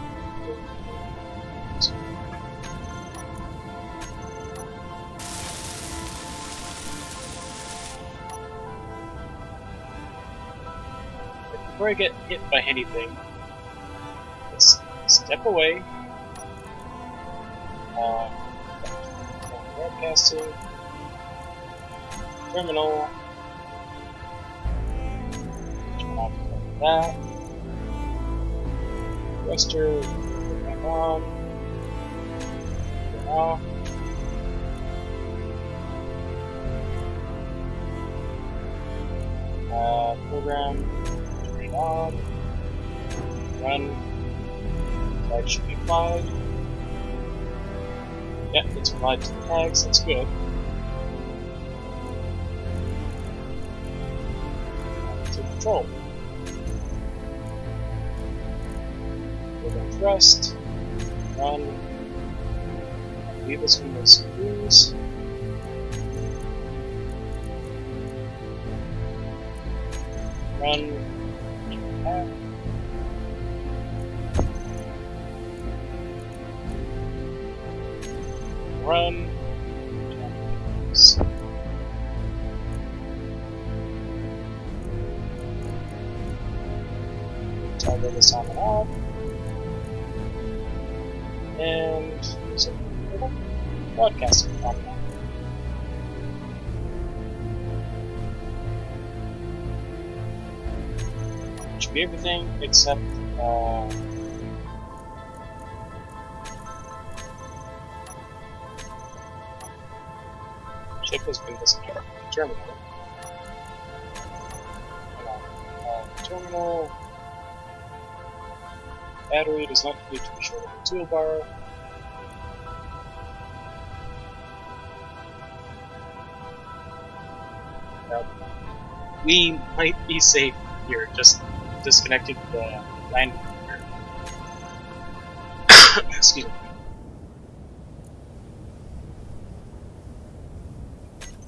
before I get hit by anything, let's step away. Broadcasting. Terminal. Turn off that. Thruster. Put back on. Turn off. Program. Turn it on. Run. Tag should be applied. Yep, it's applied to the tags. That's good. To control. Program thrust. Run. Leave us in those screws. Run. Back. Run. Toggle this on and off. And so broadcasting on and off. Should be everything except chip has been disappeared. Terminal. Terminal. Battery does not need to be shown in the toolbar. We might be safe here, just disconnected the landing gear. Excuse me.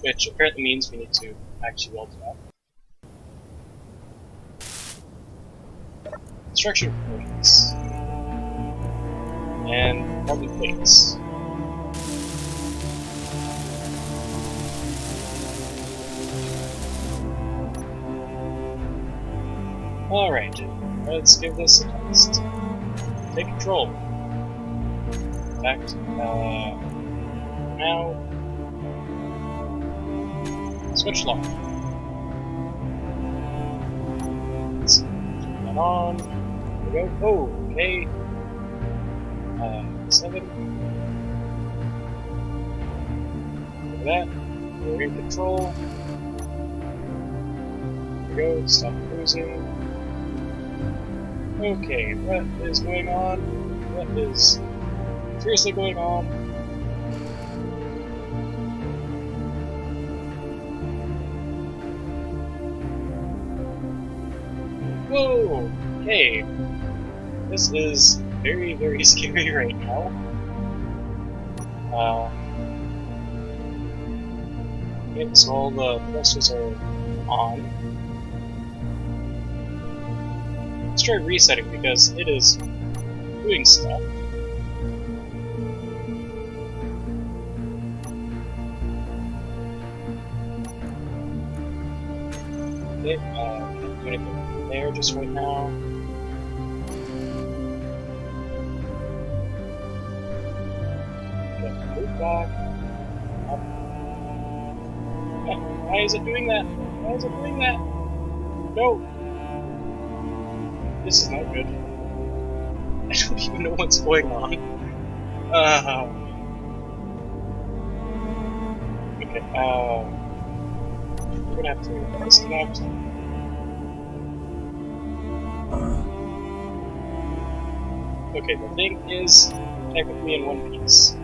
Which apparently means we need to actually weld it up. Construction components. And carbon plates. Alright, let's give this a test. Take control. In fact, now switch lock. Let's turn that on. There we go. Oh, okay. 7. Look at that. We're in control. There we go. Stop cruising. Okay, what is going on? What is seriously going on? Whoa! Okay. This is very, very scary right now. Okay, so all the thrusters are on. Let's try resetting because it is doing stuff. Okay, can't do anything there just right now. Okay, move back. Up. Why is it doing that? Why is it doing that? No! This is not good. I don't even know what's going on. Okay, we're gonna have to disconnect. Okay, the thing is technically in one piece.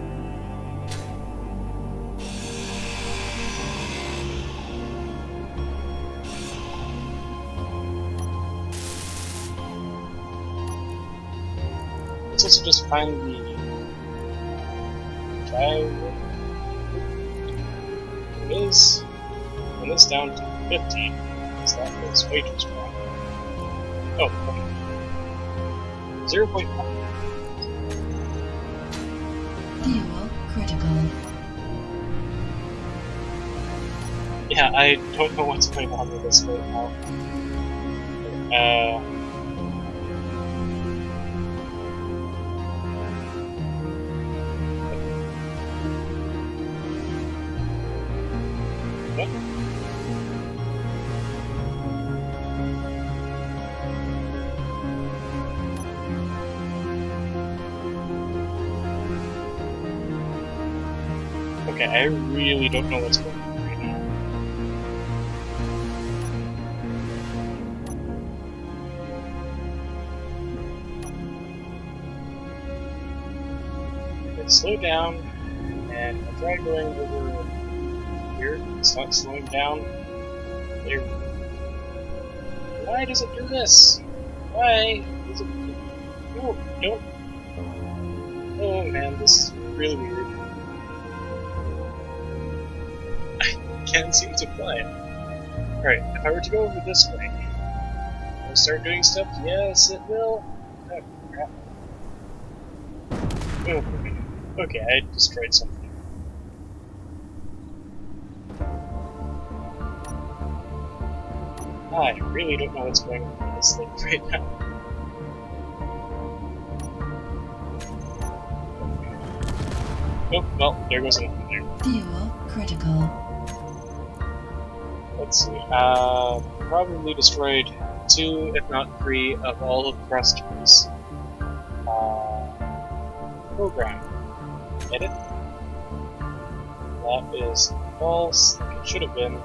Let's also just find the drive. It is. And this down to 50, because that was way too strong. Oh, okay. 0.1. Fuel critical. Yeah, I don't know what's going on with this right now. Uh, what? Okay, I really don't know what's going on right now. Okay, slow down, and I'll try going over here. It's not slowing down. There. Why does it do this? Why does it? No, don't. Oh man, this is really weird. I can't seem to fly it. Alright, if I were to go over this way, will it start doing stuff? Yes, it will. Oh, crap. Oh, okay, I destroyed something. I really don't know what's going on with this thing right now. Oh, well, there goes another there. Fuel critical. Let's see. Probably destroyed 2, if not 3, of all the thrusters. Program. Edit. That is false. It should have been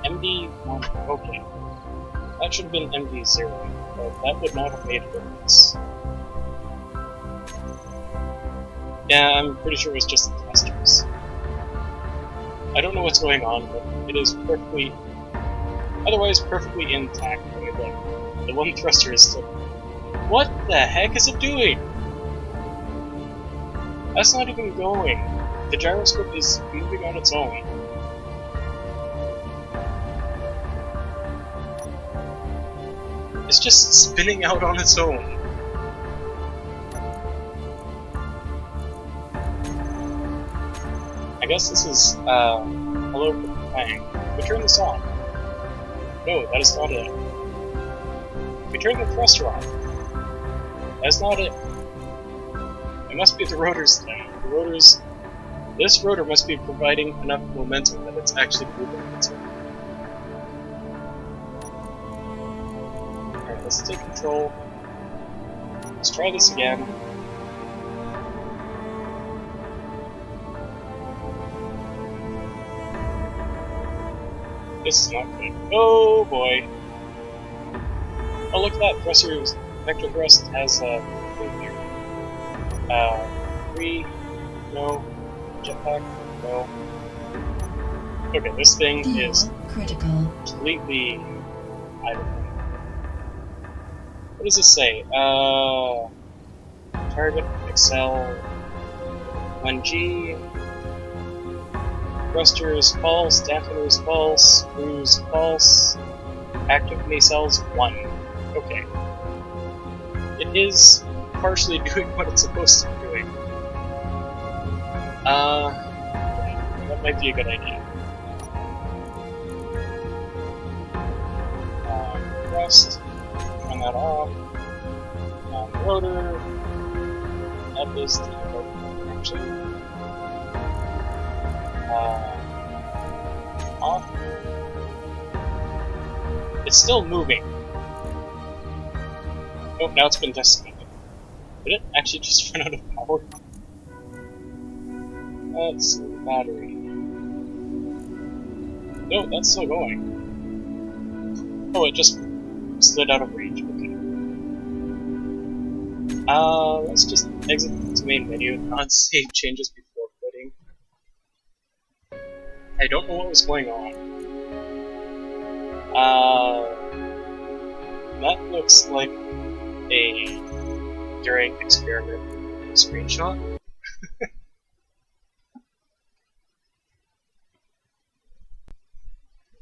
MD1. Okay. That should have been MD0, but that would not have made a difference. Yeah, I'm pretty sure it was just the thrusters. I don't know what's going on, but it is perfectly, otherwise perfectly intact. I mean, look, the one thruster is still. What the heck is it doing? That's not even going. The gyroscope is moving on its own. It's just spinning out on its own. I guess this is, hello for playing. We turn this on. No, that is not it. We turn the thruster on. That's not it. It must be the rotors then. The rotors... This rotor must be providing enough momentum that it's actually moving on its own. Alright, let's take control. Let's try this again. This is not good. Oh boy. Oh look at that, thruster's vector thrust has a thing here. 3, no. Jetpack, no. Okay, this thing Fuel is critical. completely, I don't know. What does this say? Target, Excel, 1G, thrusters false, dampeners false, screws false, active nacelles 1. Okay. It is partially doing what it's supposed to be doing. That might be a good idea. Thrust, turn that off. Rotor, that is the rotor connection. Off. It's still moving. Oh, now it's been disconnected. Did it actually just run out of power? Let's see, battery. No, that's still going. Oh, it just slid out of range. Okay. Let's just exit the main menu, not save changes before quitting. I don't know what was going on. That looks like a during experiment screenshot.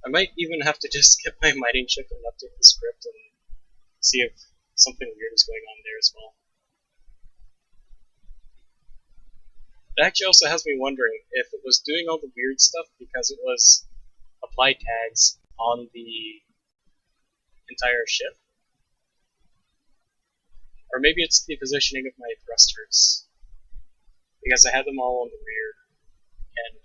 I might even have to just get my mining chip and update the script and see if something weird is going on there as well. It actually also has me wondering if it was doing all the weird stuff because it was apply tags on the entire ship. Or maybe it's the positioning of my thrusters. Because I had them all on the rear end.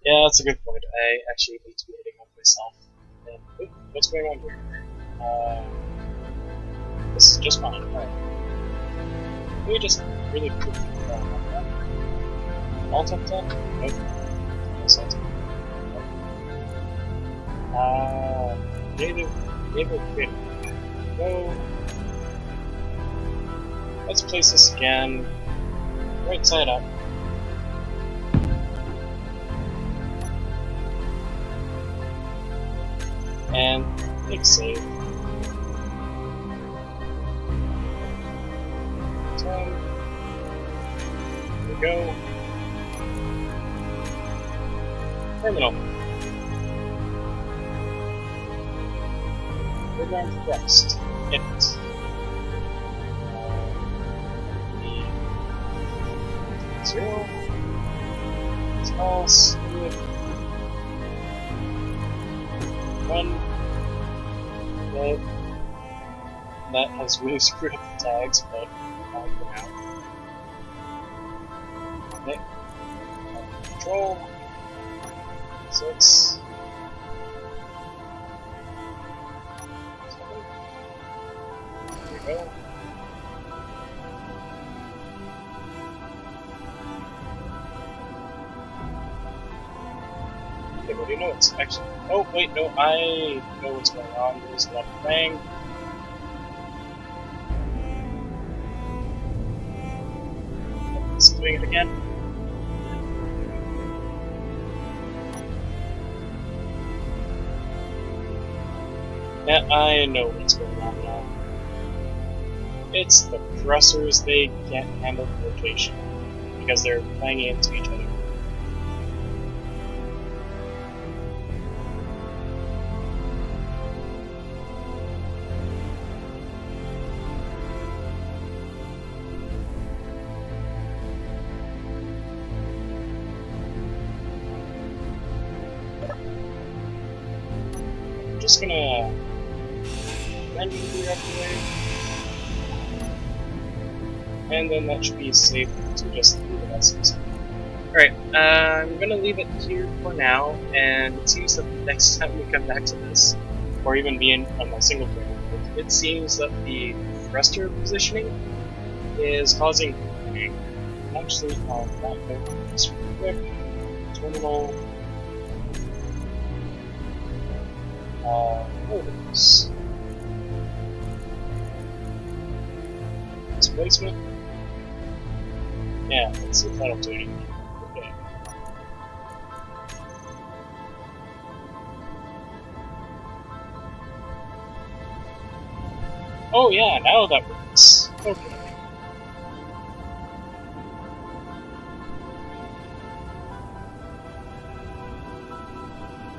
Yeah, that's a good point. I actually need to be hitting up myself. And, what's going on here? This is just fine. Alright. Can we just really quickly on that? Alt up that? Nope. That's alt up. Native creative. Go. Let's place this again. Right side up. And click save. 10. There we go. Terminal. Program thrust. Hit. The 0. Small, smooth. 1. That has really screwed up the tags, but not for now. Okay. Control. 6. 7. There we go. Okay, what do you know? It's actually. Oh, wait, no, I know what's going on. There's a lot of bang. It's doing it again. Yeah, I know what's going on now. It's the thrusters, they can't handle the rotation because they're banging into each other. I'm just gonna bend you up the way. And then that should be safe to just leave it as is. Alright, I'm gonna leave it here for now, and it seems that the next time we come back to this, or even being on my single player, it seems that the thruster positioning is causing bang. Actually, on that note, just real quick, terminal, orders, displacement. Yeah, let's see if that'll do anything. Okay. Oh yeah, now that works. Okay.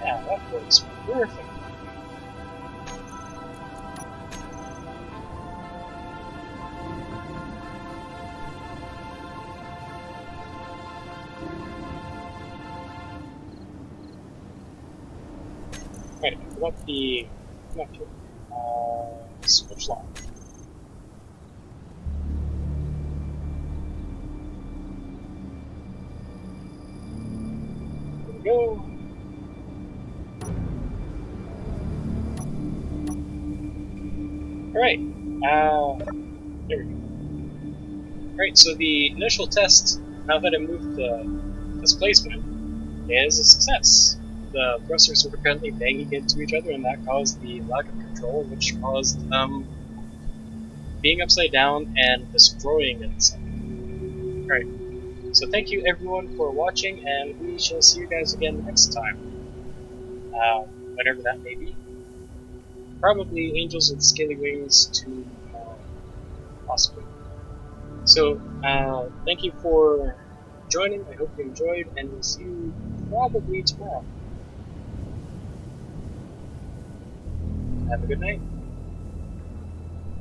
Yeah, that works perfect. Right, what the connector? Switch line. There we go. Alright, there we go. Alright, so the initial test, now that I moved the displacement, is a success. The thrusters were currently banging into each other, and that caused the lack of control, which caused being upside down and destroying itself. Alright, so thank you everyone for watching, and we shall see you guys again next time. Whenever that may be. Probably Angels with Scaly Wings to possibly. So, thank you for joining. I hope you enjoyed, and we'll see you probably tomorrow. Have a good night.